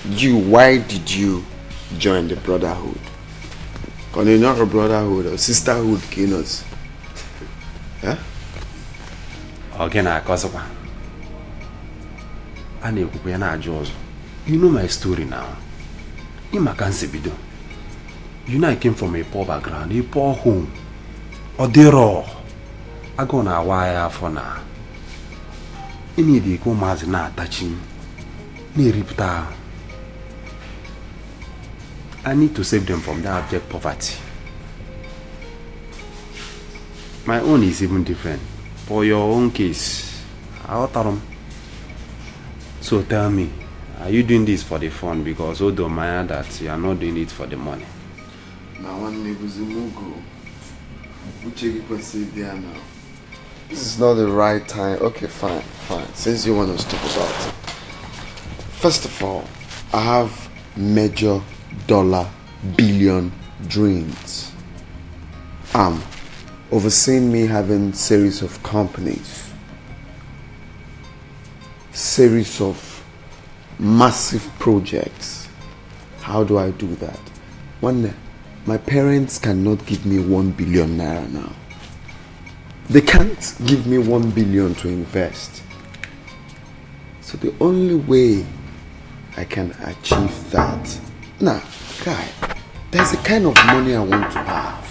you. Why did you join the brotherhood? Because you're not a brotherhood or sisterhood, Kinos. Huh? Again, I cause you know my story now. You know I came from a poor background, a poor home. Or they raw. I go na wire for now. Any day go mas na touching. Ni ripta. I need to save them from that abject poverty. My own is even different. For your own case, I'll tell them. So tell me, are you doing this for the fun? Because although Maya that you are not doing it for the money. Now one neighbor's Mugu. Which you can see there now. This is not the right time. Okay, fine. Since you want to talk about it. First of all, I have major dollar billion dreams. Overseeing me having series of companies, series of massive projects. How do I do that? One, my parents cannot give me 1 billion naira now. They can't give me 1 billion to invest. So the only way I can achieve that. Now, guy, there's a kind of money I want to have.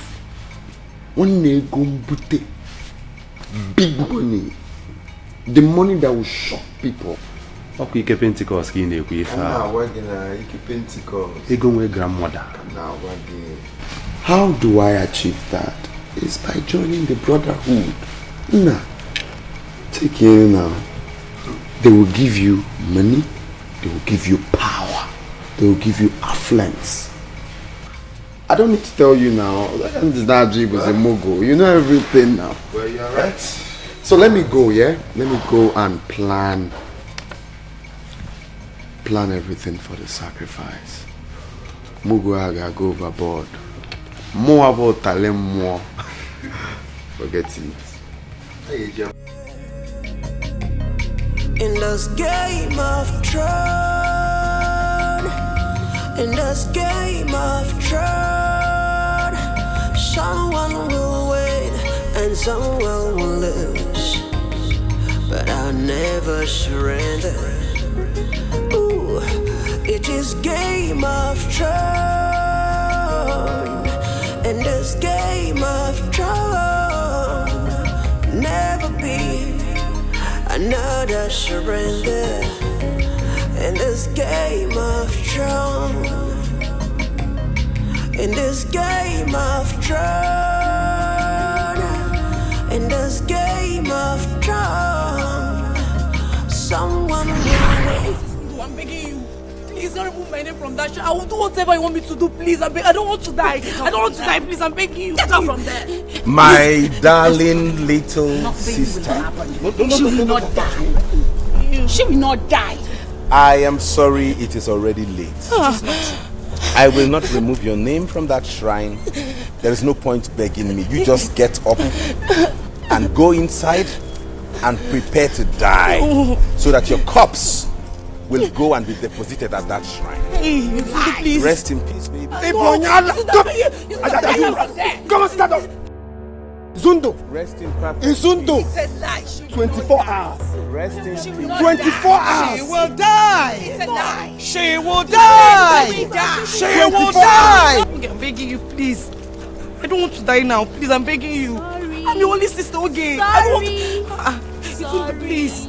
One negombute, big money. The money that will shock people. Okay, you Pentecost in the Pentecost. You go with grandmother. How do I achieve that? It's by joining the brotherhood. Nah. Take it now. They will give you money. They will give you power. They will give you affluence. I don't need to tell you now. That Najib is a mogul. You know everything now. Well, you're Alright. So let me go, yeah? Let me go and plan everything for the sacrifice. Muguaga go overboard. More about talent, more. Forget it. Hey, Jam. In this game of Thrones, in this game of Thrones, someone will win and someone will lose, but I'll never surrender. Ooh, it is game of Thrones, in this game of Thrones, never be another surrender. In this game of Thrones, in this game of Thrones, in this game of Thrones, someone will wait. I'm begging you. Please don't remove my name from that show. I will do whatever you want me to do, please. I don't want to die. I don't want to die, please. I'm begging you. Get off from there. My darling little sister. She will not die. She will not die. I am sorry it is already late. I will not remove your name from that shrine. There is no point begging me. You just get up and go inside and prepare to die so that your corpse will go and be deposited at that shrine. Please. Rest in peace, baby. Come on, stand up. Zundo. Rest in peace. In Zundo. 24 hours. Rest in peace. 24 hours. She will die. It's a lie. She will die. She will die. I'm begging you, please. I don't want to die now. Please, I'm begging you. I'm your only sister, okay? I don't want to... Please.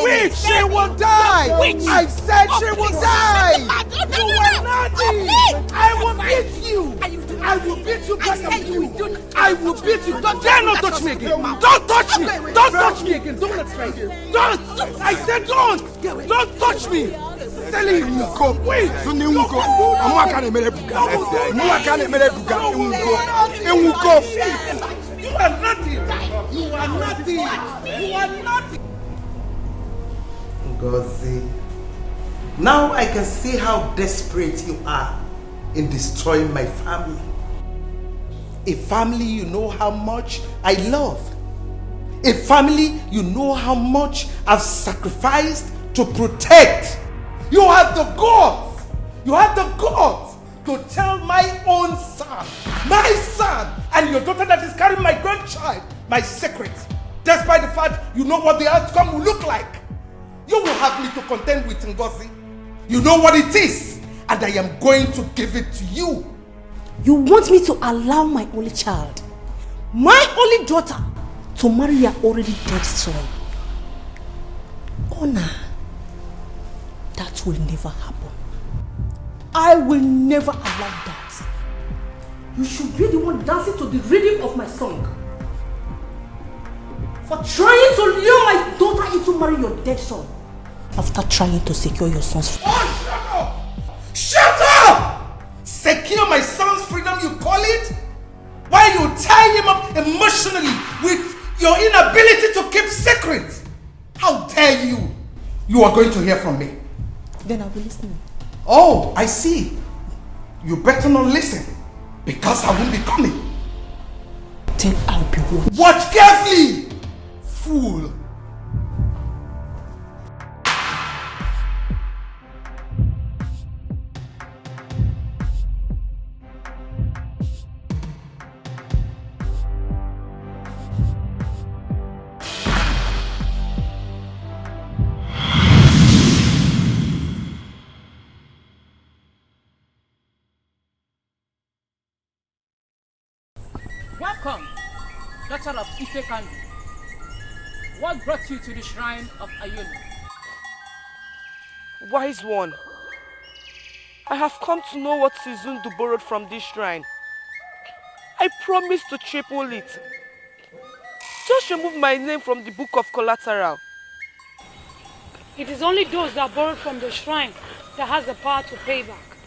Wait, she will die. I said she will die. You will not die. I will beat you. I will beat you back and you. I will beat you. Don't dare not touch me again. Don't touch me. Don't touch me again. Don't let's try. Don't. I said don't. Don't touch me. Tell you go. Wait. I'm not going to You are nothing. You are nothing. You are nothing. Ngozi, now I can see how desperate you are in destroying my family. A family you know how much I love. A family you know how much I've sacrificed to protect. You have the guts. You have the guts to tell my own son, and your daughter that is carrying my grandchild, my secret. Despite the fact you know what the outcome will look like. You will have me to contend with Ngozi. You know what it is, and I am going to give it to you. You want me to allow my only child, my only daughter, to marry your already dead son? Honor, that will never happen. I will never allow that. You should be the one dancing to the rhythm of my song. For trying to lure my daughter into marrying your dead son. After trying to secure your son's freedom. Oh, shut up! Shut up! Secure my son's freedom, you call it? While you tie him up emotionally with your inability to keep secrets. How dare you? You are going to hear from me. Then I'll be listening. Oh, I see. You better not listen, because I will be coming. Then I'll be watching. Watch carefully, fool. Welcome, daughter of Ife Kandu. What brought you to the shrine of Ayolo? Wise one, I have come to know what Sizundu borrowed from this shrine. I promise to triple it. Just remove my name from the book of collateral. It is only those that borrowed from the shrine that has the power to pay back.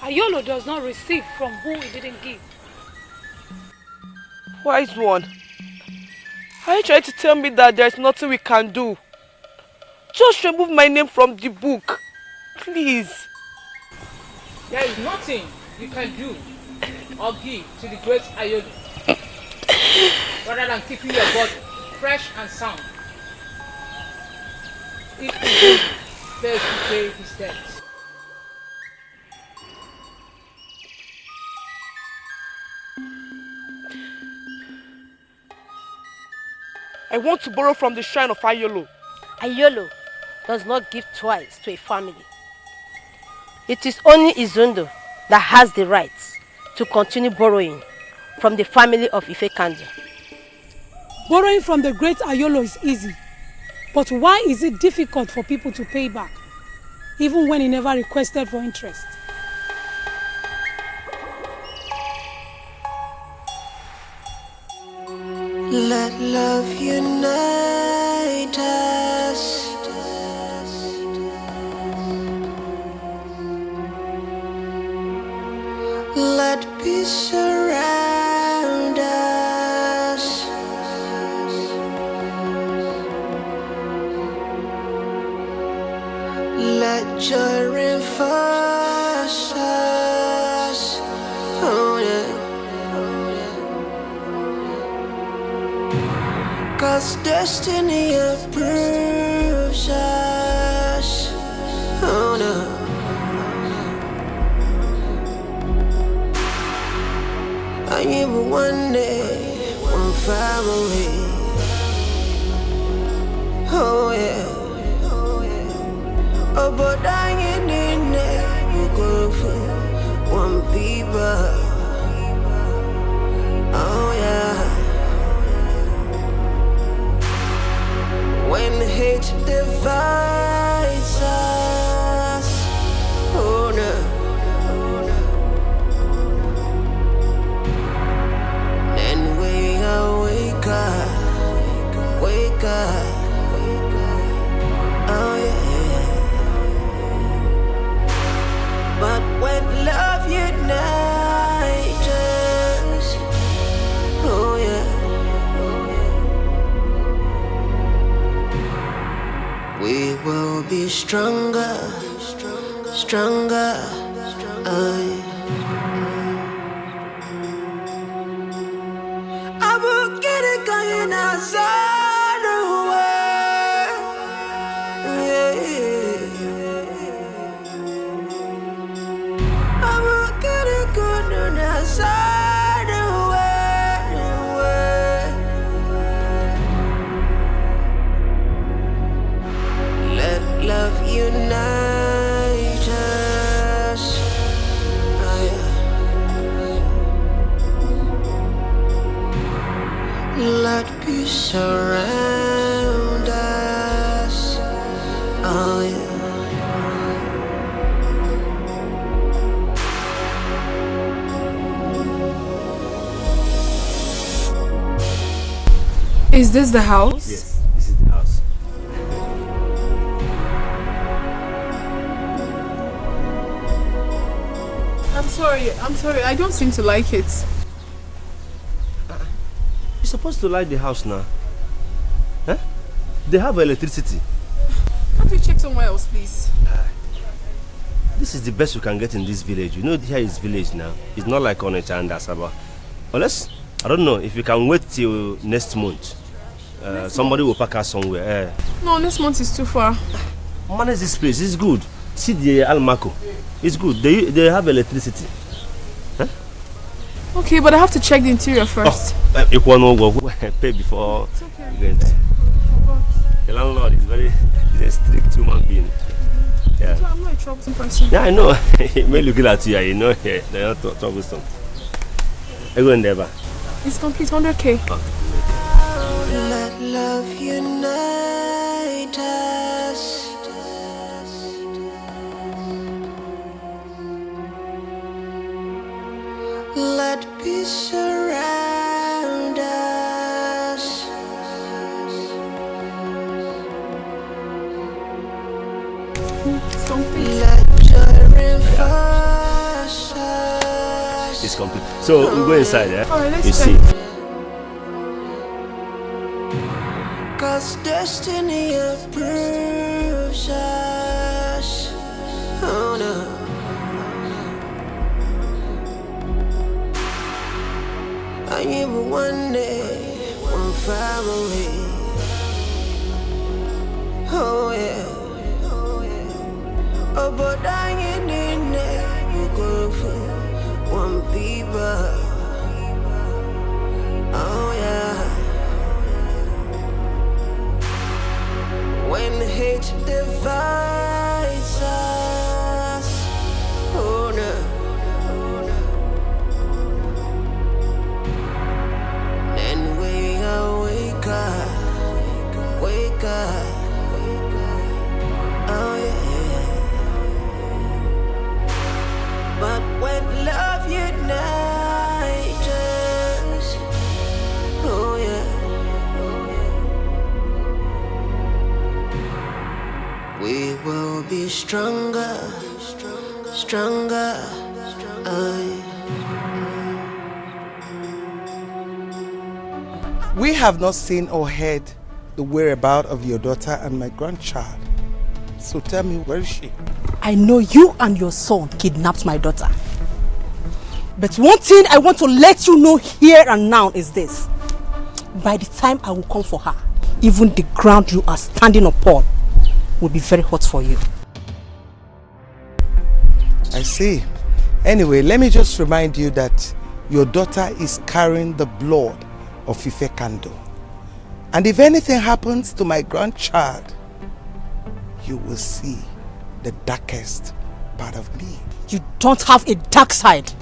Ayolo does not receive from whom he didn't give. Wise one, Are you trying to tell me that there's nothing we can do? Just remove my name from the book. Please. There is nothing you can do or give to the great Ayolo rather than keeping your body fresh and sound. If he fails to pay his debts. I want to borrow from the shrine of Ayolo. Ayolo does not give twice to a family. It is only Izundo that has the right to continue borrowing from the family of Ifekandu. Borrowing from the great Ayolo is easy. But why is it difficult for people to pay back, even when he never requested for interest? Let love unite us. Let peace surround us. Let joy reinforce us. Oh yeah. 'Cause destiny approves us. Oh no. I am one day, one family. Oh yeah. Oh, but I ain't in there. You go for one people. Oh yeah. When hate divides us, oh no. Then we wake up, wake up, oh yeah. But when love unites us, oh yeah. We will be stronger, stronger. I will get it going outside the world. Yeah. I will get it going outside the world. Let love unite us. Oh, yeah. Let peace surround us. Oh yeah. Is this the house? Yes, this is the house. I'm sorry, I don't seem to like it. You're supposed to like the house now. Huh? They have electricity. Can't we check somewhere else, please? This is the best we can get in this village. You know, here is village now. It's not like Onitsha and Asaba. Unless, I don't know, if you can wait till next month. Somebody will pack us somewhere. No, next month is too far. Manage this place, it's good. See the Almaco. It's good. They have electricity. Huh? Okay, but I have to check the interior first. You want to pay before you go in there. The landlord is he's a strict human being. Yeah. I'm not a troublesome person. Yeah, I know. He may look at you, you know, they're not troublesome. I go in there, ba. It's complete 100K. Oh. Let love unite us. Let peace surround us. Let joy reinforce us. It's complete. So we go inside, yeah? Alright, let's you check. see. 'Cause destiny approves us. Oh no. I am one day, one family. Oh yeah. Oh, but I ain't in there. You go for one people. Oh yeah. When hate divides us, oh no. Then we all wake up, wake up. Oh yeah. But when love unites us, oh yeah. We will be stronger, stronger. We have not seen or heard the whereabouts of your daughter and my grandchild. So tell me, where is she? I know you and your son kidnapped my daughter. But one thing I want to let you know here and now is this. By the time I will come for her, even the ground you are standing upon will be very hot for you. I see. Anyway, let me just remind you that your daughter is carrying the blood of Ife Kando. And if anything happens to my grandchild, you will see the darkest part of me. You don't have a dark side.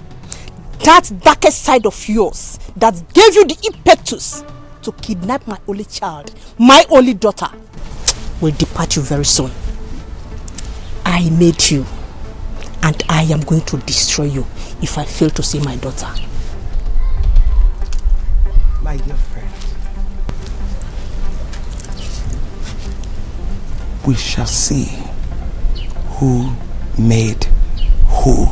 That darkest side of yours that gave you the impetus to kidnap my only child, my only daughter, will depart you very soon. I made you, and I am going to destroy you if I fail to see my daughter. My dear friend, we shall see who made who.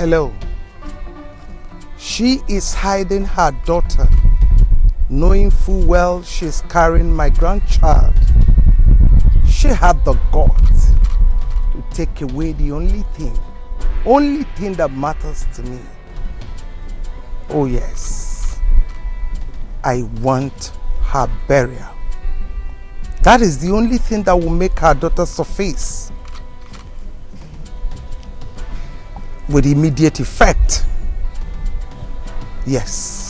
Hello. She is hiding her daughter, knowing full well she's carrying my grandchild. She had the guts to take away the only thing that matters to me. Oh yes, I want her burial. That is the only thing that will make her daughter surface with immediate effect. Yes.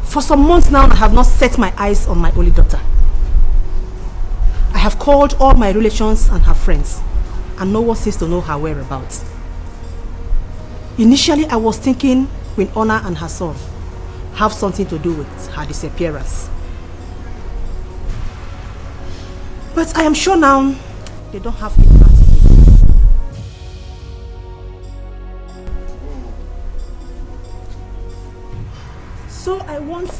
For some months now, I have not set my eyes on my only daughter. I have called all my relations and her friends, and no one seems to know her whereabouts. Initially, I was thinking Queen Honor and her son. have something to do with her disappearance. But I am sure now they don't have any part in it. So I want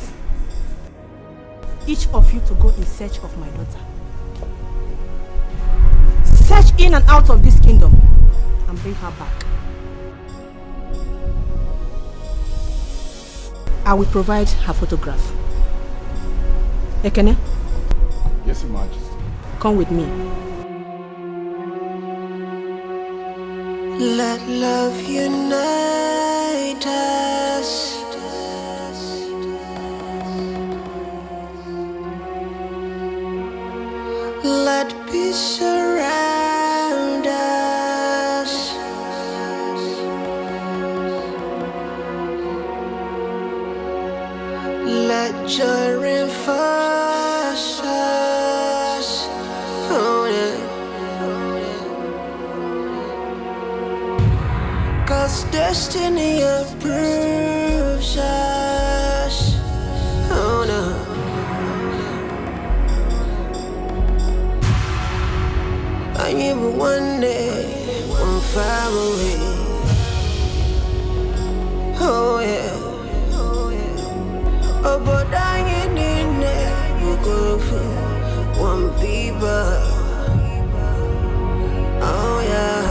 each of you to go in search of my daughter. Search in and out of this kingdom and bring her back. I will provide her photograph. Ekene? Yes, Your Majesty. Come with me. Let love unite us. Let peace surround us. Let joy reinforce us. Oh, yeah. 'Cause destiny approves us. Oh no. I am one day, one family. Oh yeah. Oh, but I ain't in there. You go for one people. Oh yeah.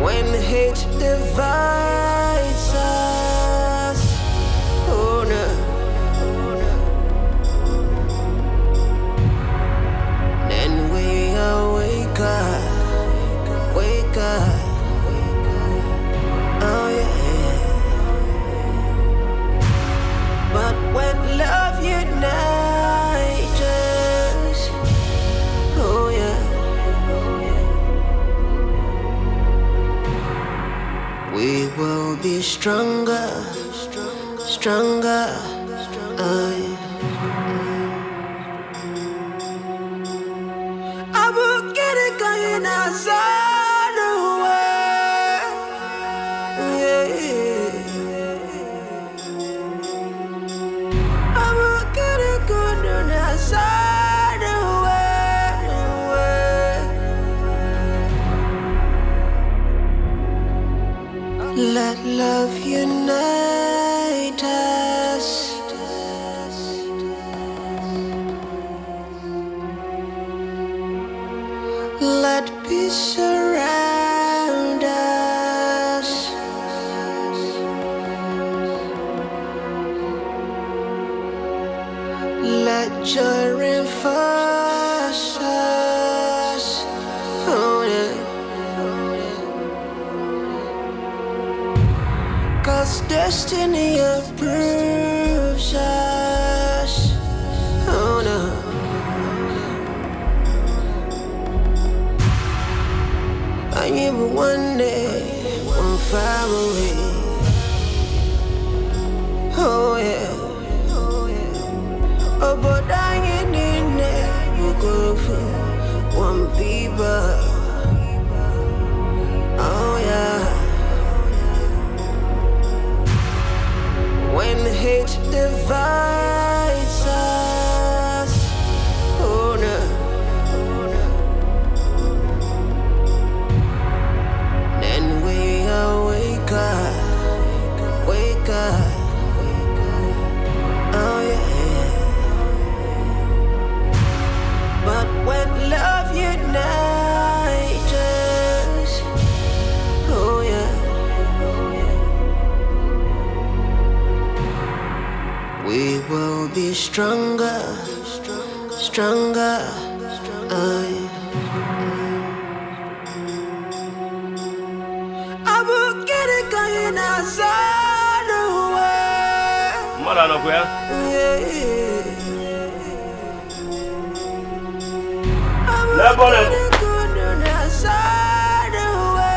When hate divides us, oh no. Then we wake up, wake up. Oh yeah. But when love unites us, oh yeah. We will be stronger, stronger. Oh yeah. I will get it going outside the way. Yeah. I will get it going outside the way. Let love unite us. Let peace surround us. Let joy reinforce us. Oh yeah. 'Cause destiny approves us. Oh no. I am one day, one family. Oh yeah. Oh, but I ain't in there. You go for one people. Oh yeah. When hate divides us, oh no. Then we wake up, wake up. Oh yeah. But when love unites us, oh yeah. We will be stronger, stronger. Oh yeah. I will get it going outside the way. Mother, no where? Never, never. Outside the way.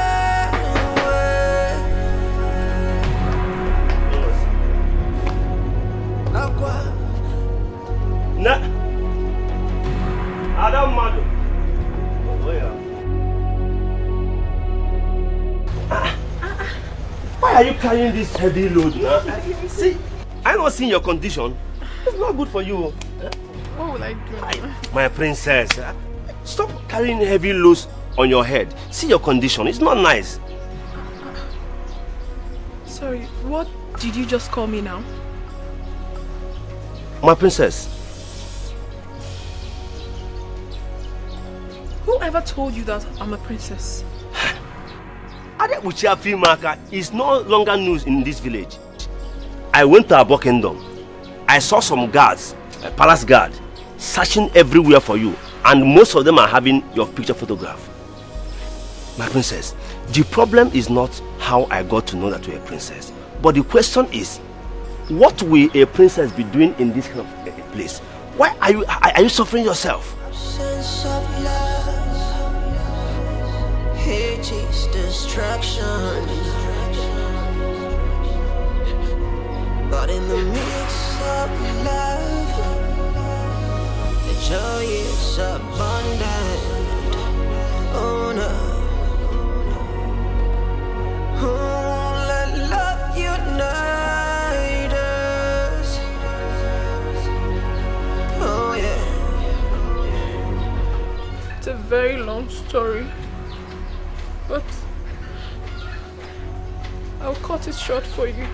Na. Adam Madu. Oh yeah. Why are you carrying this heavy load now? See, I'm not seeing your condition. It's not good for you. What will I do? My princess, stop carrying heavy loads on your head. See your condition. It's not nice. Sorry, what did you just call me now? My princess. Whoever told you that I'm a princess? Adebuchi Afimaka is no longer news in this village. I went to Abo Kingdom. I saw some guards, a palace guard, searching everywhere for you, and most of them are having your picture photograph. My princess, the problem is not how I got to know that you're a princess, but the question is, what will a princess be doing in this kind of place? Why are you suffering yourself? Sense of love, hate is destruction. But in the midst of love, the joy is abundant. Oh no. Oh, let love unite us. Oh yeah. It's a very long story, but I'll cut it short for you.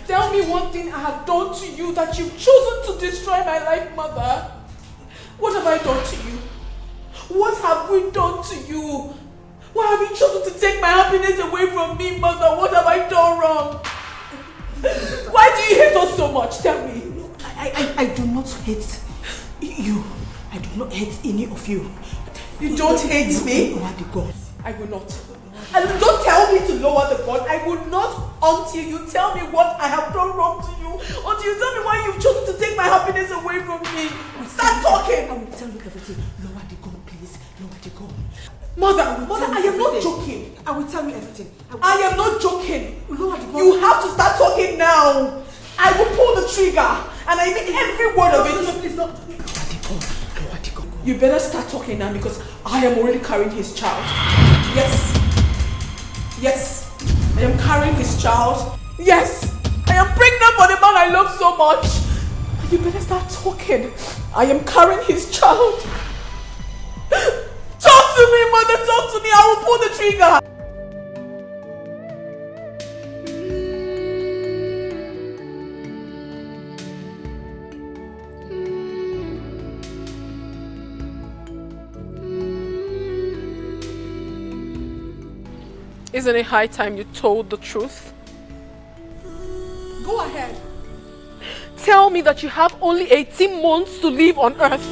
Tell me one thing I have done to you that you've chosen to destroy my life, Mother. What have I done to you? What have we done to you? Why have you chosen to take my happiness away from me, Mother? What have I done wrong? Why do you hate us so much? Tell me. I do not hate you. I do not hate any of you. You don't hate me? Lower the gun. I will not. And don't tell me to lower the gun. I will not until you tell me what I have done wrong to you. Until you tell me why you've chosen to take my happiness away from me. Start talking. I will tell you everything. Lower the gun, please. Lower the gun. Mother, I am not joking. I will tell you everything. I am not joking. Lower the gun. You have to start talking now. I will pull the trigger. And I mean every word of it. No, please not. Lower the gun. You better start talking now because I am already carrying his child. Yes. Yes. I am carrying his child. Yes. I am pregnant for the man I love so much. You better start talking. I am carrying his child. Talk to me, Mother. Talk to me. I will pull the trigger. Isn't it high time you told the truth? Go ahead. Tell me that you have only 18 months to live on Earth.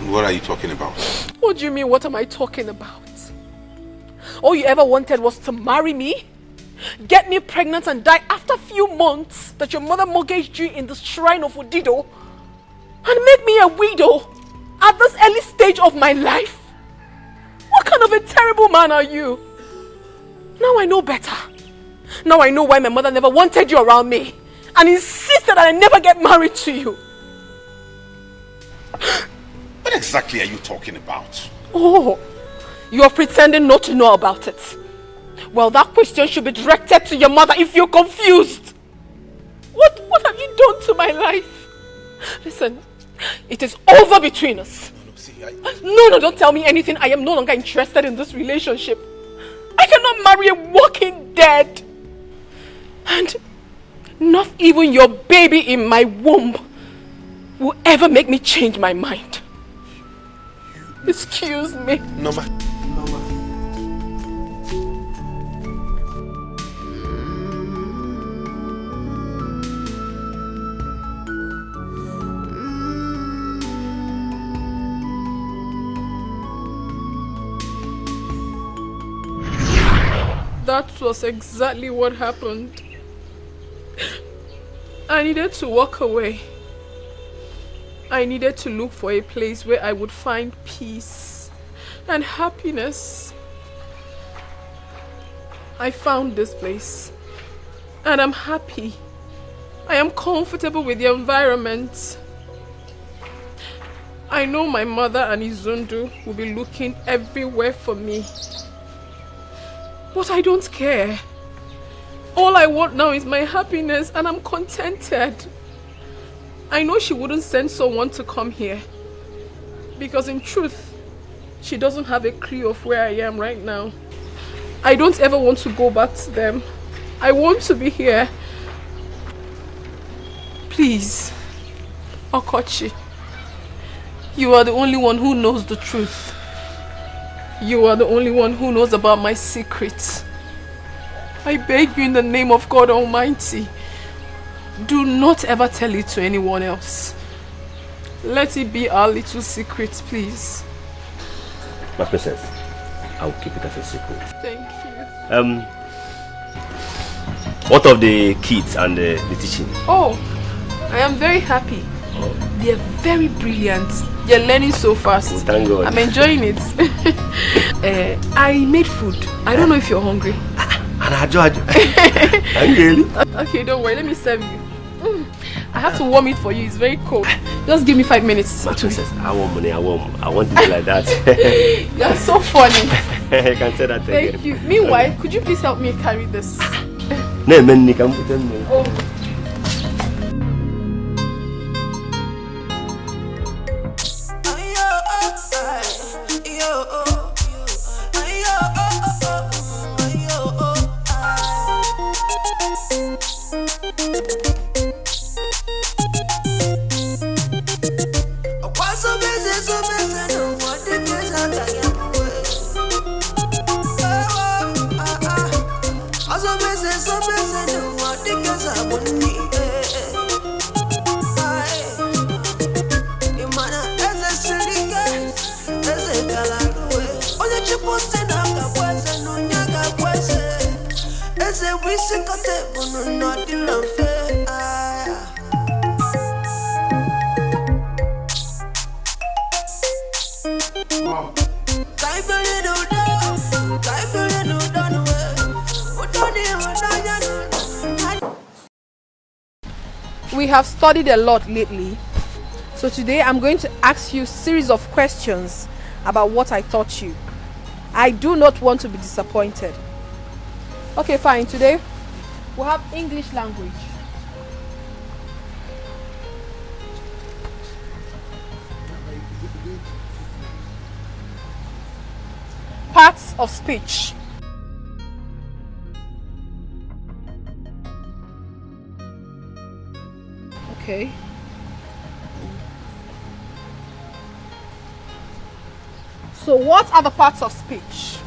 What are you talking about? What do you mean, what am I talking about? All you ever wanted was to marry me, get me pregnant and die after a few months that your mother mortgaged you in the shrine of Udido, and make me a widow at this early stage of my life? What kind of a terrible man are you? Now I know better. Now I know why my mother never wanted you around me and insisted that I never get married to you. What exactly are you talking about? Oh, you are pretending not to know about it. Well, that question should be directed to your mother if you're confused. What have you done to my life? Listen, it is over between us. No, don't tell me anything. I am no longer interested in this relationship. I cannot marry a walking dead. And not even your baby in my womb will ever make me change my mind. Excuse me. Norma. That was exactly what happened. I needed to walk away. I needed to look for a place where I would find peace and happiness. I found this place. And I'm happy. I am comfortable with the environment. I know my mother and Izundu will be looking everywhere for me. But I don't care. All I want now is my happiness and I'm contented. I know she wouldn't send someone to come here. Because in truth, she doesn't have a clue of where I am right now. I don't ever want to go back to them. I want to be here. Please, Okochi, you are the only one who knows the truth. You are the only one who knows about my secrets. I beg you in the name of God Almighty, do not ever tell it to anyone else. Let it be our little secret, please. My princess, I'll keep it as a secret. Thank you. What of the kids and the teaching? Oh, I am very happy. They are very brilliant. They are learning so fast. Oh, thank God. I'm enjoying it. I made food. I don't know if you're hungry. Okay, don't worry. Let me serve you. I have to warm it for you. It's very cold. Just give me 5 minutes. My princess, I want money. I want to be like that. You're so funny. I can say that again. Thank you. Meanwhile, could you please help me carry this? No, man, you can put them. Oh. We have studied a lot lately, so today I'm going to ask you a series of questions about what I taught you. I do not want to be disappointed. Okay, fine. Today we'll have English language. Parts of speech. Okay. So what are the parts of speech?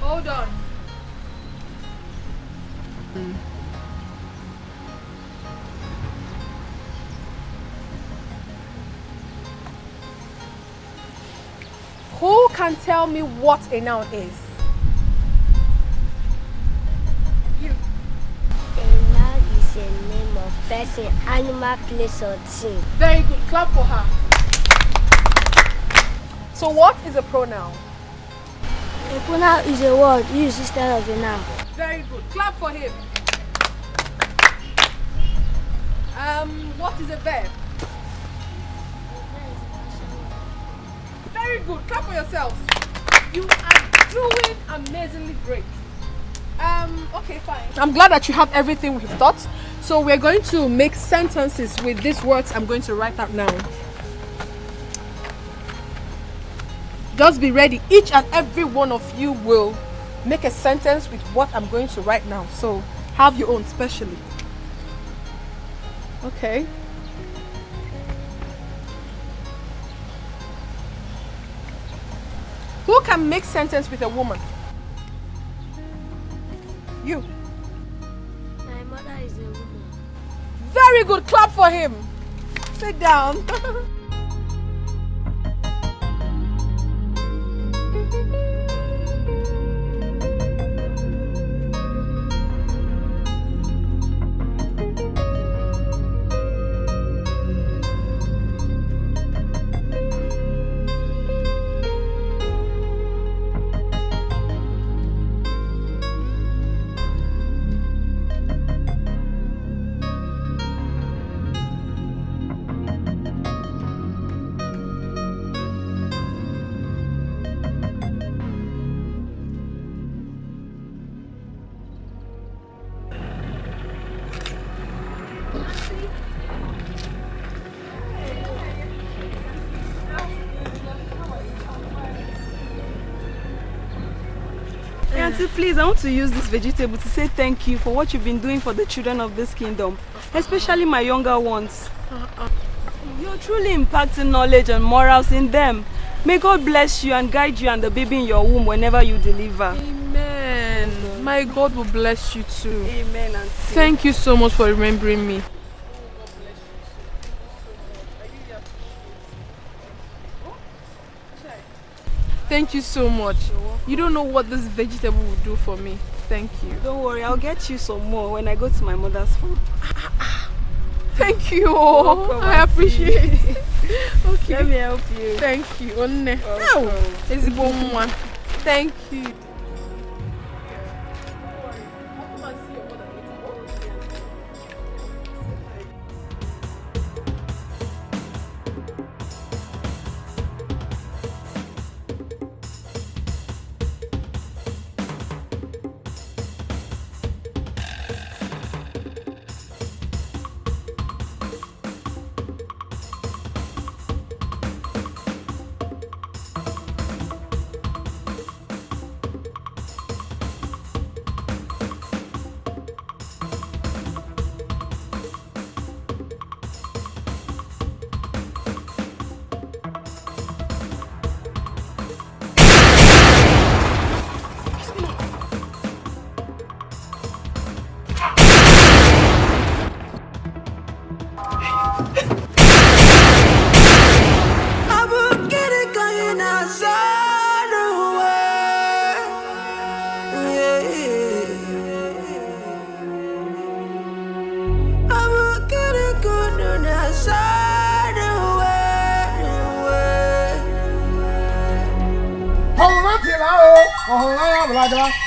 Hold on. Who can tell me what a noun is? You. A noun is a name of person, animal, place, or thing. Very good. Clap for her. So what is a pronoun? A pronoun is a word used instead of a noun. Very good. Clap for him. What is a verb? Very good. Clap for yourselves. You are doing amazingly great. Okay, fine. I'm glad that you have everything we've taught. So we're going to make sentences with these words I'm going to write out now. Just be ready. Each and every one of you will make a sentence with what I'm going to write now. So have your own specially. Okay. Who can make sentence with a woman? You. My mother is a woman. Very good. Clap for him. Sit down. Auntie, please, I want to use this vegetable to say thank you for what you've been doing for the children of this kingdom, especially my younger ones. You're truly impacting knowledge and morals in them. May God bless you and guide you and the baby in your womb whenever you deliver. Amen. My God will bless you too. Amen, Auntie. Thank you so much for remembering me. Thank you so much. You don't know what this vegetable will do for me. Thank you. Don't worry, I'll get you some more when I go to my mother's farm. Thank you. I appreciate it. Okay. Let me help you. Thank you. It's a bon one. Thank you.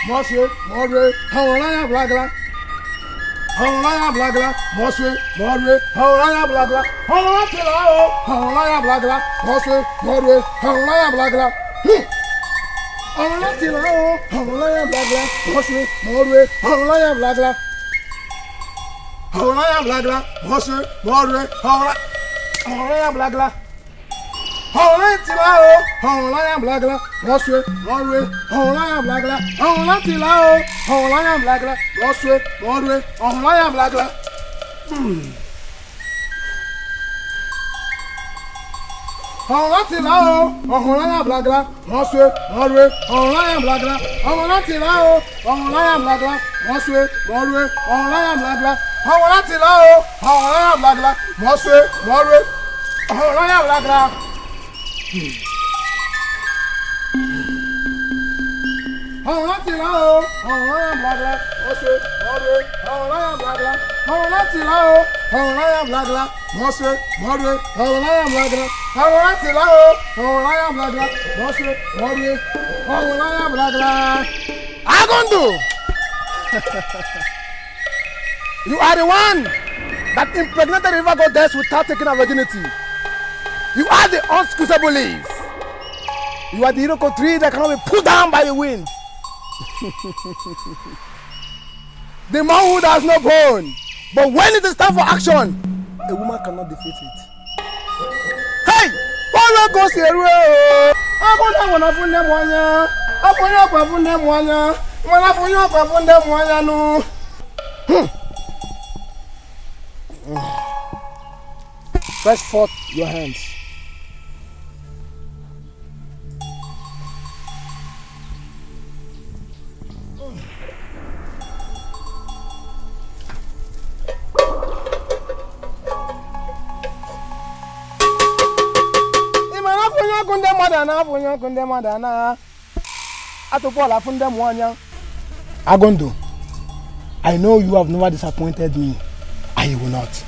Monsieur, Mordre, Hawana Blagla. Hawana Blagla, Monsieur, Mordre, Hawana Blagla. Hawana Tilao, Hawana Blagla, Monsieur, Mordre, Hawana Blagla. Hawana Tilao, Hawana Blagla, Monsieur, Mordre, Hawana Blagla. Hawana Blagla, Monsieur, Mordre, Hawana Blagla. Hawana Tilao, Hawana Blagla, Monsieur, Mordre, Hawana Blagla. Hawana Tilao, Hawana Blagla, Monsieur, Mordre, Hawana Blagla. Hawana Tilao, Hawana Blagla, Monsieur, Mordre, Hawana Blagla. Hawana Tilao, Hawana Blagla, Monsieur, Mordre, Hawana Blagla. Hawana Tilao, Hawana Blagla, Monsieur, Mordre, Hawana Blagla. Hawana Tilao, Hawana Blagla, Monsieur, Mordre, Hawana Blagla. Hawana Tilao, Hawana Blagla, Monsieur, Mordre, Hawana Blagla. Hawana Tilao, Hawana Blagla, Monsieur, Mordre, Hawana Blagla. Agondo! You are the one that impregnated the river goddess without taking her virginity. You are the unsqueezable leaf. You are the iroko tree that cannot be pulled down by the wind. The manhood has no bone, but when it is time for action, a woman cannot defeat it. Hey! Follow goes here. I'm going to find them one. I'm going to find them one. I'm going to find them one. No. Stretch forth your hands. Agondo, I know you have never disappointed me, and you will not.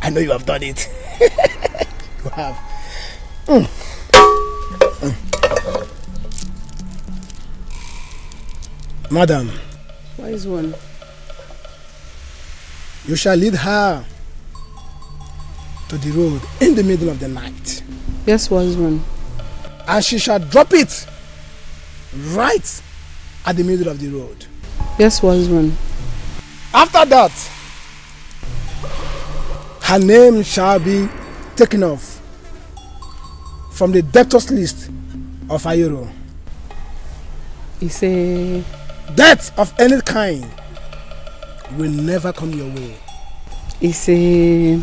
I know you have done it. You have. Madam. Wise one. You shall lead her to the road in the middle of the night. Yes, wise one. And she shall drop it right at the middle of the road. Yes, wise one. After that, her name shall be taken off from the debtors list of Ayoro. You say death of any kind will never come your way. You say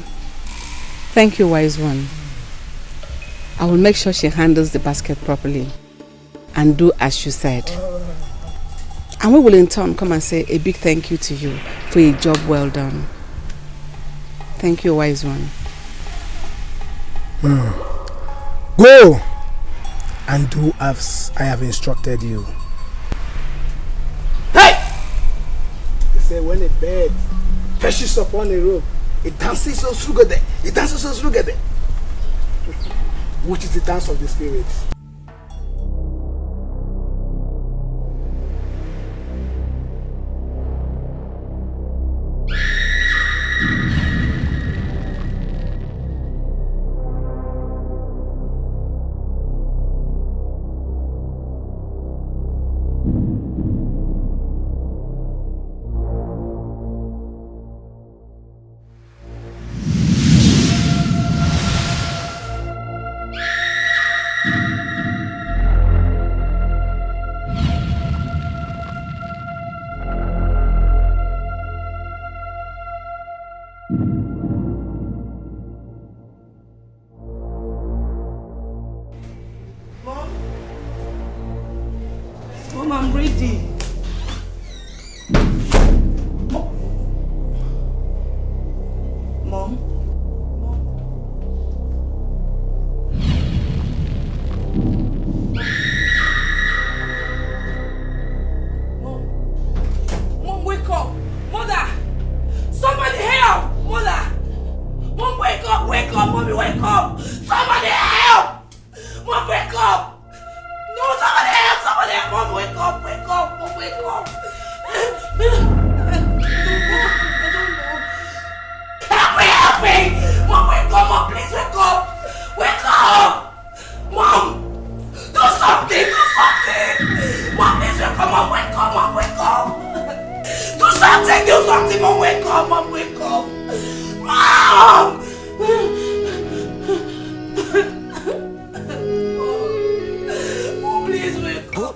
thank you, wise one. I will make sure she handles the basket properly and do as you said. And we will in turn come and say a big thank you to you for a job well done. Thank you, wise one. Go and do as I have instructed you. Hey! They say when a bird perches upon a rope, it dances so sugade. It dances so sugade. Which is the dance of the spirit. Mom, I'm ready. Mom? Mom, wake up! Mother! Somebody help! Mother! Mom, wake up! Wake up! Mommy, wake up! Somebody help! Mom, wake up! No, somebody help! Somebody help! Mom, wake up! Wake up! Mom, wake up! I don't know. Help me! Mom, wake up! Mom, please wake up! Wake up! Mom! Do something! Do something! Mom, please wake up! Mom, wake up! Mom, wake up! Do something! Do something! Mom, wake up! Mom, wake up! Mom! Mom, please wake up!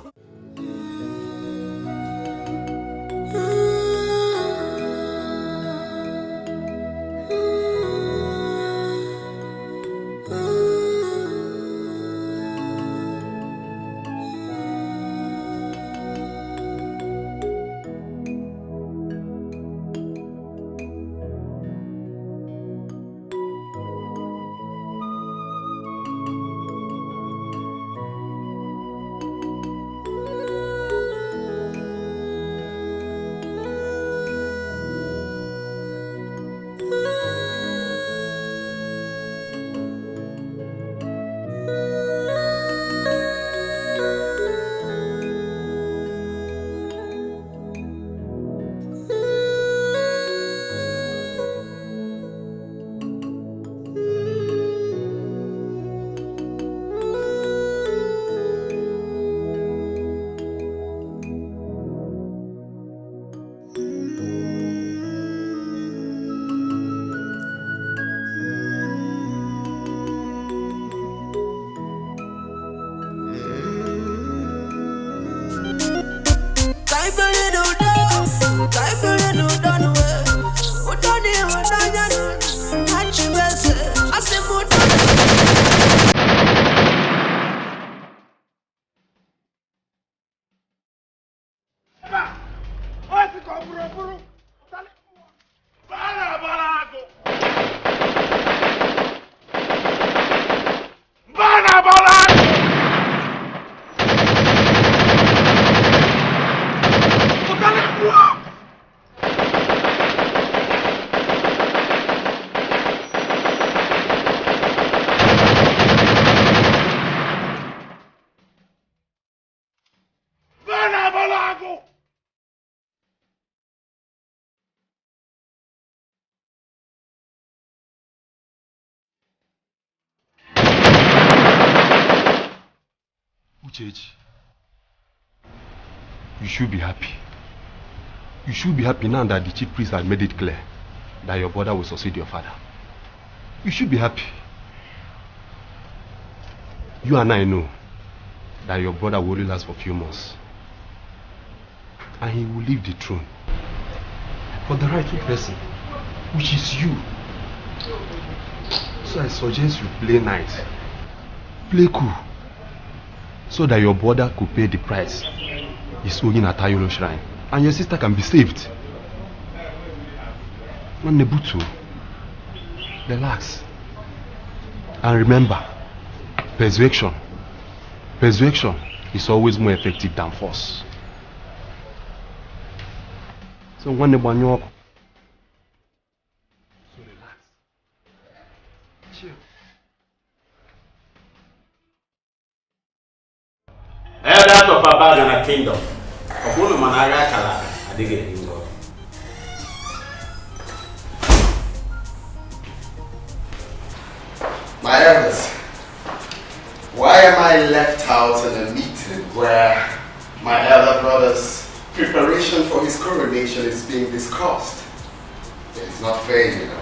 Uchechi, you should be happy. You should be happy now that the chief priest has made it clear that your brother will succeed your father. You should be happy. You and I know that your brother will only last for a few months. And he will leave the throne for the rightful person, which is you. So I suggest you play nice, play cool, so that your brother could pay the price he's owing at Ayolo Shrine, and your sister can be saved. Nebutu, relax. And remember, persuasion is always more effective than force. So when the banyo, so relax. Chill. Elders of Barren Kingdom. My elders, why am I left out in a meeting where my elder brother's preparation for his coronation is being discussed? It's not fair, you know.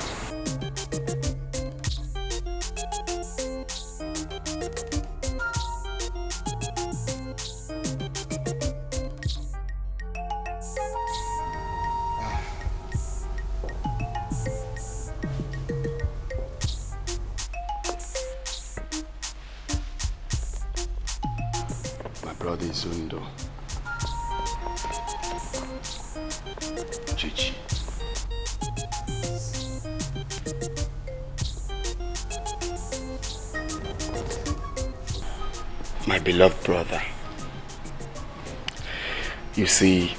Brother Izundo, Chichi. My beloved brother, you see,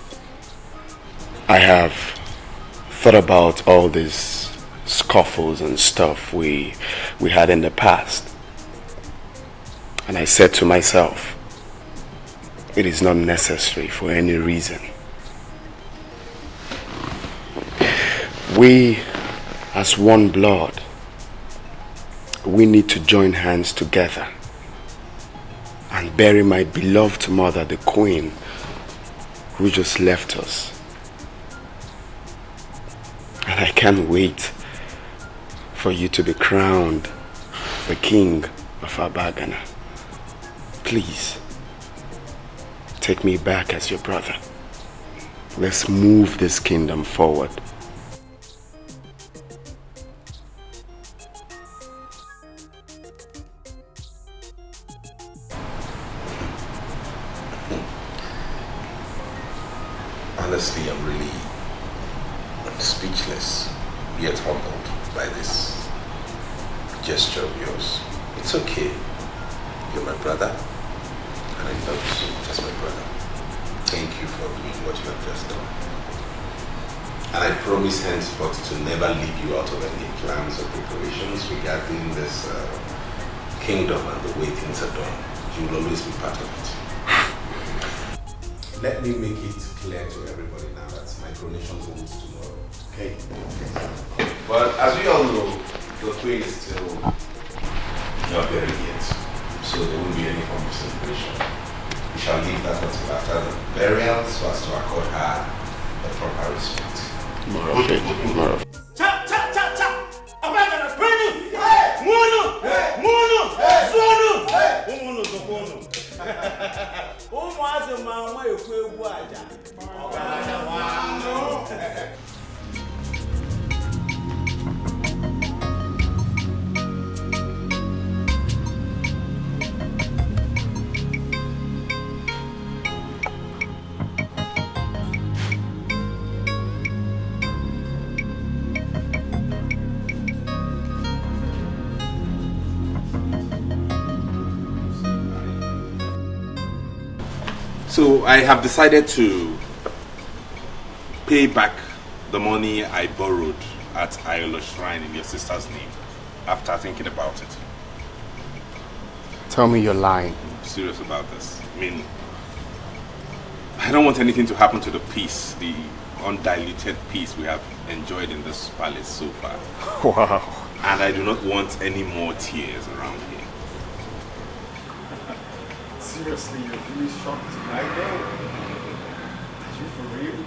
I have thought about all these scuffles and stuff we had in the past, and I said to myself, it is not necessary for any reason. We, as one blood, we need to join hands together and bury my beloved mother, the Queen, who just left us. And I can't wait for you to be crowned the King of Abagana. Please, take me back as your brother. Let's move this kingdom forward. Honestly, I'm really speechless, yet humbled by this gesture of yours. It's okay. You're my brother, and I love you as my brother. Thank you for doing what you have just done. And I promise henceforth to never leave you out of any plans or preparations regarding this kingdom and the way things are done. You will always be part of it. Let me make it clear to everybody now that my coronation holds tomorrow. Okay? But as we all know, the Queen is still not buried yet, so there won't be any form of celebration. We shall leave that until after the burial so as to accord her the proper respect. Tomorrow. Cha cha cha cha! Abagana Queen! Munu! Munu! Zonu! Munu Zokono! Umuaze mama yokwe egwu aja. Ọgaranya wano. So I have decided to pay back the money I borrowed at Ayolo Shrine in your sister's name after thinking about it. Tell me you're lying. I'm serious about this. I mean, I don't want anything to happen to the peace, the undiluted peace we have enjoyed in this palace so far. Wow. And I do not want any more tears around here. Seriously, you're really shocked. I know. Are you for real?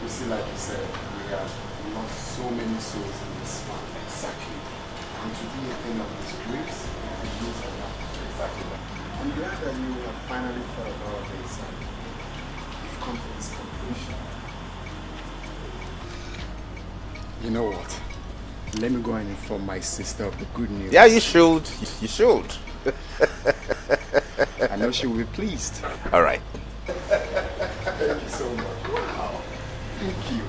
You see, like you said, we we have lost so many souls in this family. Exactly. And to be a thing of this grace, we use a lot. Exactly. I'm glad that you have finally thought about this and you've come to this conclusion. You know what? Let me go and inform my sister of the good news. Yeah, you should. You should. I know she will be pleased. All right. Thank you so much. Wow. Thank you.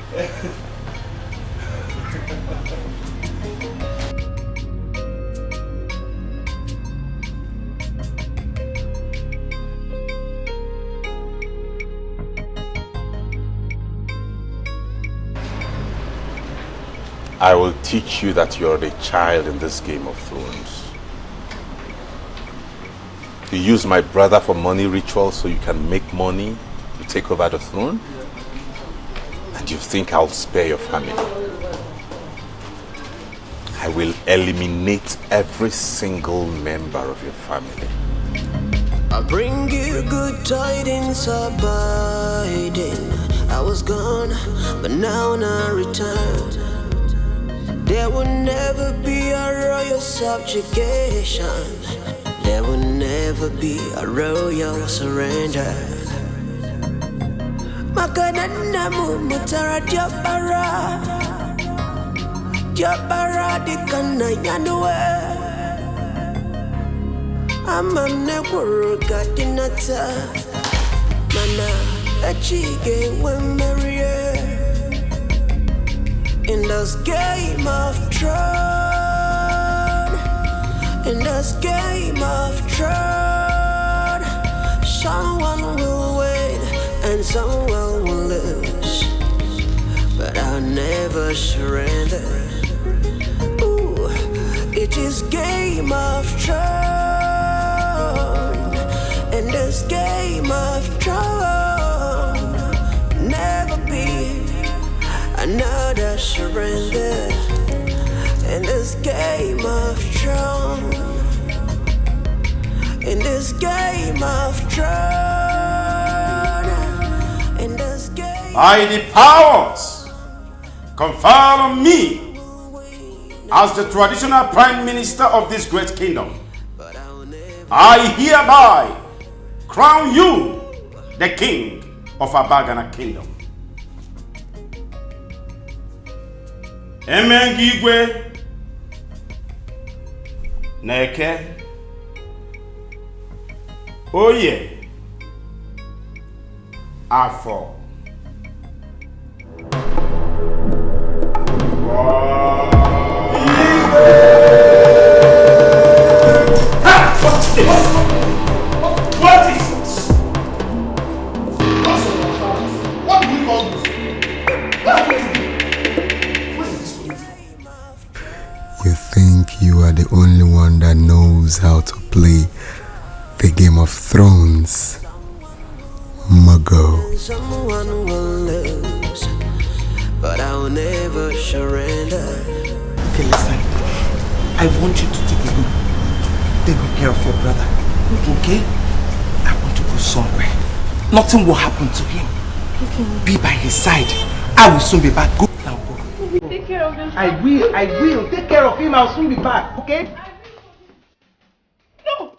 I will teach you that you're a child in this Game of Thrones. You use my brother for money rituals so you can make money to take over the throne? And you think I'll spare your family? I will eliminate every single member of your family. I bring you good tidings abiding. I was gone, but now I return. There will never be a royal subjugation. There will never be a royal surrender. Makanana mutara diapara. Diapara dikana yanwe. Amamne kuruga dinata. Mana achige wemeriye. In this game of Thrones, in this game of Thrones, someone will win and someone will lose, but I'll never surrender. Ooh, it is Game of Thrones, in this Game of Thrones, never be another surrender in this Game of Thrones. In this Game of Thrones. In this game. By the powers conferred on me as the traditional prime minister of this great kingdom, I hereby crown you the king of Abagana kingdom. Emengigwe Neke Oye Afọ What is this? What do you call this? You think you are the only one that knows how to play the Game of Thrones, Mago. Someone will lose, but I will never surrender. Okay, listen. I want you to take a look. Take good care of your brother. Okay? I want to go somewhere. Nothing will happen to him. Okay. Be by his side. I will soon be back. Go now, go. Take care of him. I will. Take care of him. I'll soon be back. Okay? No.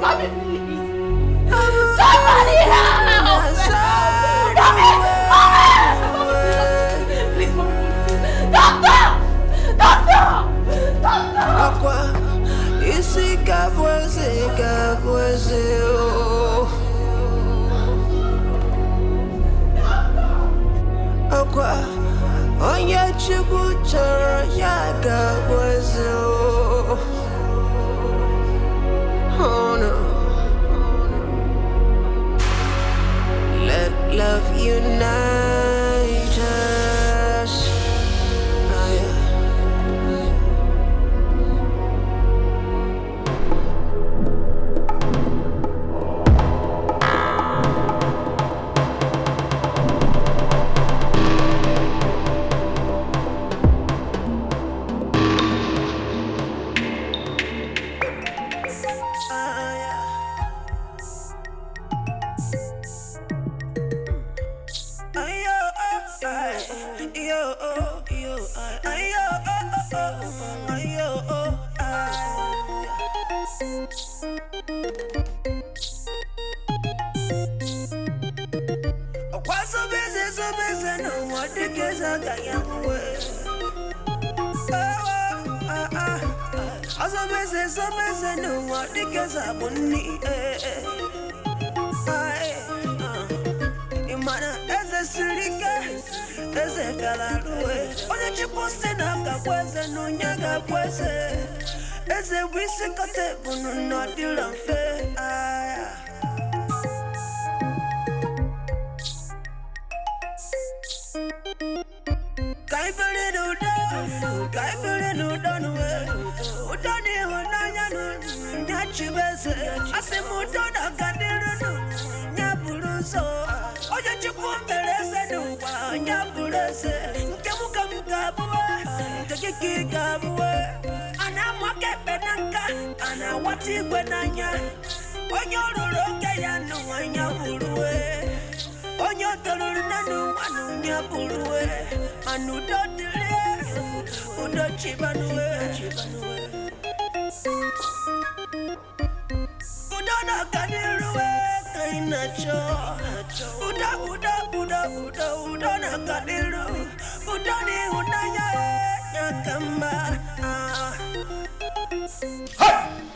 Mommy, please. Somebody help! Please, Mommy. Doctor! Aqua, isi kabweze, Aqua, onye chukwu chọrọ ya kabweze. Oh no. Let love unite us.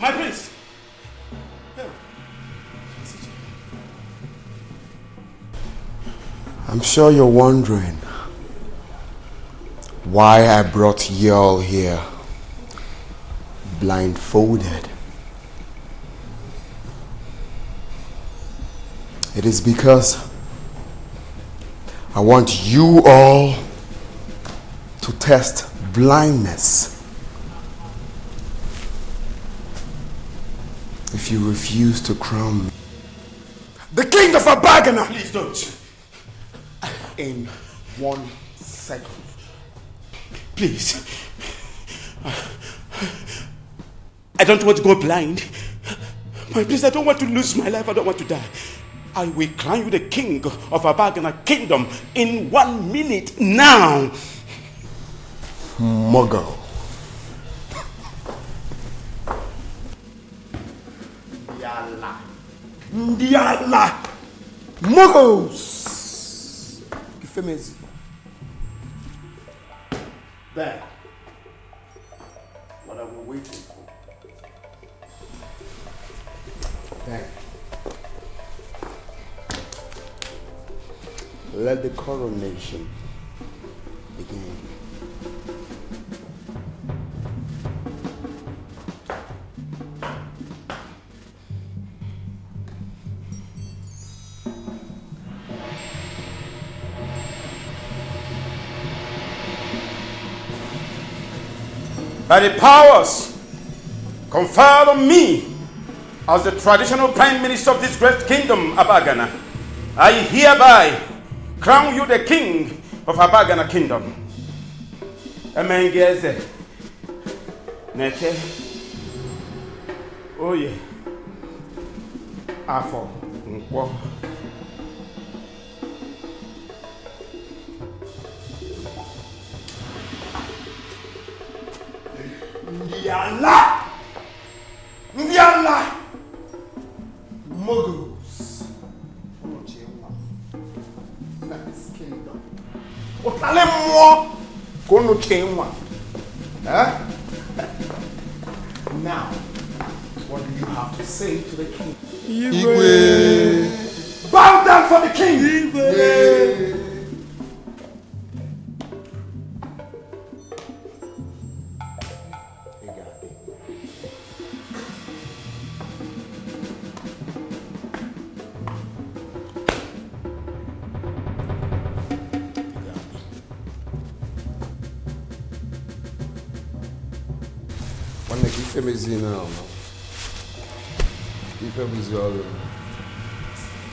My prince! I'm sure you're wondering why I brought you all here blindfolded. It is because I want you all to test blindness. If you refuse to crown me the king of Abagana, please don't. In 1 second. Please. I don't want to go blind. My prince, I don't want to lose my life. I don't want to die. I will crown you the king of Abagana kingdom in 1 minute now. Muggle. Ndiala. Muggles. Ifemezi. There. What are we waiting for? There. Let the coronation begin. By the powers conferred on me as the traditional prime minister of this great kingdom, Abagana, I hereby crown you the king of Abagana kingdom. Emengeze. Nete. Oye. Afo. Nkwo. Ndiala. Ndiala. Muggles. Nice kingdom. Otale mo kono chenwa. Now, what do you have to say to the king? Igwe. Bow down for the king. Igwe.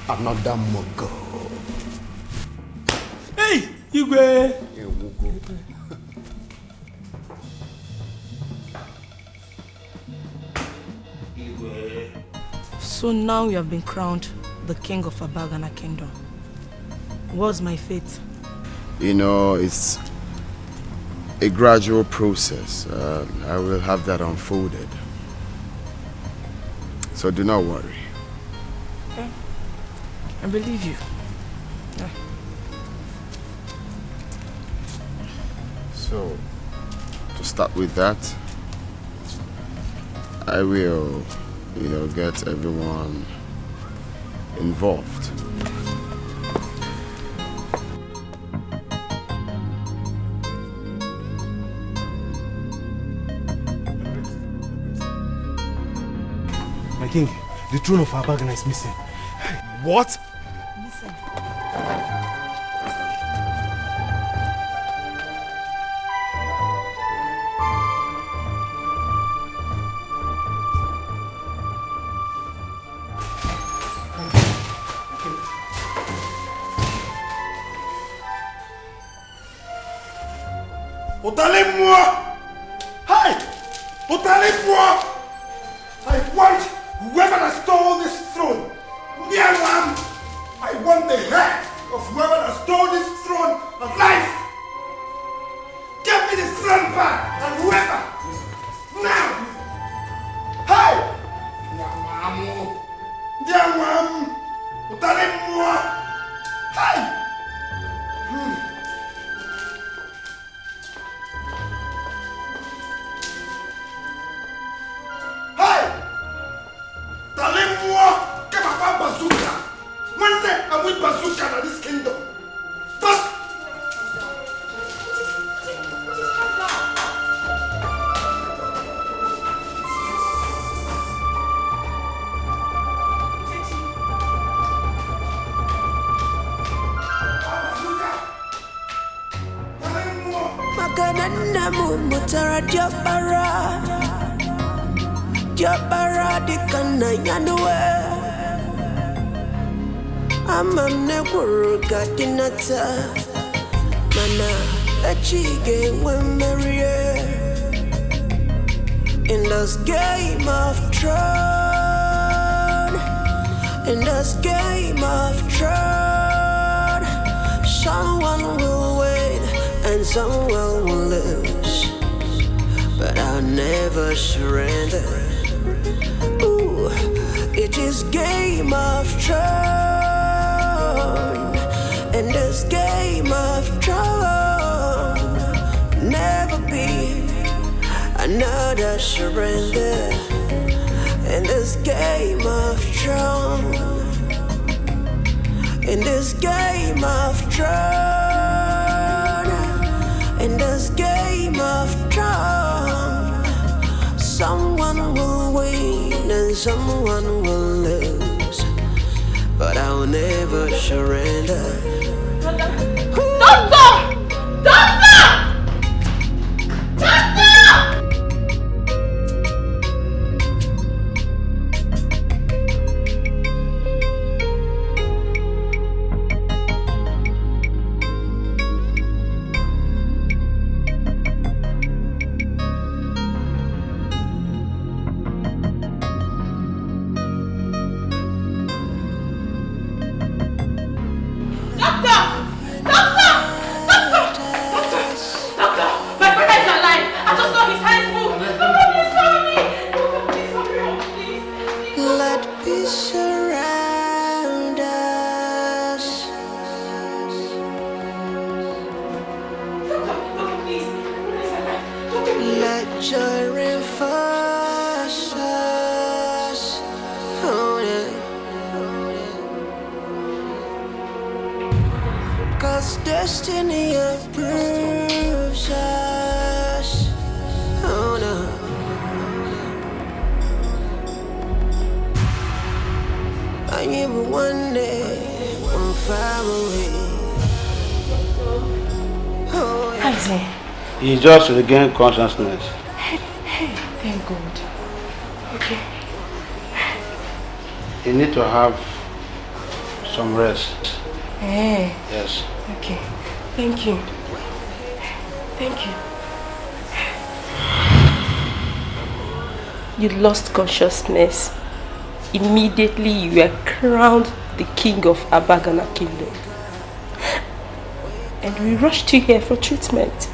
Another Muggle. Hey, Igwe! So now you have been crowned the king of Abagana kingdom. What's my fate? You know, it's a gradual process. I will have that unfolded. So do not worry. Okay. I believe you. Yeah. So, to start with that, I will, get everyone involved. My king, the throne of our Barren is missing. What? Ôtez-les-moi! Hey! Ôtez-les-moi! I want whoever that stole this throne. I want the head of whoever that stole this throne alive. Give me the throne back and whoever. Now! Hey! Nyamam! Ôtez-les-moi! Hey! Tell-moi que papa bazooka. One day I will bazooka in this kingdom. But Makanana mumutara Jabara di kana yanwe Amamne kuruka dinata Mana achige wemarie In this game of throne In this game of throne Someone will win and someone will lose But I'll never surrender Ooh, it is game of throne And this game of throne Never be another surrender In this game of throne In this game of throne In this game of throne Someone will win and someone will lose But I'll never surrender Doctor! Doctor! Destiny approves us. Oh no. I am one day, one family. Oh, yeah. He just regained consciousness. Hey, thank God. Okay. You need to have some rest. Hey. Yes. Okay. Thank you. Thank you. You lost consciousness. Immediately you were crowned the king of Abagana kingdom. And we rushed you here for treatment.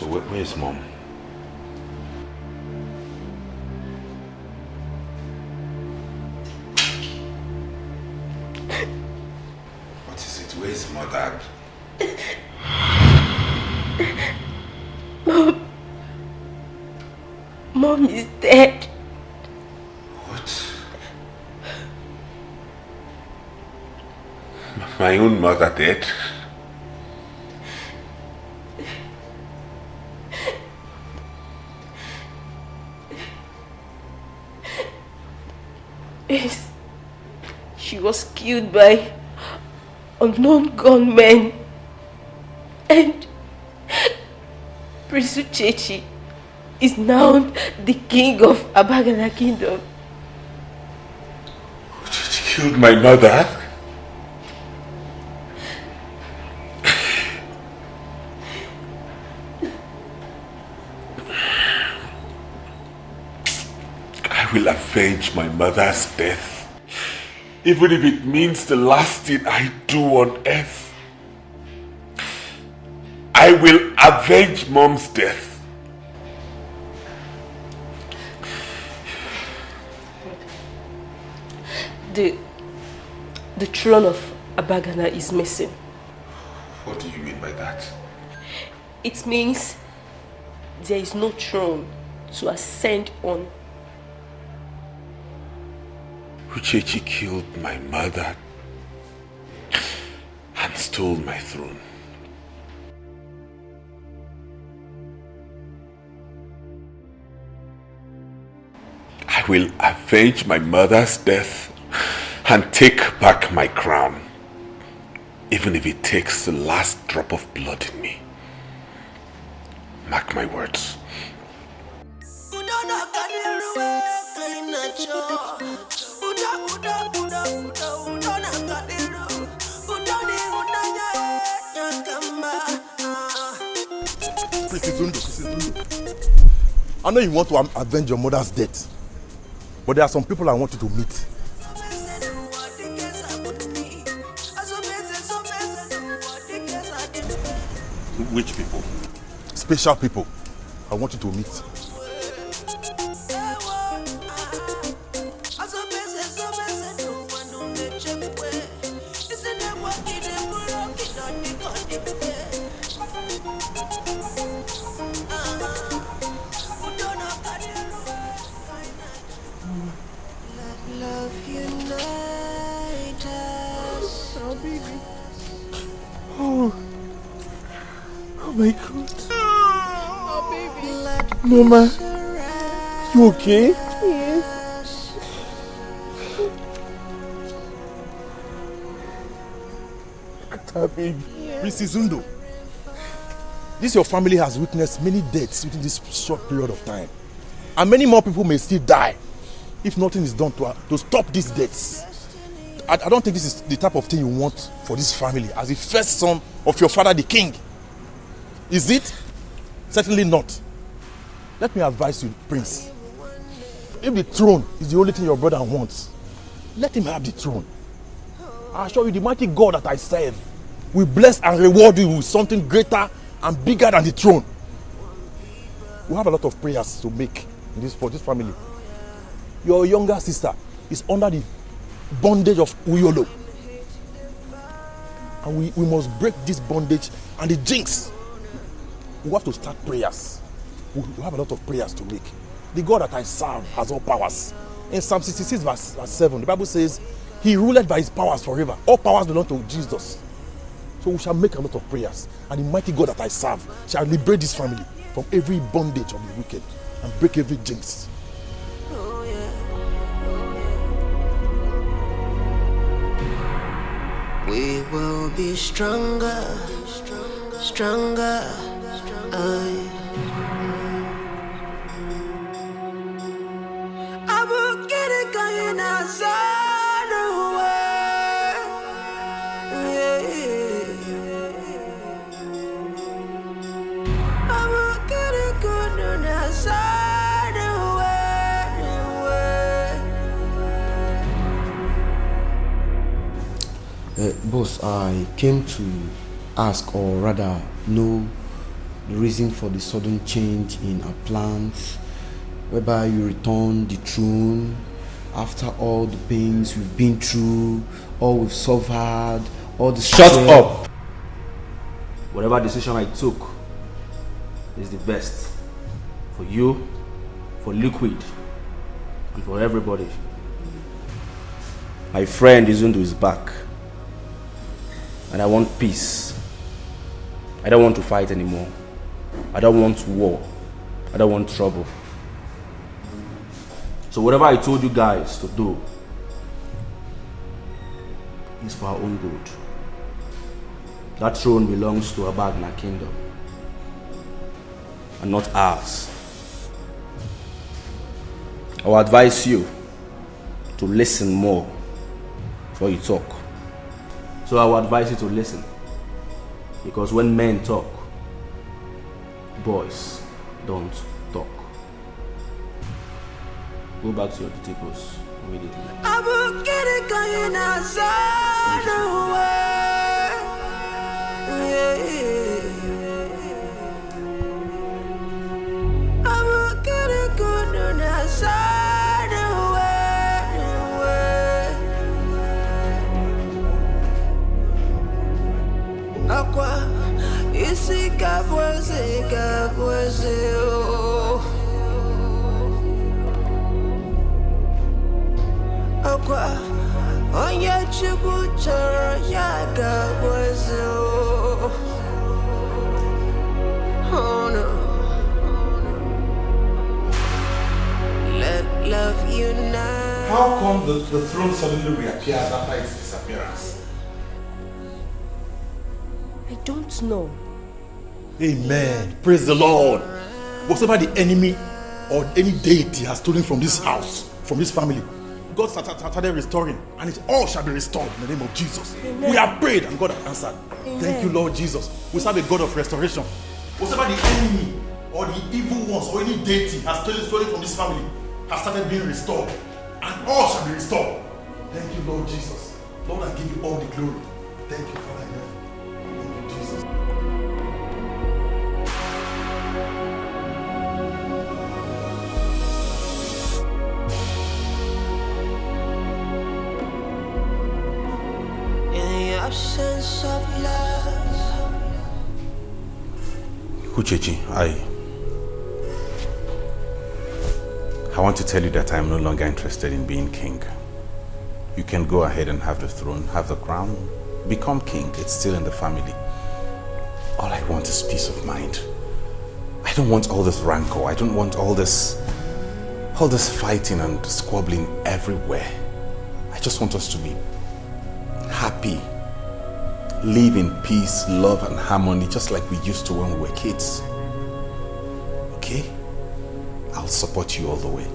So where is Mom? What is it? Where is Mother? Mom is dead. What? My own mother dead? Yes. She was killed by unknown gunmen. And Prince Uchechi is now the king of Abagana Kingdom. Uchechi killed my mother? I will avenge my mother's death, even if it means the last thing I do on earth. I will avenge Mom's death. The throne of Abagana is missing. What do you mean by that? It means there is no throne to ascend on. Uchechi killed my mother and stole my throne. I will avenge my mother's death and take back my crown, even if it takes the last drop of blood in me. Mark my words. I know you want to avenge your mother's death, but there are some people I want you to meet. Which people? Special people I want you to meet. Oh my God. Oh, baby. Mama, you okay? Yes. Baby. Mrs. Zundo, this your family has witnessed many deaths within this short period of time. And many more people may still die if nothing is done to stop these deaths. I don't think this is the type of thing you want for this family as the first son of your father, the king. Is it? Certainly not. Let me advise you, Prince. If the throne is the only thing your brother wants, let him have the throne. I assure you, the mighty God that I serve will bless and reward you with something greater and bigger than the throne. We have a lot of prayers to make for this family. Your younger sister is under the bondage of Uyolo. And we must break this bondage and the jinx. We have to start prayers. We have a lot of prayers to make. The God that I serve has all powers. In Psalm 66 verse 7, the Bible says, He ruleth by His powers forever. All powers belong to Jesus. So we shall make a lot of prayers. And the mighty God that I serve shall liberate this family from every bondage of the wicked and break every jinx. We will be stronger, stronger. I will get it going outside the way. I will get it going outside Boss, I came to ask, or rather know, the reason for the sudden change in our plans, whereby you return the throne after all the pains we've been through, all we've suffered, all the Shut up! Whatever decision I took is the best for you, for Liquid, and for everybody. My friend Izundu is back, and I want peace. I don't want to fight anymore. I don't want war. I don't want trouble. So whatever I told you guys to do is for our own good. That throne belongs to Abagna Kingdom and not ours. I will advise you to listen more before you talk. So I will advise you to listen, because when men talk, boys don't talk. Go back to your tables immediately. I will get it going outside the way. I will get it going outside the way. Aqua, isi kabweze, oh. Aqua, onye chukwu chọrọ ya gabweze, oh. Oh no. Let love unite. How come the throne suddenly reappears after its disappearance? I don't know. Amen. Praise the Lord. Whatever the enemy or any deity has stolen from this house, from this family, God started restoring, and it all shall be restored in the name of Jesus. Amen. We have prayed and God has answered. Amen. Thank you, Lord Jesus. We serve a God of restoration. Whatever the enemy or the evil ones or any deity has stolen from this family has started being restored, and all shall be restored. Thank you, Lord Jesus. Lord, I give you all the glory. Thank you, Father. Thank you, Jesus. Absence of love. Uchechi, I want to tell you that I am no longer interested in being king. You can go ahead and have the throne, have the crown, become king. It's still in the family. All I want is peace of mind. I don't want all this rancor. I don't want all this fighting and squabbling everywhere. I just want us to be happy. Live in peace, love and harmony, just like we used to when we were kids. Okay? I'll support you all the way.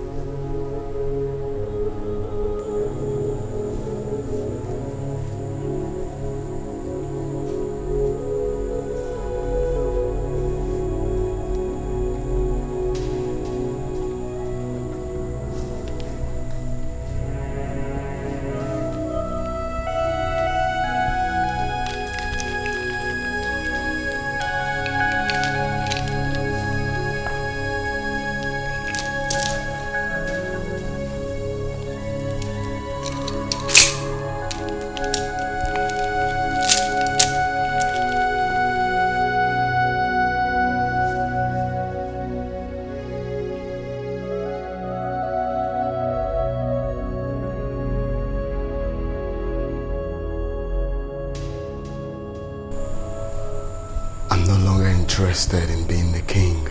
Interested in being the king.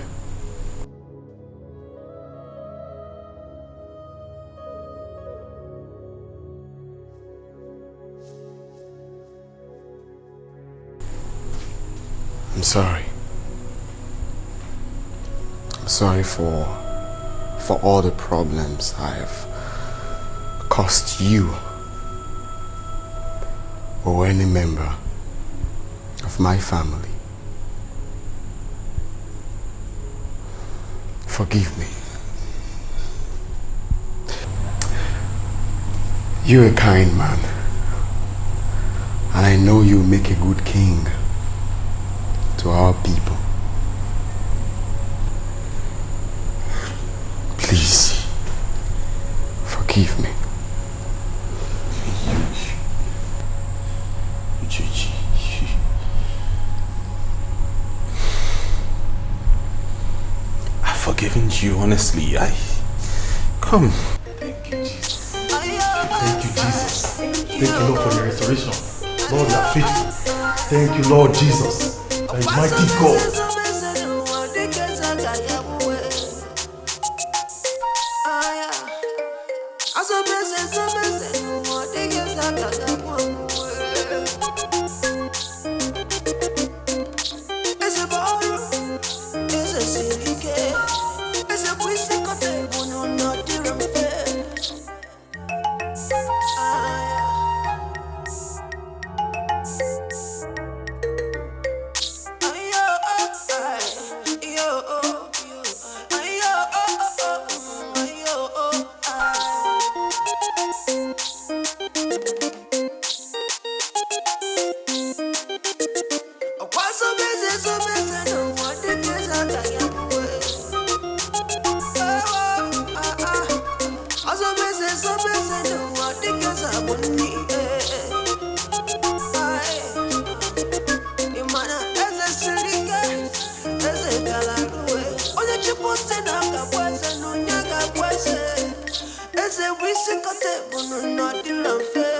I'm sorry. I'm sorry for all the problems I have caused you or any member of my family. Forgive me. You're a kind man, and I know you'll make a good king to our people. Please, forgive me. I've forgiven you, honestly. Come. Thank you, Jesus. Thank you, Jesus. Thank you, Lord, for the restoration. Lord, you are faithful. Thank you, Lord Jesus. Thy mighty God. Ese wisi kote bunu no di love.